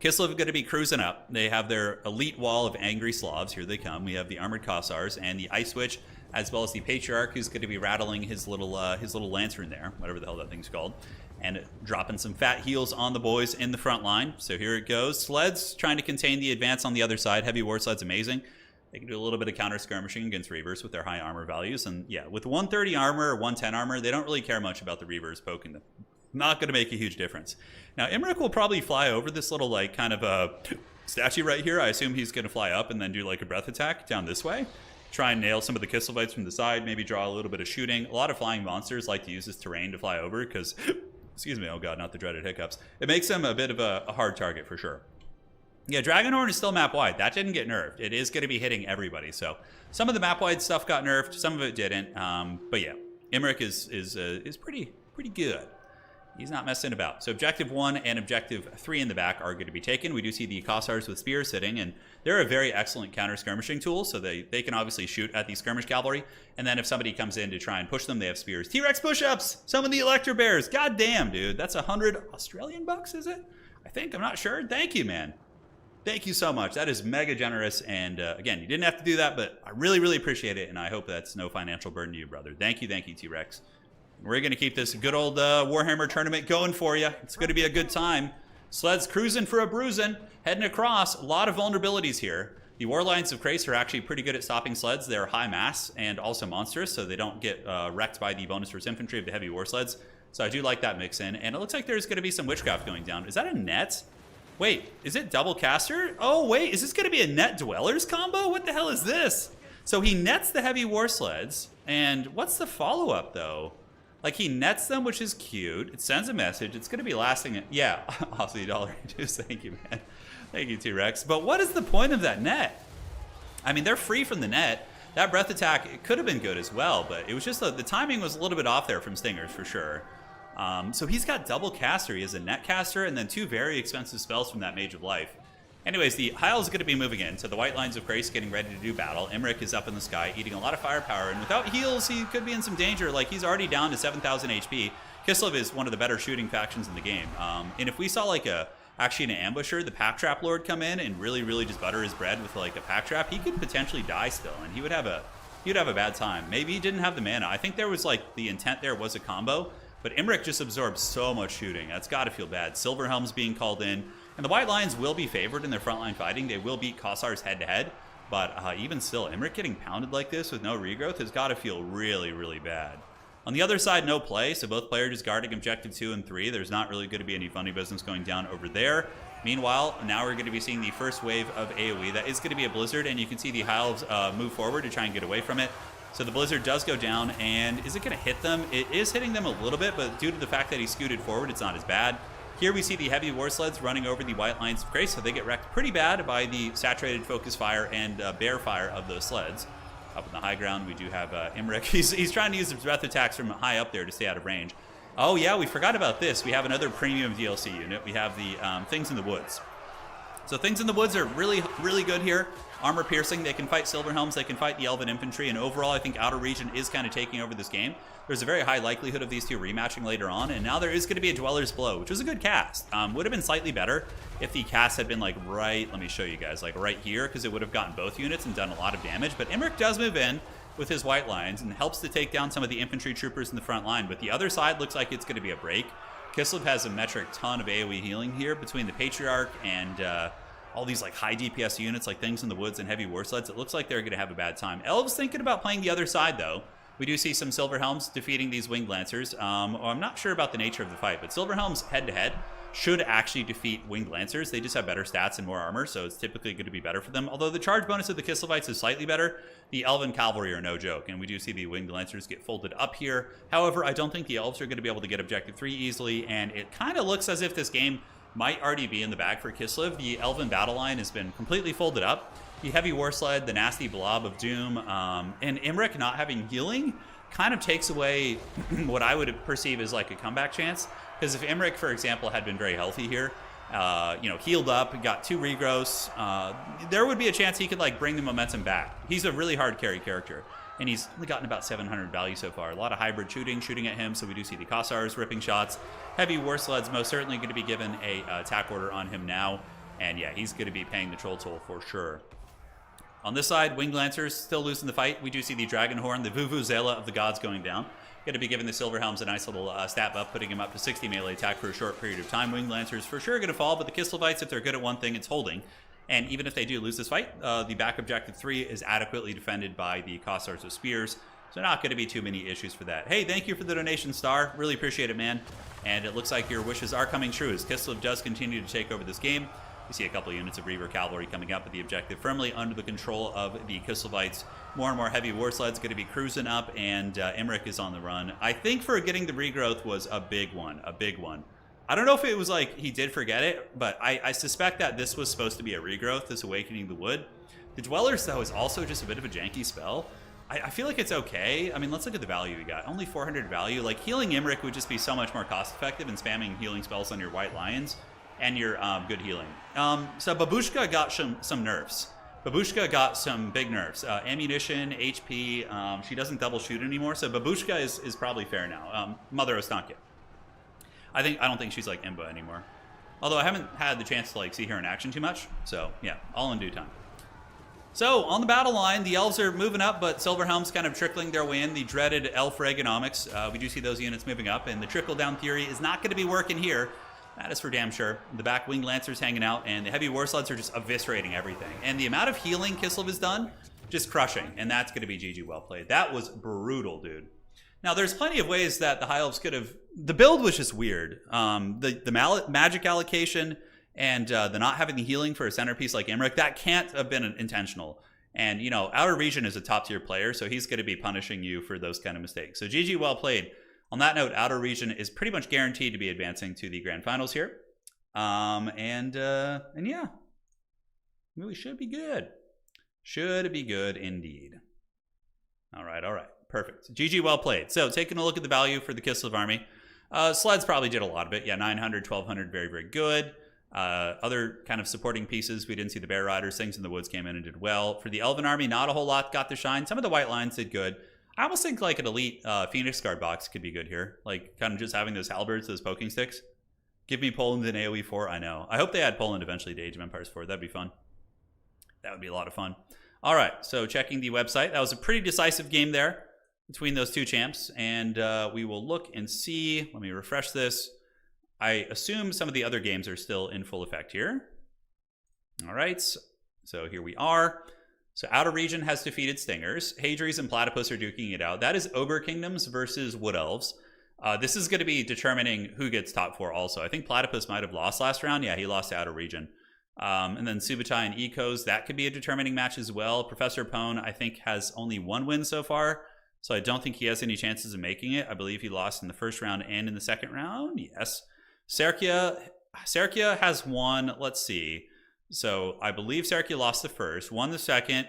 Kislev are going to be cruising up. They have their elite wall of angry Slavs. Here they come. We have the armored Kossars and the Ice Witch, as well as the Patriarch, who's going to be rattling his little lantern there, whatever the hell that thing's called, and dropping some fat heals on the boys in the front line. So here it goes. Sleds trying to contain the advance on the other side. Heavy war sleds, amazing. They can do a little bit of counter skirmishing against Reavers with their high armor values. And yeah, with 130 armor or 110 armor, they don't really care much about the Reavers poking them. Not going to make a huge difference. Now, Emmerich will probably fly over this little, like, kind of a statue right here. I assume he's going to fly up and then do, like, a breath attack down this way. Try and nail some of the Kislevites from the side, maybe draw a little bit of shooting. A lot of flying monsters like to use this terrain to fly over because, excuse me, oh god, not the dreaded hiccups. It makes them a bit of a hard target for sure. Yeah, Dragonhorn is still map wide. That didn't get nerfed. It is going to be hitting everybody. So some of the map wide stuff got nerfed, some of it didn't. But yeah, Emmerich is pretty good. He's not messing about. So Objective 1 and Objective 3 in the back are going to be taken. We do see the Kossars with spears sitting, and they're a very excellent counter-skirmishing tool, so they can obviously shoot at the skirmish cavalry, and then if somebody comes in to try and push them, they have spears. T-Rex push-ups! Summon the Electro Bears! God damn, dude. That's 100 Australian bucks, is it? I think, I'm not sure. Thank you, man. Thank you so much. That is mega generous. And again, you didn't have to do that, but I really, really appreciate it. And I hope that's no financial burden to you, brother. Thank you, T-Rex. We're going to keep this good old Warhammer tournament going for you. It's going to be a good time. Sleds cruising for a bruising, heading across. A lot of vulnerabilities here. The Warlines of Krace are actually pretty good at stopping sleds. They're high mass and also monstrous, so they don't get wrecked by the bonus versus infantry of the heavy war sleds. So I do like that mix in. And it looks like there's going to be some witchcraft going down. Is that a net? Wait, is it double caster? Oh, wait, is this going to be a net dwellers combo? What the hell is this? So he nets the heavy war sleds. And what's the follow-up, though? Like, he nets them, which is cute. It sends a message. It's going to be lasting. Yeah, Aussie dollar reduce. Thank you, man. Thank you, T-Rex. But what is the point of that net? I mean, they're free from the net. That breath attack, it could have been good as well, but it was just the timing was a little bit off there from Stingers for sure. So he's got double caster. He has a net caster and then 2 very expensive spells from that Mage of Life. Anyways, the Heil is going to be moving in. So the White Lines of Krace getting ready to do battle. Emmerich is up in the sky, eating a lot of firepower. And without heals, he could be in some danger. Like, he's already down to 7,000 HP. Kislev is one of the better shooting factions in the game. And if we saw, like, actually an ambusher, the Pack Trap Lord come in and really, really just butter his bread with, like, a Pack Trap, he could potentially die still. And he would have a bad time. Maybe he didn't have the mana. I think there was, like, the intent there was a combo. But Emmerich just absorbs so much shooting. That's got to feel bad. Silverhelm's being called in. And the White Lions will be favored in their frontline fighting. They will beat Kossars head-to-head. But even still, Emmerich getting pounded like this with no regrowth has got to feel really, really bad. On the other side, no play. So both players just guarding objective 2 and 3. There's not really going to be any funny business going down over there. Meanwhile, now we're going to be seeing the first wave of AoE. That is going to be a blizzard. And you can see the Hiles move forward to try and get away from it. So the blizzard does go down, and is it going to hit them? It is hitting them a little bit, but due to the fact that he scooted forward, it's not as bad. Here we see the heavy war sleds running over the White Lines of Krace, so they get wrecked pretty bad by the saturated focus fire and bear fire of those sleds. Up in the high ground, we do have Emmerich. He's trying to use his breath attacks from high up there to stay out of range. Oh yeah, we forgot about this. We have another premium DLC unit. We have the Things in the Woods. So Things in the Woods are really, really good here. Armor piercing, they can fight Silverhelms, they can fight the Elven Infantry, and overall I think Outerregion is kind of taking over this game. There's a very high likelihood of these two rematching later on, and now there is going to be a Dweller's Blow, which was a good cast. Would have been slightly better if the cast had been like right, let me show you guys, like right here, because it would have gotten both units and done a lot of damage. But Emmerich does move in with his White Lines and helps to take down some of the infantry troopers in the front line, but the other side looks like it's going to be a break. Kislev has a metric ton of AoE healing here between the Patriarch and all these like high DPS units like Things in the Woods and heavy war sleds. It looks like they're going to have a bad time. Elves thinking about playing the other side though. We do see some Silverhelms defeating these Winged Lancers. I'm not sure about the nature of the fight, but Silverhelms head-to-head should actually defeat Winged Lancers. They just have better stats and more armor, so it's typically going to be better for them. Although the charge bonus of the Kislevites is slightly better, the Elven Cavalry are no joke, and we do see the Winged Lancers get folded up here. However, I don't think the Elves are going to be able to get Objective 3 easily, and it kind of looks as if this game might already be in the bag for Kislev. The Elven battle line has been completely folded up. The heavy war sled, the nasty blob of doom, and Emmerich not having healing kind of takes away what I would perceive as like a comeback chance. Because if Emmerich, for example, had been very healthy here, healed up, got 2 regrowths, there would be a chance he could like bring the momentum back. He's a really hard carry character, and he's only gotten about 700 value so far. A lot of hybrid shooting at him, so we do see the Kossars ripping shots. Heavy war sleds most certainly going to be given a attack order on him now, and yeah, he's going to be paying the troll toll for sure. On this side, Winged Lancers still losing the fight. We do see the Dragonhorn, the Vuvuzela of the gods going down. Going to be giving the Silverhelms a nice little stat buff, putting him up to 60 melee attack for a short period of time. Winged Lancers for sure going to fall, but the Kislevites, if they're good at one thing, it's holding. And even if they do lose this fight, the back objective 3 is adequately defended by the Kossars of Spears. So not going to be too many issues for that. Hey, thank you for the donation, Star. Really appreciate it, man. And it looks like your wishes are coming true as Kislev does continue to take over this game. We see a couple of units of Reaver Cavalry coming up, but the objective firmly under the control of the Kislevites. More and more heavy war sleds going to be cruising up, and Emmerich is on the run. I think for getting the regrowth was a big one, I don't know if it was like he did forget it, but I suspect that this was supposed to be a regrowth, this Awakening the Wood. The Dwellers, though, is also just a bit of a janky spell. I feel like it's okay. I mean, let's look at the value we got. Only 400 value. Like, healing Emmerich would just be so much more cost-effective than spamming healing spells on your White Lions and your good healing. So Babushka got some nerfs. Babushka got some big nerfs. Ammunition, HP, she doesn't double shoot anymore, so Babushka is probably fair now. Mother Ostankya. I don't think she's like Imba anymore. Although I haven't had the chance to like see her in action too much. So yeah, all in due time. So on the battle line, the elves are moving up, but Silverhelm's kind of trickling their way in. The dreaded elf Reaganomics. We do see those units moving up, and the trickle-down theory is not going to be working here. That is for damn sure. The back wing lancers hanging out, and the heavy war sleds are just eviscerating everything. And the amount of healing Kislev has done, just crushing. And that's going to be GG well played. That was brutal, dude. Now, there's plenty of ways that the High Elves could have... The build was just weird. The magic allocation and the not having the healing for a centerpiece like Imric, that can't have been intentional. And, you know, Outerregion is a top-tier player, so he's going to be punishing you for those kind of mistakes. So GG well played. On that note, Outerregion is pretty much guaranteed to be advancing to the Grand Finals here. And yeah, really should be good. Should be good indeed. All right. Perfect. GG well played. So taking a look at the value for the Kislev army. Sleds probably did a lot of it. Yeah, 900, 1200, very, very good. Other kind of supporting pieces, we didn't see the Bear Riders. Things in the Woods came in and did well. For the Elven army, not a whole lot got the shine. Some of the White Lines did good. I almost think like an elite Phoenix Guard box could be good here. Like kind of just having those halberds, those poking sticks. Give me Poland in AoE 4, I know. I hope they add Poland eventually to Age of Empires 4. That'd be fun. That would be a lot of fun. All right, so checking the website. That was a pretty decisive game there between those two champs. And we will look and see. Let me refresh this. I assume some of the other games are still in full effect here. All right, so here we are. So Outerregion has defeated Stingers. Hadries and Platypus are duking it out. That is Ober Kingdoms versus Wood Elves. This is going to be determining who gets top 4 also. I think Platypus might have lost last round. Yeah, he lost to Outerregion. And then Subai and Ecos, that could be a determining match as well. Professor Pone, I think, has only 1 win so far. So I don't think he has any chances of making it. I believe he lost in the first round and in the second round. Yes. Serkia has won. Let's see. So I believe Serkia lost the first, won the second,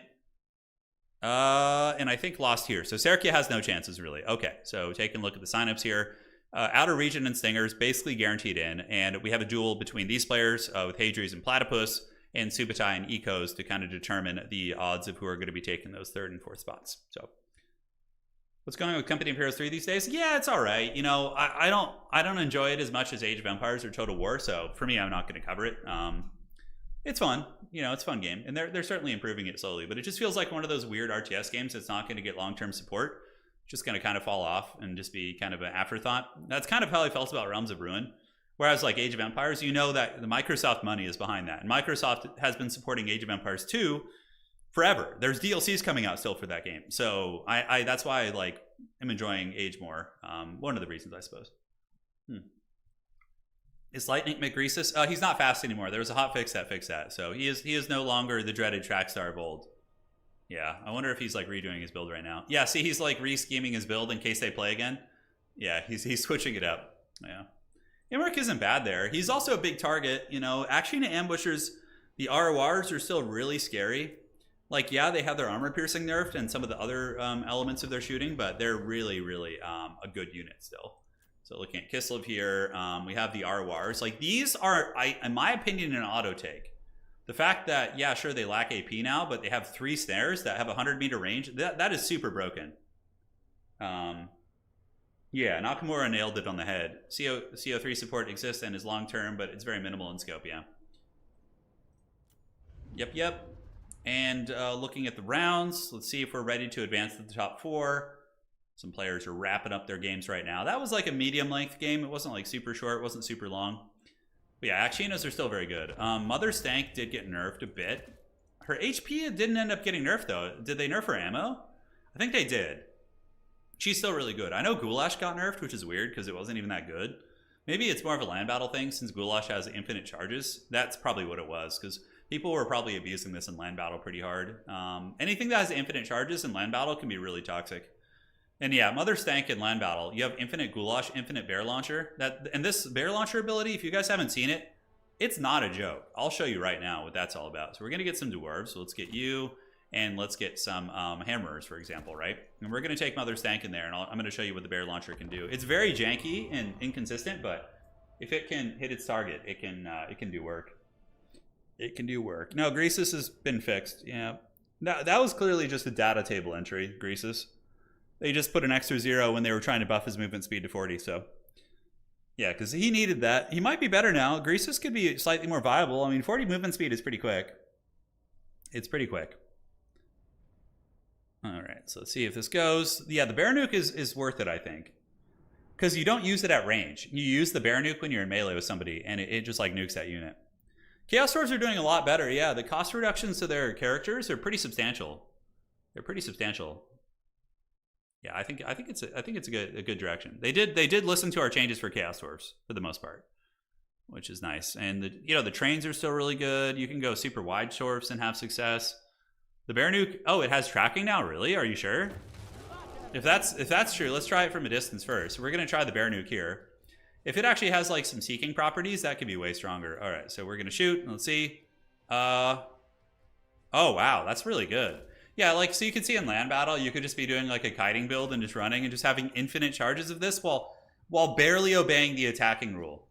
and I think lost here. So Serkia has no chances, really. Okay, so taking a look at the signups here. Outerregion and Stingers basically guaranteed in, and we have a duel between these players with Hadries and Platypus, and Subai and Ecos to kind of determine the odds of who are going to be taking those 3rd and 4th spots. So what's going on with Company of Heroes 3 these days? Yeah, it's all right. You know, I don't enjoy it as much as Age of Empires or Total War, so for me, I'm not going to cover it. It's fun. You know, it's a fun game. And they're certainly improving it slowly. But it just feels like one of those weird RTS games that's not going to get long-term support. Just going to kind of fall off and just be kind of an afterthought. That's kind of how I felt about Realms of Ruin. Whereas like Age of Empires, you know that the Microsoft money is behind that. And Microsoft has been supporting Age of Empires 2 forever. There's DLCs coming out still for that game. So I that's why I like am enjoying Age more. One of the reasons, I suppose. Is Lightning McGreasus? He's not fast anymore. There was a hot fix that fixed that. So he is no longer the dreaded Trackstar of old. Yeah, I wonder if he's like redoing his build right now. Yeah, see, he's like re-scheming his build in case they play again. Yeah, he's switching it up. Yeah. Imric isn't bad there. He's also a big target. You know, Action Ambushers, the RORs are still really scary. Like, yeah, they have their armor piercing nerfed and some of the other elements of their shooting, but they're really, really a good unit still. So looking at Kislev here, we have the RORs. Like these are, in my opinion, an auto take. The fact that, yeah, sure, they lack AP now, but they have 3 snares that have a 100-meter range. That is super broken. Yeah, Nakamura nailed it on the head. CO3 support exists and is long-term, but it's very minimal in scope, yeah. Yep. And looking at the rounds, let's see if we're ready to advance to the top 4. Some players are wrapping up their games right now. That was like a medium-length game. It wasn't like super short. It wasn't super long. But yeah, Axinos are still very good. Mother Stank did get nerfed a bit. Her HP didn't end up getting nerfed, though. Did they nerf her ammo? I think they did. She's still really good. I know Goulash got nerfed, which is weird because it wasn't even that good. Maybe it's more of a land battle thing since Goulash has infinite charges. That's probably what it was because people were probably abusing this in land battle pretty hard. Anything that has infinite charges in land battle can be really toxic. And yeah, Mother Stank in land battle, you have infinite Goulash, infinite bear launcher. And this bear launcher ability, if you guys haven't seen it, it's not a joke. I'll show you right now what that's all about. So we're going to get some dwarves. So let's get you, and let's get some hammerers, for example, right? And we're going to take Mother Stank in there, and I'm going to show you what the bear launcher can do. It's very janky and inconsistent, but if it can hit its target, it can do work. It can do work. No, Greasus has been fixed. Yeah, that was clearly just a data table entry, Greasus. They just put an extra 0 when they were trying to buff his movement speed to 40, so Yeah, because he needed that. He might be better now. Greasus could be slightly more viable. I mean, 40 movement speed is pretty quick. It's pretty quick. All right, so let's see if this goes. Yeah, the Bear Nuke is worth it, I think. Because you don't use it at range. You use the Bear Nuke when you're in melee with somebody, and it just like nukes that unit. Chaos Dwarves are doing a lot better. Yeah, the cost reductions to their characters are pretty substantial. They're pretty substantial. Yeah, I think it's a good direction. They did listen to our changes for Chaos Dwarves for the most part, which is nice. And the trains are still really good. You can go super wide dwarfs and have success. The Bear Nuke, oh, it has tracking now. Really? Are you sure? If that's true, let's try it from a distance first. We're gonna try the Bear Nuke here. If it actually has like some seeking properties, that could be way stronger. All right, so we're gonna shoot. Let's see. Oh wow, that's really good. Yeah, like so you can see in land battle, you could just be doing like a kiting build and just running and just having infinite charges of this while barely obeying the attacking rule.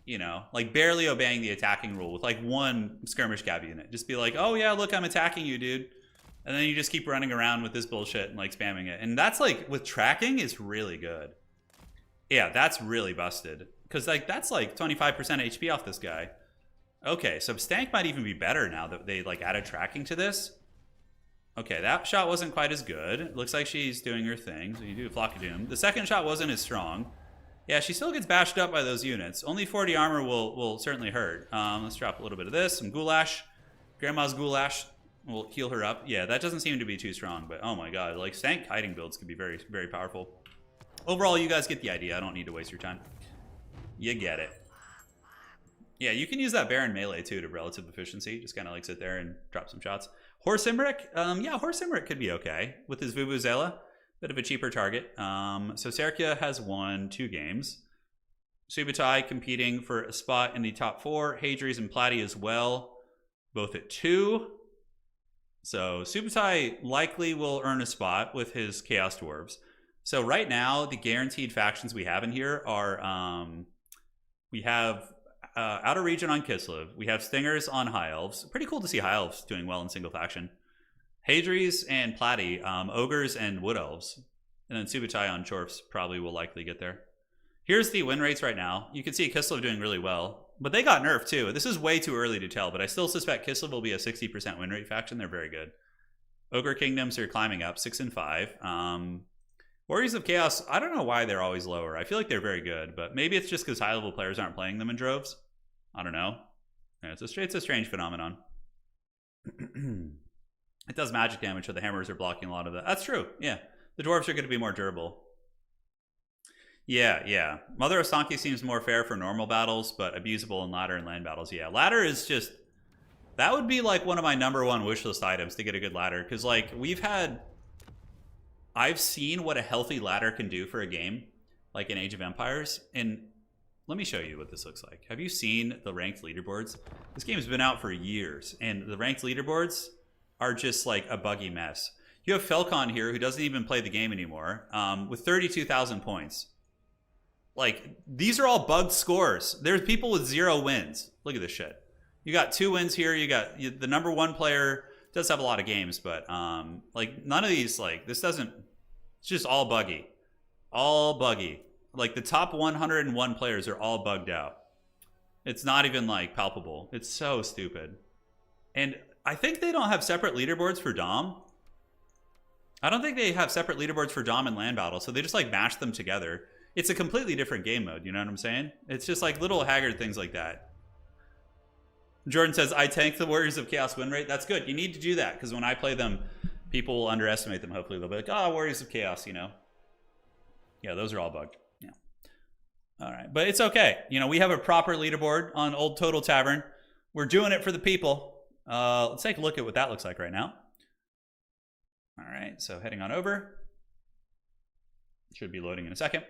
You know, like barely obeying the attacking rule with like one skirmish gab unit. Just be like, oh yeah, look, I'm attacking you, dude. And then you just keep running around with this bullshit and like spamming it. And that's like, with tracking is really good. Yeah, that's really busted. Because like that's like 25% HP off this guy. Okay, so Stank might even be better now that they like added tracking to this. Okay, that shot wasn't quite as good. It looks like she's doing her thing. So you do a Flock of Doom. The second shot wasn't as strong. Yeah, she still gets bashed up by those units. Only 40 armor will certainly hurt. Let's drop a little bit of this. Some Goulash. Grandma's Goulash will heal her up. Yeah, that doesn't seem to be too strong. But oh my god, like Stank kiting builds could be very, very powerful. Overall, you guys get the idea. I don't need to waste your time. You get it. Yeah, you can use that Baron melee too to relative efficiency. Just kind of like sit there and drop some shots. Horse Imric, yeah, Horse Imric could be okay with his Vuvuzela. Bit of a cheaper target. So Serkia has won 2 games. Subutai competing for a spot in the top 4. Hadries and Platy as well, both at 2. So Subutai likely will earn a spot with his Chaos Dwarves. So right now, the guaranteed factions we have in here are, we have Outerregion on Kislev. We have Stingers on High Elves. Pretty cool to see High Elves doing well in single faction. Hadries and Platy, Ogres and Wood Elves. And then Subutai on Chorfs probably will likely get there. Here's the win rates right now. You can see Kislev doing really well. But they got nerfed too. This is way too early to tell, but I still suspect Kislev will be a 60% win rate faction. They're very good. Ogre Kingdoms are climbing up, 6 and 5. Warriors of Chaos, I don't know why they're always lower. I feel like they're very good, but maybe it's just because high-level players aren't playing them in droves. I don't know. Yeah, it's a strange phenomenon. It does magic damage, so the hammers are blocking a lot of that. That's true, yeah. The dwarves are going to be more durable. Yeah. Mother of Sankey seems more fair for normal battles, but abusable in ladder and land battles. Yeah, ladder is just... That would be like one of my #1 wish list items to get a good ladder. Because like, I've seen what a healthy ladder can do for a game, like in Age of Empires. And let me show you what this looks like. Have you seen the ranked leaderboards? This game's been out for years, and the ranked leaderboards are just like a buggy mess. You have Felcon here, who doesn't even play the game anymore, with 32,000 points. Like, these are all bugged scores. There's people with 0 wins. Look at this shit. You got 2 wins here. You got the #1 player does have a lot of games, but like none of these, like this doesn't. It's just all buggy, all buggy. Like the top 101 players are all bugged out. It's not even like palpable. It's so stupid. And I think they don't have separate leaderboards for Dom. I don't think they have separate leaderboards for Dom and land battle, so they just like mash them together. It's a completely different game mode, you know what I'm saying? It's just like little haggard things like that. Jordan says, I tank the Warriors of Chaos win rate. That's good. You need to do that, because when I play them, people will underestimate them. Hopefully they'll be like, oh, Warriors of Chaos, you know? Yeah, those are all bugged. Yeah. All right, but it's okay. You know, we have a proper leaderboard on Old Total Tavern. We're doing it for the people. Let's take a look at what that looks like right now. All right, so heading on over. Should be loading in a second.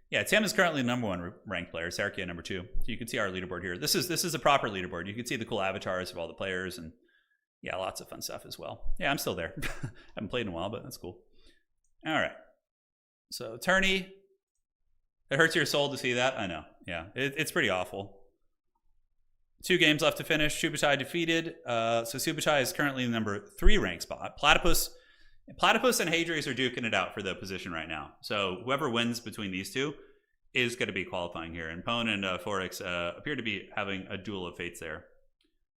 Yeah, Tim is currently the #1 ranked player, Serkia #2. So you can see our leaderboard here. This is a proper leaderboard. You can see the cool avatars of all the players, and yeah, lots of fun stuff as well. Yeah, I'm still there. Haven't played in a while, but that's cool. All right. So tourney. It hurts your soul to see that. I know. Yeah, it's pretty awful. 2 games left to finish. Subutai defeated. So Subutai is currently the #3 ranked spot. Platypus and Hadries are duking it out for the position right now. So whoever wins between these two is going to be qualifying here. And Pone and Forex appear to be having a duel of fates there.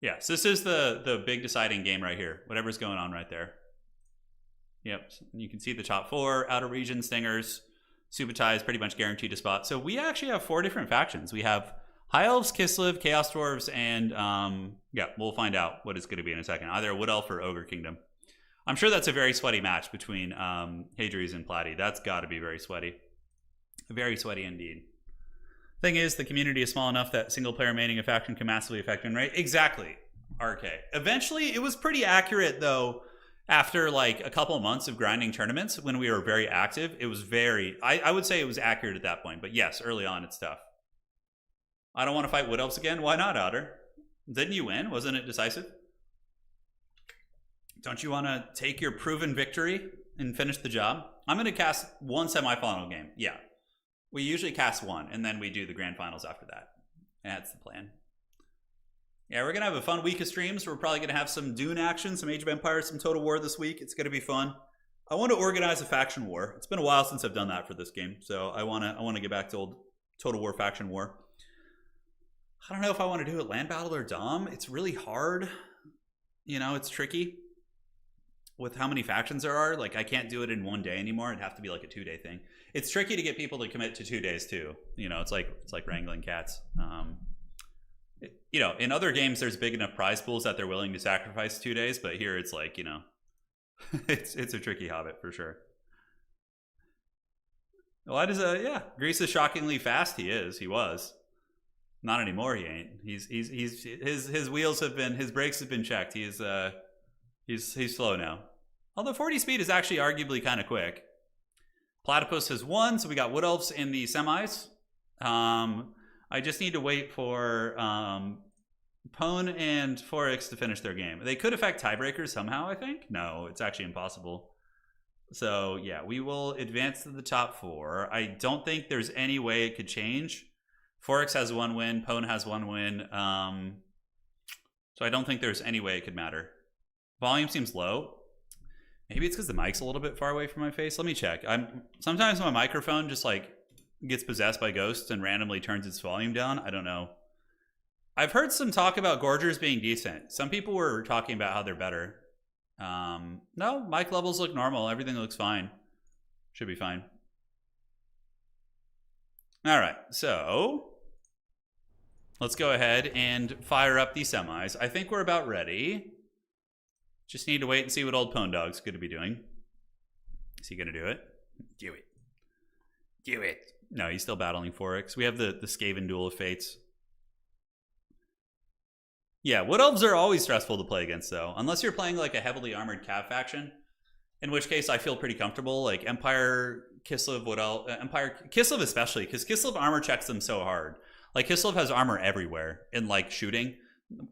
Yeah, so this is the big deciding game right here. Whatever's going on right there. Yep, you can see the top 4, Outerregion, Stingers. Subai is pretty much guaranteed a spot. So we actually have 4 different factions. We have High Elves, Kislev, Chaos Dwarves, and yeah, we'll find out what it's going to be in a second. Either Wood Elf or Ogre Kingdom. I'm sure that's a very sweaty match between Hadries and Platy. That's got to be very sweaty. Very sweaty indeed. Thing is, the community is small enough that single player maining a faction can massively affect win rate. Exactly, RK. Eventually, it was pretty accurate though. After like a couple of months of grinding tournaments, when we were very active, it was very, I would say it was accurate at that point. But yes, early on, it's tough. I don't want to fight Wood Elves again. Why not, Outer? Didn't you win? Wasn't it decisive? Don't you want to take your proven victory and finish the job? I'm going to cast 1 semifinal game. Yeah. We usually cast 1, and then we do the grand finals after that. That's the plan. Yeah, we're going to have a fun week of streams. We're probably going to have some Dune action, some Age of Empires, some Total War this week. It's going to be fun. I want to organize a faction war. It's been a while since I've done that for this game, so I want to get back to old Total War faction war. I don't know if I want to do it land battle or dom. It's really hard. You know, it's tricky with how many factions there are. Like, I can't do it in 1 day anymore. It'd have to be like a 2-day thing. It's tricky to get people to commit to 2 days too. You know, it's like wrangling cats. You know, in other games, there's big enough prize pools that they're willing to sacrifice 2 days, but here it's like, you know, it's a tricky hobbit for sure. Why does yeah, Greece is shockingly fast. He was. Not anymore. He ain't. His wheels have been, his brakes have been checked. He's slow now. Although 40 speed is actually arguably kind of quick. Platypus has won, so we got Wood Elves in the semis. I just need to wait for Pone and Forex to finish their game. They could affect tiebreakers somehow, I think. No, it's actually impossible. So yeah, we will advance to the top 4. I don't think there's any way it could change. Forex has 1 win, Pone has 1 win. So I don't think there's any way it could matter. Volume seems low. Maybe it's because the mic's a little bit far away from my face. Let me check. Sometimes my microphone just like gets possessed by ghosts and randomly turns its volume down. I don't know. I've heard some talk about Gorgers being decent. Some people were talking about how they're better. No, mic levels look normal. Everything looks fine. Should be fine. All right, so let's go ahead and fire up the semis. I think we're about ready. Just need to wait and see what old Pone Dog's going to be doing. Is he going to do it? Do it. Do it. No, he's still battling Forex. We have the Skaven Duel of Fates. Yeah, Wood Elves are always stressful to play against, though. Unless you're playing like a heavily armored Cav faction. In which case, I feel pretty comfortable. Like Empire, Kislev, Wood Elf... Empire, Kislev especially, because Kislev armor checks them so hard. Like, Kislev has armor everywhere in, like, shooting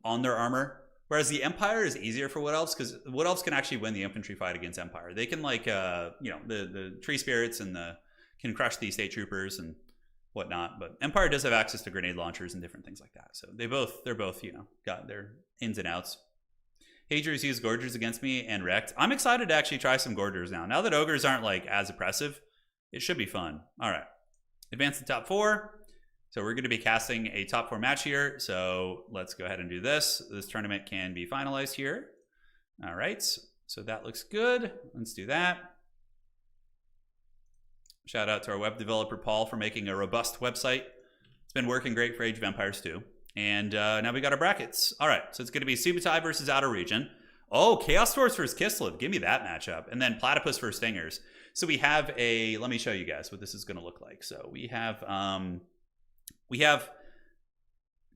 on their armor. Whereas the Empire is easier for Wood Elves, because Wood Elves can actually win the infantry fight against Empire. They can, like, you know, the Tree Spirits and can crush the State Troopers and whatnot. But Empire does have access to grenade launchers and different things like that. So they're both, you know, got their ins and outs. Hadri's used Gorgers against me and wrecked. I'm excited to actually try some Gorgers now. Now that Ogres aren't, like, as oppressive, it should be fun. All right. Advance to top 4. So we're going to be casting a top 4 match here. So let's go ahead and do this. This tournament can be finalized here. All right. So that looks good. Let's do that. Shout out to our web developer, Paul, for making a robust website. It's been working great for Age of Empires 2. And now we got our brackets. All right. So it's going to be Subai versus Outerregion. Oh, Chaos Dwarfs versus Kislev. Give me that matchup. And then Platypus versus Stingers. So we have a, let me show you guys what this is going to look like. So we have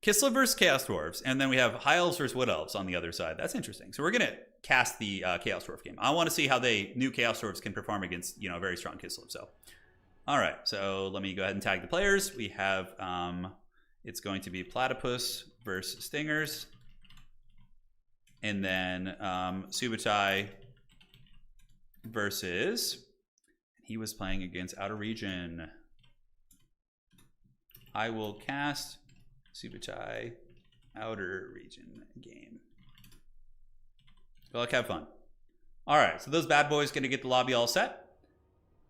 Kislev versus Chaos Dwarves, and then we have High Elves versus Wood Elves on the other side. That's interesting. So we're going to cast the Chaos Dwarf game. I want to see how new Chaos Dwarves can perform against, you know, very strong Kislev. So, all right. So let me go ahead and tag the players. We have, it's going to be Platypus versus Stingers, and then Subai versus, he was playing against Outerregion. I will cast Subai Outerregion game. Well, like, have fun. All right, so those bad boys going to get the lobby all set,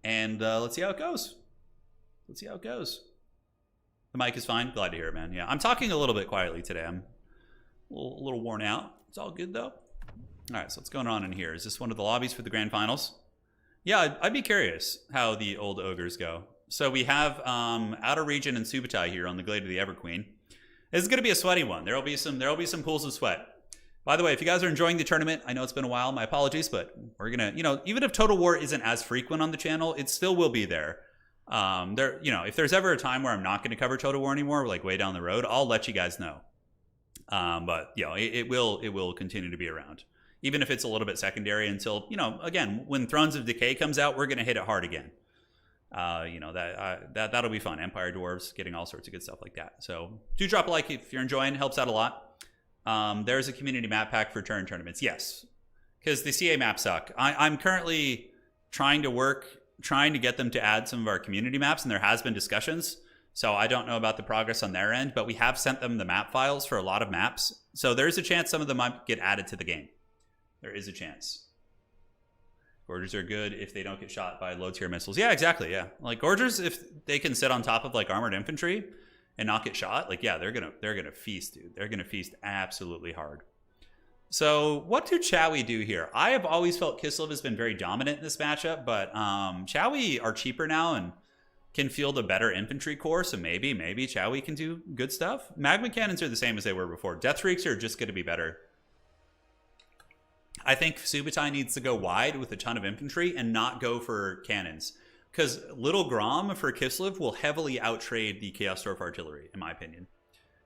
and let's see how it goes. Let's see how it goes. The mic is fine. Glad to hear it, man. Yeah, I'm talking a little bit quietly today. I'm a little worn out. It's all good, though. All right, so what's going on in here? Is this one of the lobbies for the grand finals? Yeah, I'd be curious how the old ogres go. So we have Outerregion and Subai here on the Glade of the Everqueen. This is going to be a sweaty one. There'll be some pools of sweat. By the way, if you guys are enjoying the tournament, I know it's been a while, my apologies, but we're going to, even if Total War isn't as frequent on the channel, it still will be there. If there's ever a time where I'm not going to cover Total War anymore, like way down the road, I'll let you guys know. But it will continue to be around, even if it's a little bit secondary until, again, when Thrones of Decay comes out, we're going to hit it hard again. That'll be fun. Empire Dwarves, getting all sorts of good stuff like that. So do drop a like if you're enjoying, helps out a lot. There's a community map pack for Turin tournaments. Yes, because the CA maps suck. I'm currently trying to get them to add some of our community maps, and there has been discussions. So I don't know about the progress on their end, but we have sent them the map files for a lot of maps. So there's a chance some of them might get added to the game. There is a chance. Gorgers are good if they don't get shot by low tier missiles. Yeah, exactly. Yeah, like Gorgers, if they can sit on top of like armored infantry and not get shot, like, yeah, they're gonna feast, dude. They're gonna feast absolutely hard. So what do Chowie do here? I have always felt Kislev has been very dominant in this matchup, but Chowie are cheaper now and can field a better infantry core, so maybe Chowie can do good stuff. Magma cannons are the same as they were before. Death Reeks are just going to be better. I think Subai needs to go wide with a ton of infantry and not go for cannons, because Little Grom for Kislev will heavily outtrade the Chaos Dwarf artillery, in my opinion,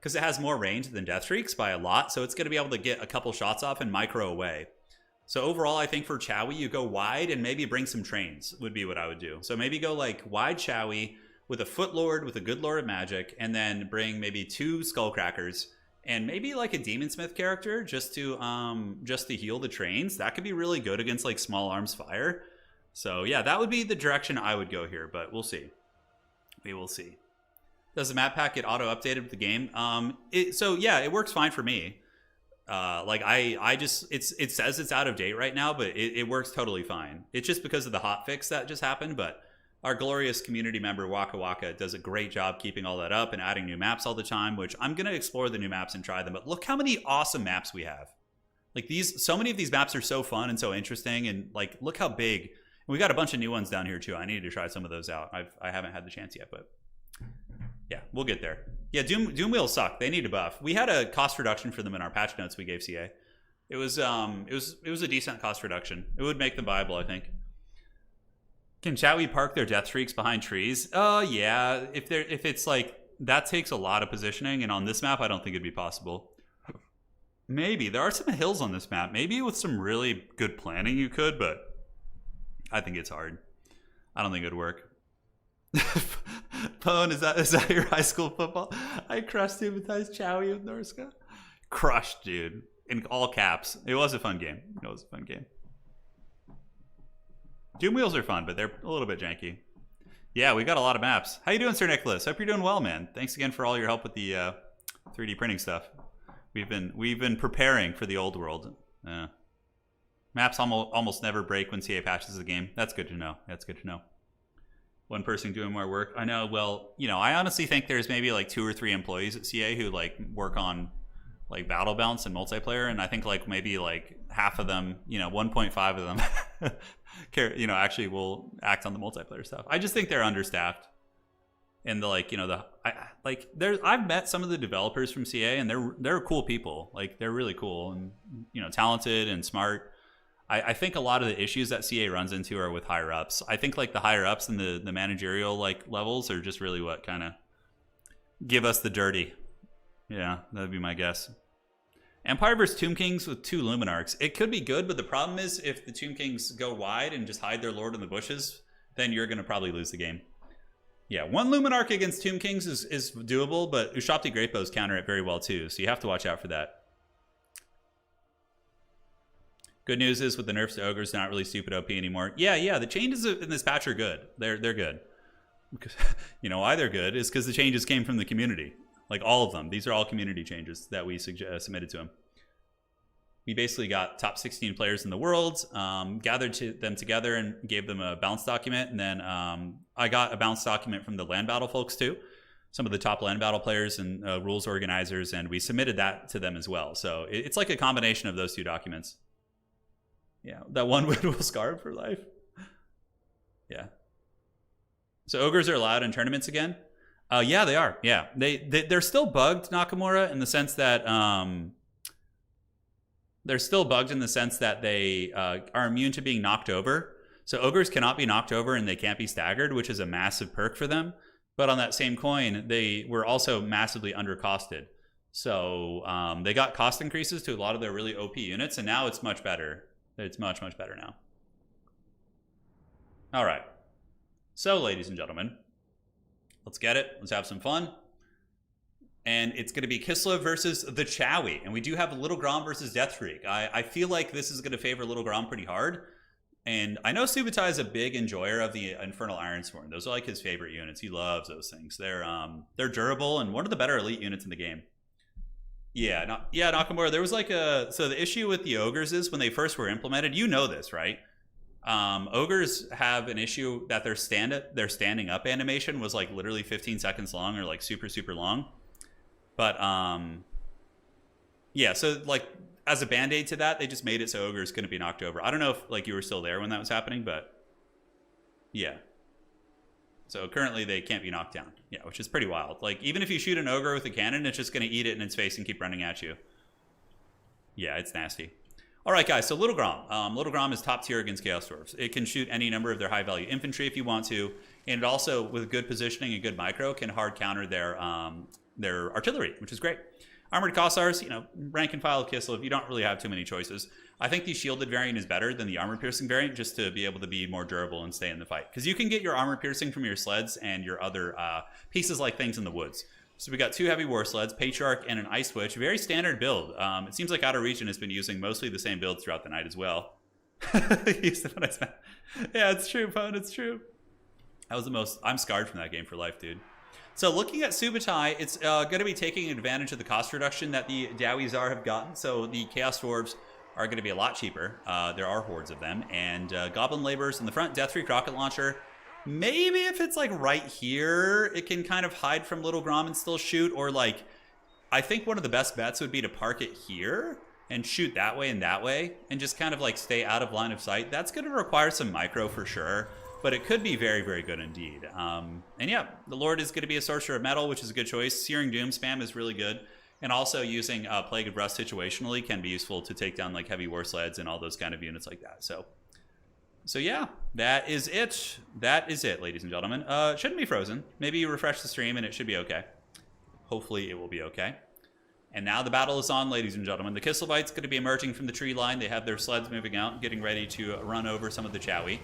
because it has more range than Death Reeks by a lot, so it's going to be able to get a couple shots off and micro away. So overall, I think for Chowie, you go wide and maybe bring some trains would be what I would do. So maybe go like wide Chowie with a Foot Lord with a good Lord of Magic, and then bring maybe 2 Skullcrackers and maybe like a Demonsmith character just to heal the trains. That could be really good against like small arms fire. So yeah, that would be the direction I would go here, but we'll see. We will see. Does the map pack get auto updated with the game? So yeah, it works fine for me. It says it's out of date right now, but it works totally fine. It's just because of the hotfix that just happened, but our glorious community member Waka Waka does a great job keeping all that up and adding new maps all the time, which I'm going to explore the new maps and try them. But look how many awesome maps we have. Like so many of these maps are so fun and so interesting, and like look how big. And we got a bunch of new ones down here too. I need to try some of those out. I haven't had the chance yet, but yeah, we'll get there. Yeah, Doom Wheels suck. They need a buff. We had a cost reduction for them in our patch notes we gave CA. It was a decent cost reduction. It would make them viable, I think. Can Chowie park their Death Shrieks behind trees? Yeah. If it's like that takes a lot of positioning, and on this map, I don't think it'd be possible. Maybe there are some hills on this map. Maybe with some really good planning you could, but I think it's hard. I don't think it'd work. Pone, is that your high school football? I crushed Humanized Chowie with Norska. Crushed, dude. In all caps. It was a fun game. Doom Wheels are fun, but they're a little bit janky. Yeah, we got a lot of maps. How you doing, Sir Nicholas? Hope you're doing well, man. Thanks again for all your help with the 3D printing stuff. We've been preparing for the old world. Maps almost never break when CA patches the game. That's good to know. One person doing more work. I know. Well, I honestly think there's maybe like 2 or 3 employees at CA who like work on like battle balance and multiplayer, and I think like maybe like half of them, 1.5 of them, actually will act on the multiplayer stuff. I just think they're understaffed, and I've met some of the developers from CA, and they're cool people. Like they're really cool and talented and smart. I think a lot of the issues that CA runs into are with higher ups. I think like the higher ups and the managerial like levels are just really what kind of give us the dirty. Yeah, that'd be my guess. Empire vs. Tomb Kings with 2 Luminarchs. It could be good, but the problem is if the Tomb Kings go wide and just hide their lord in the bushes, then you're going to probably lose the game. Yeah, 1 Luminarch against Tomb Kings is doable, but Ushabti Great Bows counter it very well too, so you have to watch out for that. Good news is with the nerfs to Ogres, they're not really stupid OP anymore. Yeah, the changes in this patch are good. They're good. Because, why they're good is because the changes came from the community. Like all of them. These are all community changes that we submitted to him. We basically got top 16 players in the world, gathered them together and gave them a bounce document. And then I got a bounce document from the land battle folks too. some of the top land battle players and rules organizers, and we submitted that to them as well. So it's like a combination of those two documents. Yeah, that one wood will scar for life. Yeah. So ogres are allowed in tournaments again? Yeah, they are. Yeah, they're still bugged, Nakamura, in the sense that they're still bugged in the sense that they are immune to being knocked over. So ogres cannot be knocked over and they can't be staggered, which is a massive perk for them. But on that same coin, they were also massively undercosted. So they got cost increases to a lot of their really OP units, and now it's much better. It's much, much better now. All right. So, ladies and gentlemen, let's get it. Let's have some fun. And it's going to be Kislev versus the Chowie. And we do have Little Grom versus Death Freak. I feel like this is going to favor Little Grom pretty hard. And I know Subai is a big enjoyer of the Infernal Ironsworn. Those are like his favorite units. He loves those things. They're durable and one of the better elite units in the game. Yeah, Nakamura, there was like so the issue with the ogres is when they first were implemented, you know this, right? Ogres have an issue that their standing up animation was like literally 15 seconds long, or like super, super long. But yeah, so like as a band-aid to that, they just made it so ogres couldn't be knocked over. I don't know if like you were still there when that was happening, but yeah. So currently they can't be knocked down. Yeah, which is pretty wild. Like even if you shoot an ogre with a cannon, it's just going to eat it in its face and keep running at you. Yeah, it's nasty. All right, guys, so Little Grom. Little Grom is top tier against Chaos Dwarves. It can shoot any number of their high-value infantry if you want to, and it also, with good positioning and good micro, can hard counter their artillery, which is great. Armored Kossars, you know, rank and file of Kislev, you don't really have too many choices. I think the shielded variant is better than the armor piercing variant, just to be able to be more durable and stay in the fight. Because you can get your armor piercing from your sleds and your other pieces like things in the woods. So we got 2 heavy war sleds, Patriarch, and an Ice Witch. Very standard build. It seems like Outerregion has been using mostly the same builds throughout the night as well. Yeah, it's true, Pone, it's true. That was the most... I'm scarred from that game for life, dude. So looking at Subai, it's going to be taking advantage of the cost reduction that the Dowie Tsar have gotten. So the Chaos Dwarves are going to be a lot cheaper. There are hordes of them. And Goblin Laborers in the front, Death Freak Rocket Launcher. Maybe if it's like right here, it can kind of hide from Little Grom and still shoot. Or like, I think one of the best bets would be to park it here and shoot that way and just kind of like stay out of line of sight. That's going to require some micro for sure, but it could be very, very good indeed. And yeah, the Lord is going to be a Sorcerer of Metal, which is a good choice. Searing Doom spam is really good. And also using Plague of Rust situationally can be useful to take down like heavy war sleds and all those kind of units like that. So yeah, that is it. That is it, ladies and gentlemen. Shouldn't be frozen. Maybe you refresh the stream and it should be okay. Hopefully it will be okay. And now the battle is on, ladies and gentlemen. The Kislevites going to be emerging from the tree line. They have their sleds moving out, getting ready to run over some of the Chowie.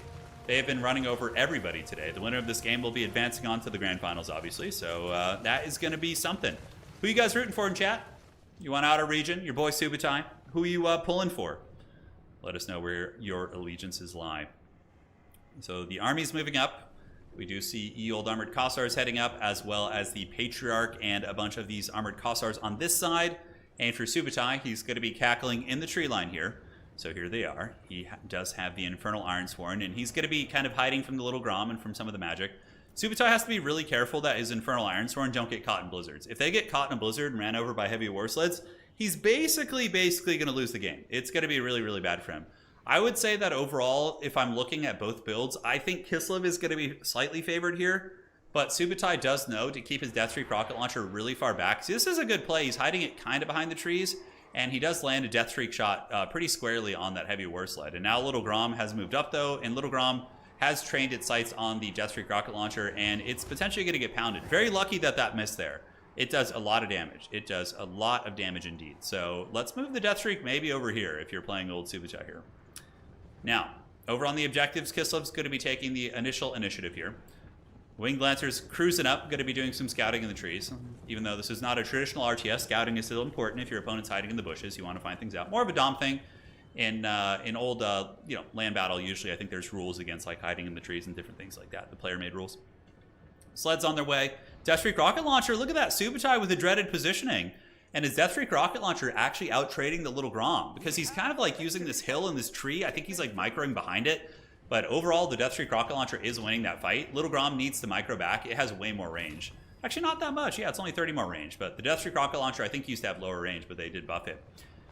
They have been running over everybody today. The winner of this game will be advancing on to the grand finals, obviously. So that is going to be something. Who you guys rooting for in chat? You want Outerregion? Your boy Subai? Who are you pulling for? Let us know where your allegiances lie. So the army's moving up. We do see ye old armored Kossars heading up, as well as the Patriarch and a bunch of these armored Kossars on this side. And for Subai, he's going to be cackling in the tree line here. So here they are. He does have the Infernal Ironsworn, and he's going to be kind of hiding from the Little Grom and from some of the magic. Subai has to be really careful that his Infernal Ironsworn don't get caught in blizzards. If they get caught in a blizzard and ran over by heavy war sleds, he's basically going to lose the game. It's going to be really, really bad for him. I would say that overall, if I'm looking at both builds, I think Kislev is going to be slightly favored here. But Subai does know to keep his Death Freak Rocket Launcher really far back. See, this is a good play. He's hiding it kind of behind the trees. And he does land a Death Freak shot pretty squarely on that heavy war sled. And now Little Grom has moved up, though. And Little Grom has trained its sights on the Death Freak Rocket Launcher. And it's potentially going to get pounded. Very lucky that that missed there. It does a lot of damage. It does a lot of damage indeed. So let's move the Death Freak maybe over here if you're playing old Subai here. Now, over on the objectives, Kislev's going to be taking the initial initiative here. Winged Lancers cruising up, going to be doing some scouting in the trees. Even though this is not a traditional RTS, scouting is still important if your opponent's hiding in the bushes. You want to find things out. More of a Dom thing. In old land battle, usually I think there's rules against like hiding in the trees and different things like that. The player made rules. Sleds on their way. Death Freak Rocket Launcher, look at that. Subai with the dreaded positioning. And is Death Freak Rocket Launcher actually out-trading the Little Grom? Because he's kind of like using this hill and this tree. I think he's like microing behind it. But overall, the Death Freak Rocket Launcher is winning that fight. Little Grom needs to micro back. It has way more range. Actually, not that much. Yeah, it's only 30 more range, but the Deathstreak rocket launcher I think used to have lower range, but they did buff it.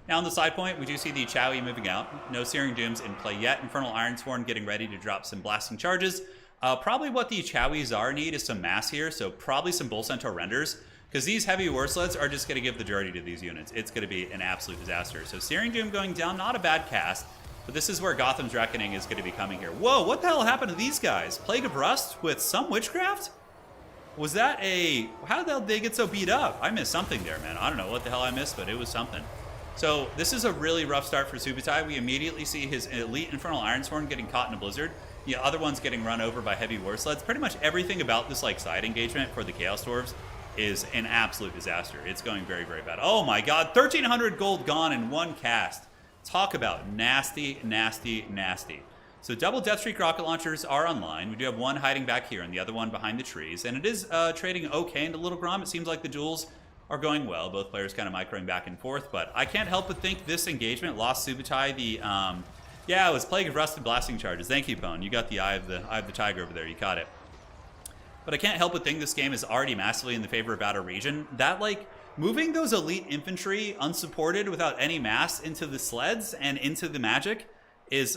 Now on the side point, we do see the Chowie moving out. No Searing Dooms in play yet. Infernal Ironsworn getting ready to drop some blasting charges. Probably what the Chowie Czar need is some mass here, so probably some Bull Centaur renders, because these heavy war sleds are just going to give the dirty to these units. It's going to be an absolute disaster. So Searing Doom going down, not a bad cast, but this is where Gotham's Reckoning is going to be coming here. Whoa, what the hell happened to these guys? Plague of Rust with some witchcraft? Was that a... How the hell did they get so beat up? I missed something there, man. I don't know what the hell I missed, but it was something. So this is a really rough start for Subai. We immediately see his elite Infernal Ironsworn getting caught in a blizzard. The other one's getting run over by heavy war sleds. Pretty much everything about this like side engagement for the Chaos Dwarves is an absolute disaster. It's going very, very bad. Oh my god, 1,300 gold gone in one cast. Talk about nasty, nasty, nasty. So double Deathstreak rocket launchers are online. We do have one hiding back here and the other one behind the trees. And it is trading okay into Little Grom. It seems like the duels are going well. Both players kind of microing back and forth, but I can't help but think this engagement lost Subai the, yeah, it was Plague of Rust and Blasting Charges. Thank you, Pone. You got the Eye of the Tiger over there. You caught it. But I can't help but think this game is already massively in the favor of Outerregion. That, like, moving those elite infantry unsupported without any mass into the sleds and into the magic is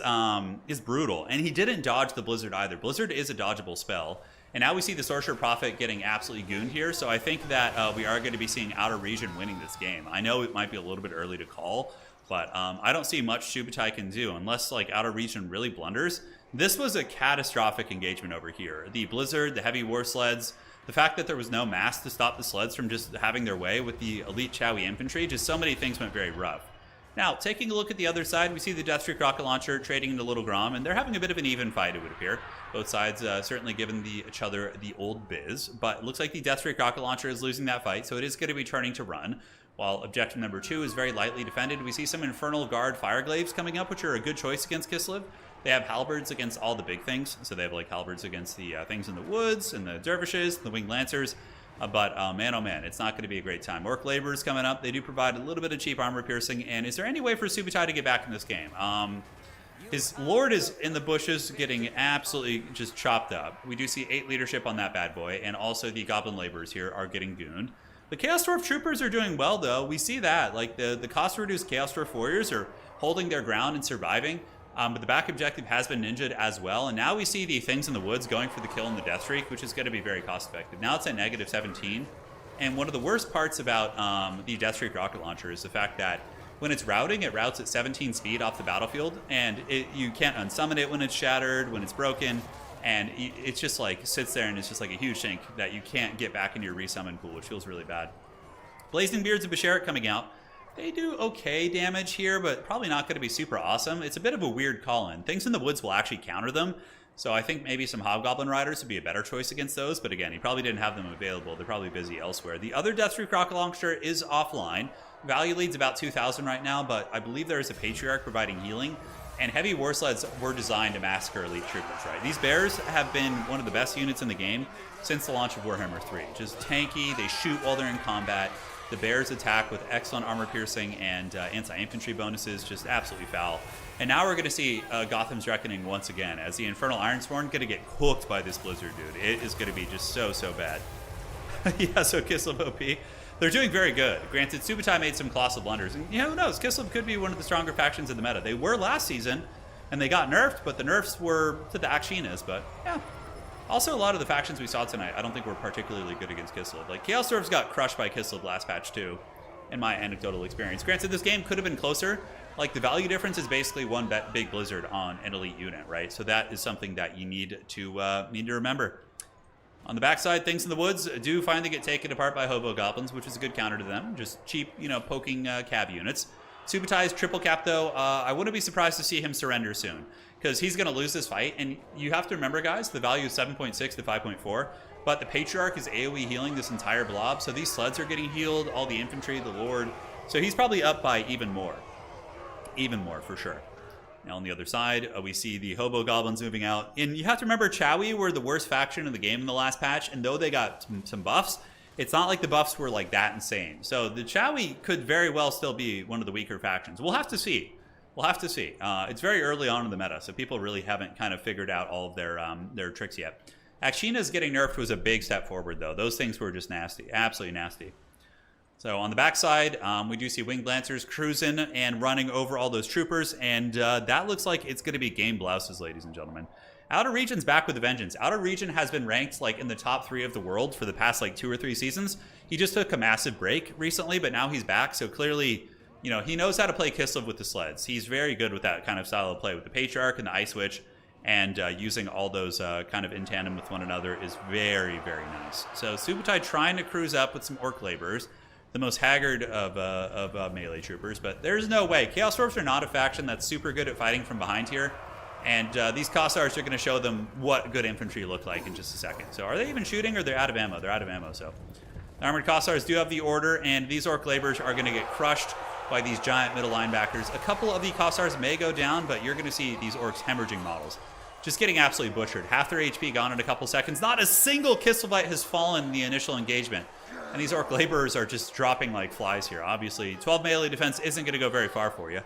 brutal. And he didn't dodge the Blizzard either. Blizzard is a dodgeable spell. And now we see the Sorcerer Prophet getting absolutely gooned here, so I think that we are going to be seeing Outerregion winning this game. I know it might be a little bit early to call, but I don't see much Subai can do unless like Outerregion really blunders. This was a catastrophic engagement over here. The Blizzard, the heavy war sleds, the fact that there was no mass to stop the sleds from just having their way with the elite Chowie infantry, just so many things went very rough. Now, taking a look at the other side, we see the Deathstreak rocket launcher trading into Little Grom, and they're having a bit of an even fight, it would appear. Both sides certainly giving each other the old biz, but it looks like the Deathstreak rocket launcher is losing that fight, so it is going to be turning to run. While objective number 2 is very lightly defended, we see some Infernal Guard Fireglaves coming up, which are a good choice against Kislev. They have halberds against all the big things, so they have like halberds against the things in the woods, and the dervishes, the winged lancers. But man, oh man, it's not going to be a great time. Orc Laborers coming up. They do provide a little bit of cheap armor piercing. And is there any way for Subai to get back in this game? His Lord is in the bushes getting absolutely just chopped up. We do see 8 leadership on that bad boy. And also the Goblin Laborers here are getting gooned. The Chaos Dwarf Troopers are doing well, though. We see that. Like the cost-reduced Chaos Dwarf Warriors are holding their ground and surviving. But the back objective has been ninja'd as well. And now we see the things in the woods going for the kill in the Deathstreak, which is going to be very cost effective. Now it's at negative 17. And one of the worst parts about the Deathstreak rocket launcher is the fact that when it's routing, it routes at 17 speed off the battlefield. And you can't unsummon it when it's shattered, when it's broken. And it's just like sits there and it's just like a huge sink that you can't get back into your resummon pool, which feels really bad. Blazing Beards of Basharat coming out. They do okay damage here, but probably not going to be super awesome. It's a bit of a weird call-in. Things in the woods will actually counter them, so I think maybe some Hobgoblin Riders would be a better choice against those, but again, he probably didn't have them available. They're probably busy elsewhere. The other Deathstreak rocket launcher is offline. Value leads about 2,000 right now, but I believe there is a Patriarch providing healing, and heavy war sleds were designed to massacre elite troopers, right? These bears have been one of the best units in the game since the launch of Warhammer 3. Just tanky, they shoot while they're in combat. The bears attack with excellent armor piercing and anti-infantry bonuses, just absolutely foul. And now we're going to see Gotham's Reckoning once again, as the Infernal Ironsworn going to get cooked by this Blizzard, dude. It is going to be just so, so bad. Yeah, so Kislev OP. They're doing very good. Granted, Subai made some colossal blunders. And who knows, Kislev could be one of the stronger factions in the meta. They were last season, and they got nerfed, but the nerfs were to the Akshinas, but yeah. Also, a lot of the factions we saw tonight, I don't think were particularly good against Kislev. Like, Chaos Dwarves got crushed by Kislev last patch, too, in my anecdotal experience. Granted, this game could have been closer. Like, the value difference is basically one big Blizzard on an elite unit, right? So that is something that you need to remember. On the backside, things in the woods do finally get taken apart by Hobo Goblins, which is a good counter to them. Just cheap, poking cab units. Subai's triple cap, though, I wouldn't be surprised to see him surrender soon, because he's going to lose this fight. And you have to remember, guys, the value is 7.6 to 5.4, but the Patriarch is AoE healing this entire blob, so these sleds are getting healed, all the infantry, the Lord. So he's probably up by even more. Even more, for sure. Now on the other side, we see the Hobo Goblins moving out. And you have to remember, Chowie were the worst faction in the game in the last patch, and though they got some buffs, it's not like the buffs were like that insane. So the Chowie could very well still be one of the weaker factions. We'll have to see. We'll have to see. It's very early on in the meta, so people really haven't kind of figured out all of their tricks yet. Akshina's getting nerfed was a big step forward, though. Those things were just nasty. Absolutely nasty. So on the backside, we do see Winged Lancers cruising and running over all those troopers, and that looks like it's going to be game blouses, ladies and gentlemen. Outerregion's back with a vengeance. Outerregion has been ranked like in the top 3 of the world for the past like 2 or 3 seasons. He just took a massive break recently, but now he's back, so clearly, you know, he knows how to play Kislev with the sleds. He's very good with that kind of style of play with the Patriarch and the Ice Witch, and using all those kind of in tandem with one another is very, very nice. So Subai trying to cruise up with some Orc Laborers, the most haggard of melee troopers, but there's no way. Chaos Dwarfs are not a faction that's super good at fighting from behind here, and these Kossars are going to show them what good infantry look like in just a second. So are they even shooting, or they're out of ammo? They're out of ammo, so. The Armored Kossars do have the order, and these Orc Laborers are going to get crushed by these giant middle linebackers. A couple of the Kossars may go down, but you're going to see these Orcs hemorrhaging models. Just getting absolutely butchered. Half their HP gone in a couple seconds. Not a single Kislev has fallen in the initial engagement. And these Orc Laborers are just dropping like flies here. Obviously, 12 melee defense isn't going to go very far for you.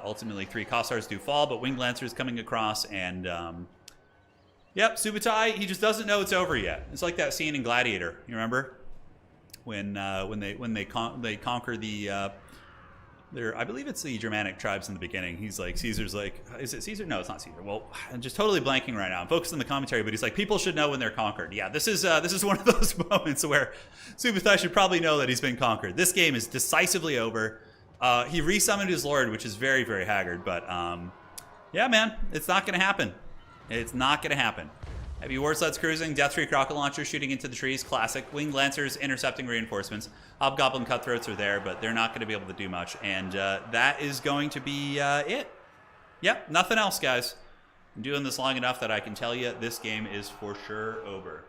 Ultimately, 3 Kossars do fall, but Winged Lancers coming across, and yep, Subai, he just doesn't know it's over yet. It's like that scene in Gladiator. You remember when they conquer the I believe it's the Germanic tribes in the beginning. He's like, Caesar's like, is it Caesar? No, it's not Caesar. Well, I'm just totally blanking right now. I'm focused on the commentary, but he's like, people should know when they're conquered. Yeah, this is one of those moments where Subai should probably know that he's been conquered. This game is decisively over. He resummoned his lord, which is very, very haggard, but yeah, man, it's not going to happen. It's not going to happen. Heavy war sleds cruising, Death Tree rocket launchers shooting into the trees, classic. Winged Lancers intercepting reinforcements. Hobgoblin Cutthroats are there, but they're not going to be able to do much. And that is going to be it. Yep, nothing else, guys. I'm doing this long enough that I can tell you this game is for sure over.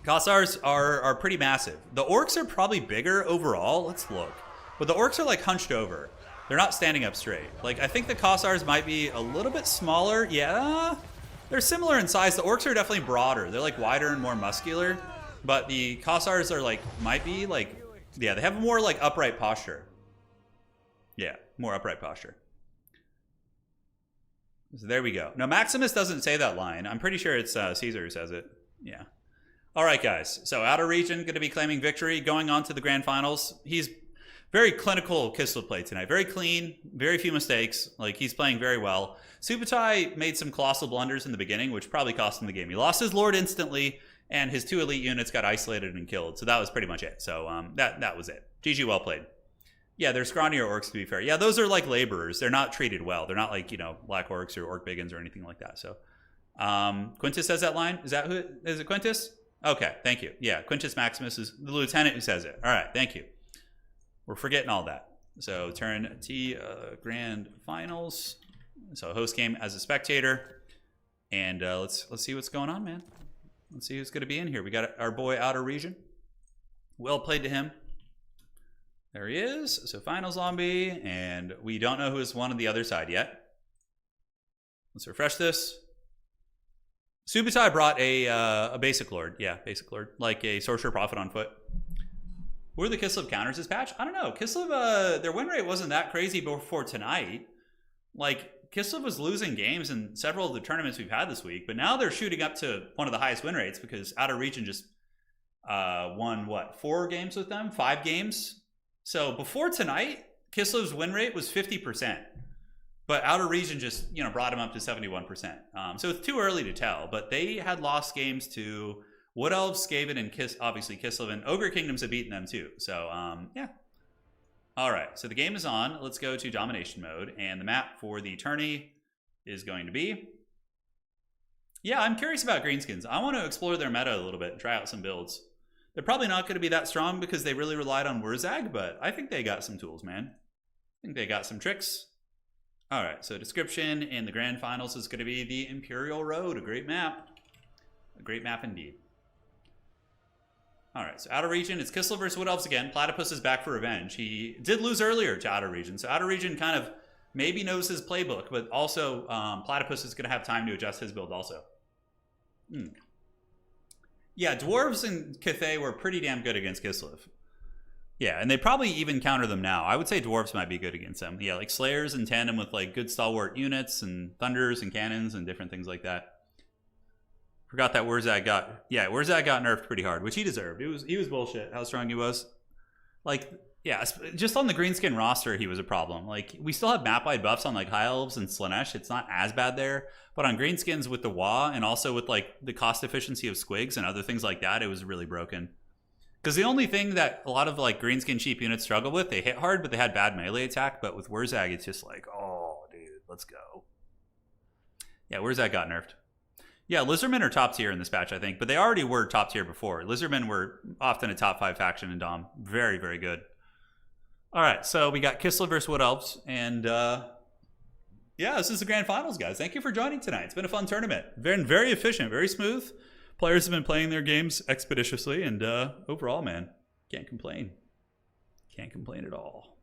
Kossars are pretty massive. The Orcs are probably bigger overall. Let's look. But the Orcs are like hunched over. They're not standing up straight. Like, I think the Kossars might be a little bit smaller. Yeah. They're similar in size. The Orcs are definitely broader. They're like wider and more muscular. But the Kossars are like, might be like, yeah, they have a more like upright posture. Yeah, more upright posture. So there we go. No, Maximus doesn't say that line. I'm pretty sure it's Caesar who says it. Yeah. All right, guys. So Outerregion going to be claiming victory, going on to the grand finals. He's very clinical Kislev play tonight. Very clean, very few mistakes. Like, he's playing very well. Subai made some colossal blunders in the beginning, which probably cost him the game. He lost his lord instantly, and his 2 elite units got isolated and killed. So that was pretty much it. So that was it. GG, well played. Yeah, they're scrawnier orcs, to be fair. Yeah, those are like laborers. They're not treated well. They're not like, you know, black orcs or orc biggins or anything like that. So Quintus says that line. Is it Quintus? Okay, thank you. Yeah, Quintus Maximus is the lieutenant who says it. All right, thank you. We're forgetting all that. So turn T grand finals. So host game as a spectator, and let's see what's going on, man. Let's see who's going to be in here. We got our boy Outerregion. Well played to him. There he is. So final zombie, and we don't know who is one on the other side yet. Let's refresh this. Subai brought a basic lord. Yeah, basic lord, like a sorcerer prophet on foot. Who are the Kislev counters this patch? I don't know. Kislev, their win rate wasn't that crazy before tonight. Like, Kislev was losing games in several of the tournaments we've had this week, but now they're shooting up to one of the highest win rates because Outerregion just won, what, 4 games with them? 5 games? So before tonight, Kislev's win rate was 50%. But Outerregion just, you know, brought him up to 71%. So it's too early to tell, but they had lost games to Wood Elves, Skaven, and obviously Kislev, and Ogre Kingdoms have beaten them too. So, yeah. All right, so the game is on. Let's go to domination mode, and the map for the tourney is going to be... Yeah, I'm curious about Greenskins. I want to explore their meta a little bit and try out some builds. They're probably not going to be that strong because they really relied on Wurzag, but I think they got some tools, man. I think they got some tricks. All right, so description in the grand finals is going to be the Imperial Road, a great map. A great map indeed. All right, so Outerregion, it's Kislev versus Wood Elves again. Platypus is back for revenge. He did lose earlier to Outerregion, so Outerregion kind of maybe knows his playbook, but also Platypus is going to have time to adjust his build also. Yeah, Dwarves and Cathay were pretty damn good against Kislev. Yeah, and they probably even counter them now. I would say Dwarves might be good against them. Yeah, like Slayers in tandem with like good stalwart units and Thunders and Cannons and different things like that. Forgot that Wurzag got nerfed pretty hard, which he deserved. He was bullshit how strong he was. Like, yeah, just on the greenskin roster, he was a problem. Like, we still have map-wide buffs on like High Elves and Slanesh. It's not as bad there. But on greenskins with the WA and also with like the cost efficiency of squigs and other things like that, it was really broken. Because the only thing that a lot of like greenskin cheap units struggle with, they hit hard, but they had bad melee attack. But with Wurzag, it's just like, oh, dude, let's go. Yeah, Wurzag got nerfed. Yeah, Lizardmen are top tier in this patch, I think, but they already were top tier before. Lizardmen were often a top 5 faction in Dom. Very, very good. All right, so we got Kislev versus Wood Elves, and yeah, this is the grand finals, guys. Thank you for joining tonight. It's been a fun tournament. Very efficient, very smooth. Players have been playing their games expeditiously, and overall, man, can't complain. Can't complain at all.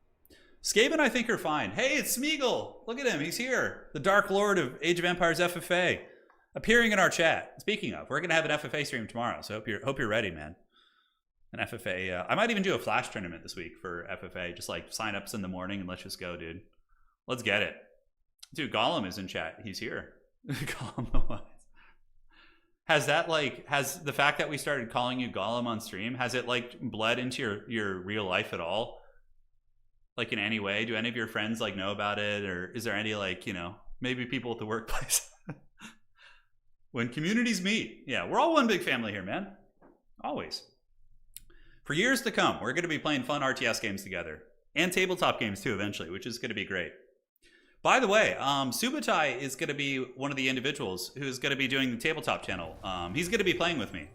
Skaven, I think, are fine. Hey, it's Smeagol. Look at him. He's here. The Dark Lord of Age of Empires FFA. Appearing in our chat. Speaking of, we're going to have an FFA stream tomorrow, so hope you're ready, man. An FFA. I might even do a flash tournament this week for FFA. Just like sign-ups in the morning and let's just go, dude. Let's get it. Dude, Gollum is in chat. He's here. Gollum. Has the fact that we started calling you Gollum on stream, has it like bled into your real life at all? Like in any way? Do any of your friends like know about it? Or is there any like, you know, maybe people at the workplace? When communities meet. Yeah, we're all one big family here, man. Always. For years to come, we're going to be playing fun RTS games together. And tabletop games too eventually, which is going to be great. By the way, Subai is going to be one of the individuals who's going to be doing the tabletop channel. He's going to be playing with me.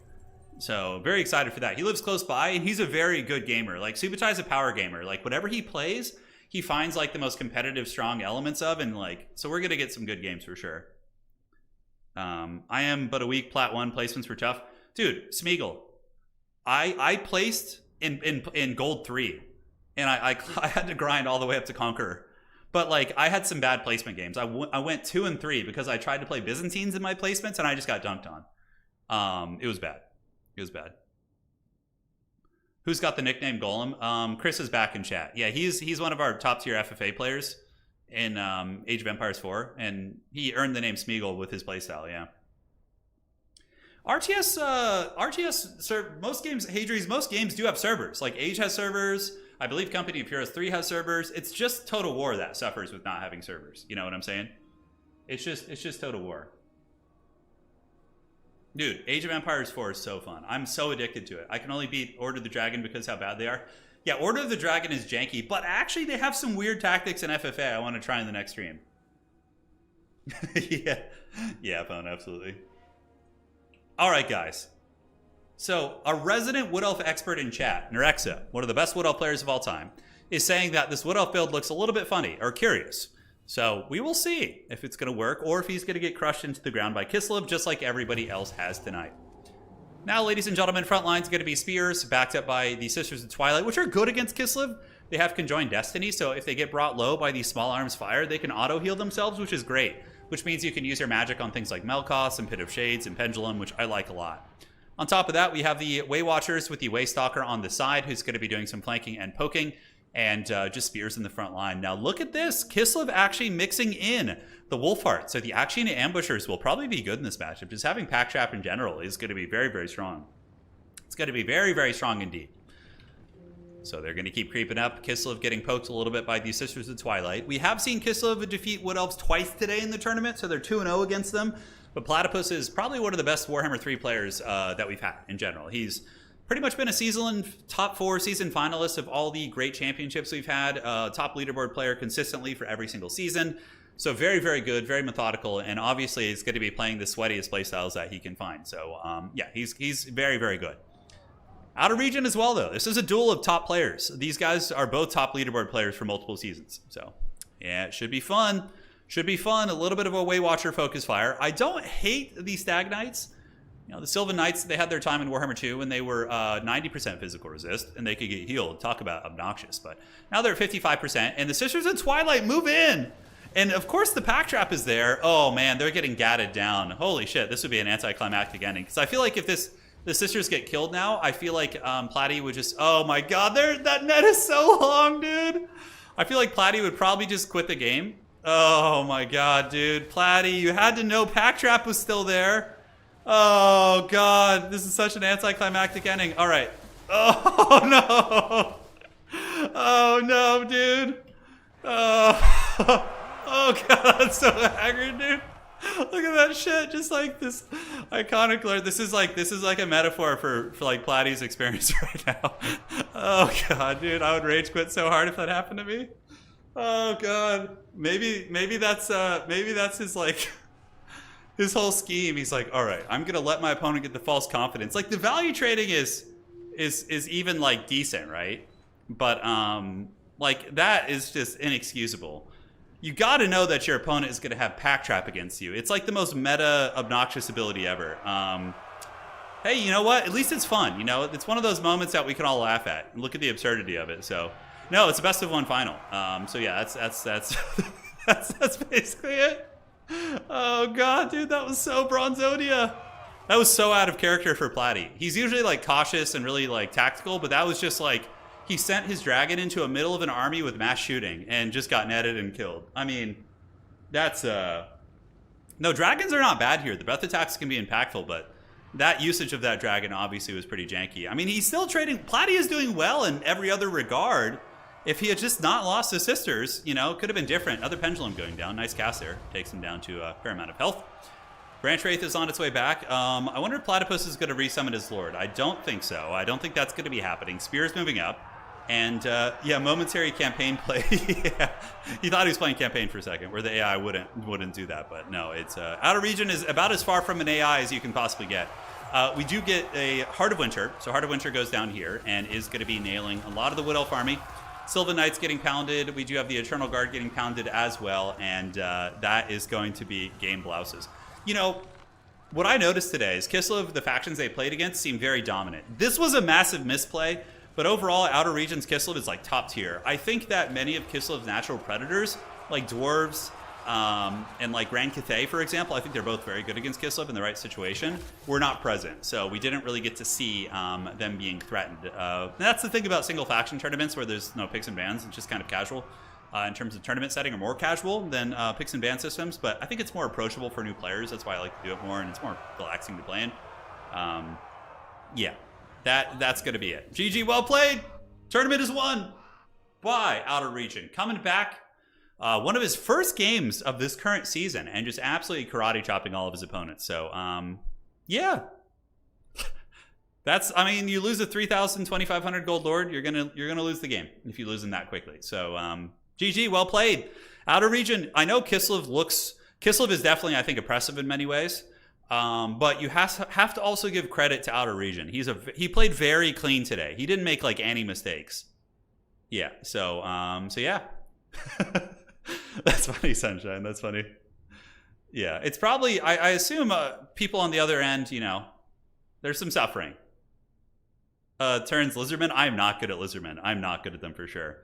So very excited for that. He lives close by and he's a very good gamer. Like Subai is a power gamer. Like whatever he plays, he finds like the most competitive, strong elements of, and like, so we're going to get some good games for sure. I am but a weak Plat 1, placements were tough. Dude, Smeagol, I placed in Gold 3, and I had to grind all the way up to Conqueror. But like, I had some bad placement games. I went 2 and 3 because I tried to play Byzantines in my placements, and I just got dunked on. It was bad. It was bad. Who's got the nickname Golem? Chris is back in chat. Yeah, he's one of our top tier FFA players in Age of Empires 4, and he earned the name Smeagol with his playstyle. Yeah. RTS most games, Hadri's, most games do have servers. Like Age has servers. I believe Company of Heroes 3 has servers. It's just Total War that suffers with not having servers. You know what I'm saying? It's just Total War. Dude, Age of Empires 4 is so fun. I'm so addicted to it. I can only beat Order of the Dragon because how bad they are. Yeah, Order of the Dragon is janky, but actually they have some weird tactics in FFA I want to try in the next stream. Yeah, Pone, absolutely. All right, guys. So a resident Wood Elf expert in chat, Nerexa, one of the best Wood Elf players of all time, is saying that this Wood Elf build looks a little bit funny or curious. So we will see if it's going to work or if he's going to get crushed into the ground by Kislev, just like everybody else has tonight. Now, ladies and gentlemen, front line's going to be Spears, backed up by the Sisters of Twilight, which are good against Kislev. They have Conjoined Destiny, so if they get brought low by these small arms fire, they can auto-heal themselves, which is great. Which means you can use your magic on things like Melkos and Pit of Shades and Pendulum, which I like a lot. On top of that, we have the Way Watchers with the Waystalker on the side, who's going to be doing some flanking and poking, and just Spears in the front line. Now look at this. Kislev actually mixing in the Wolfheart. So the Action Ambushers will probably be good in this matchup. Just having Pack Trap in general is going to be very, very strong. It's going to be very, very strong indeed. So they're going to keep creeping up. Kislev getting poked a little bit by the Sisters of Twilight. We have seen Kislev defeat Wood Elves twice today in the tournament, so they're 2-0 against them. But Platypus is probably one of the best Warhammer 3 players that we've had in general. He's pretty much been a season top 4 season finalist of all the great championships we've had. Top leaderboard player consistently for every single season. So very, very good, very methodical, and obviously he's going to be playing the sweatiest playstyles that he can find. So yeah, he's very, very good. Outerregion as well, though. This is a duel of top players. These guys are both top leaderboard players for multiple seasons. So yeah, it should be fun. Should be fun. A little bit of a Waywatcher focus fire. I don't hate the Stag Knights. You know, the Sylvan Knights, they had their time in Warhammer 2 when they were 90% physical resist, and they could get healed. Talk about obnoxious. But now they're at 55%, and the Sisters of Twilight move in. And of course the Pack Trap is there. Oh man, they're getting gatted down. Holy shit, this would be an anticlimactic ending. Because I feel like if the Sisters get killed now, I feel like Platy would just, oh my god, that net is so long, dude. I feel like Platy would probably just quit the game. Oh my god, dude. Platy, you had to know Pack Trap was still there. Oh, God. This is such an anticlimactic ending. All right. Oh, no. Oh, no, dude. Oh, oh God. I'm so angry, dude. Look at that shit. Just like this iconic lord. This is like a metaphor for like Platty's experience right now. Oh, God, dude. I would rage quit so hard if that happened to me. Oh, God. Maybe that's his like... his whole scheme. He's like, all right, I'm gonna let my opponent get the false confidence. Like the value trading is even like decent, right? But like that is just inexcusable. You got to know that your opponent is gonna have pack trap against you. It's like the most meta obnoxious ability ever. Hey, you know what? At least it's fun. You know, it's one of those moments that we can all laugh at and look at the absurdity of it. So, no, it's a best of one final. So yeah, that's that's basically it. Oh God, dude, that was so Bronzonia. That was so out of character for Platty. He's usually like cautious and really like tactical, but that was just like he sent his dragon into a middle of an army with mass shooting and just got netted and killed. I mean, that's no, dragons are not bad here. The breath attacks can be impactful, but that usage of that dragon obviously was pretty janky. I mean, he's still trading. Platty is doing well in every other regard. If he had just not lost his sisters, you know, it could have been different. Another pendulum going down. Nice cast there. Takes him down to a fair amount of health. Branch Wraith is on its way back. I wonder if Platypus is going to resummon his lord. I don't think so. I don't think that's going to be happening. Spear's moving up. And, yeah, momentary campaign play. Yeah. He thought he was playing campaign for a second, where the AI wouldn't do that. But no, it's Outerregion is about as far from an AI as you can possibly get. We do get a Heart of Winter. So Heart of Winter goes down here and is going to be nailing a lot of the Wood Elf army. Sylvan Knight's getting pounded. We do have the Eternal Guard getting pounded as well, and that is going to be game blouses. You know, what I noticed today is Kislev, the factions they played against, seemed very dominant. This was a massive misplay, but overall, Outerregion's Kislev is like top tier. I think that many of Kislev's natural predators, like Dwarves, and like Grand Cathay, for example, I think they're both very good against Kislev in the right situation, were not present. So we didn't really get to see them being threatened. That's the thing about single faction tournaments where there's no picks and bans. It's just kind of casual in terms of tournament setting, or more casual than picks and ban systems. But I think it's more approachable for new players. That's why I like to do it more, and it's more relaxing to play in. Yeah, that's going to be it. GG, well played. Tournament is won by Outerregion. Coming back. One of his first games of this current season, and just absolutely karate chopping all of his opponents. So, yeah, I mean, you lose a 3,000, 2,500 gold lord, you're gonna lose the game if you lose him that quickly. So, GG, well played. Outerregion. I know Kislev is definitely, I think, oppressive in many ways, but you have to also give credit to Outerregion. He played very clean today. He didn't make like any mistakes. Yeah. So yeah. That's funny, Sunshine. That's funny. Yeah, it's probably, I assume people on the other end, you know, there's some suffering. Turns Lizardmen. I'm not good at Lizardmen. I'm not good at them for sure.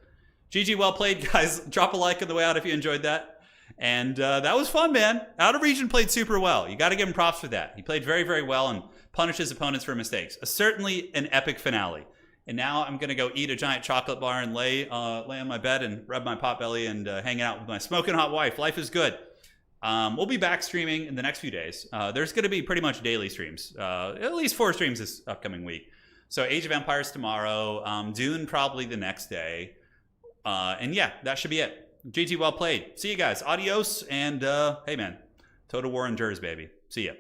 GG, well played, guys. Drop a like on the way out if you enjoyed that. And that was fun, man. Outerregion played super well. You got to give him props for that. He played very, very well and punished his opponents for mistakes. Certainly an epic finale. And now I'm going to go eat a giant chocolate bar and lay on my bed and rub my pot belly and hang out with my smoking hot wife. Life is good. We'll be back streaming in the next few days. There's going to be pretty much daily streams. At least 4 streams this upcoming week. So Age of Empires tomorrow. Dune probably the next day. And yeah, that should be it. GG, well played. See you guys. Adios. And hey, man. Total War endures, baby. See ya.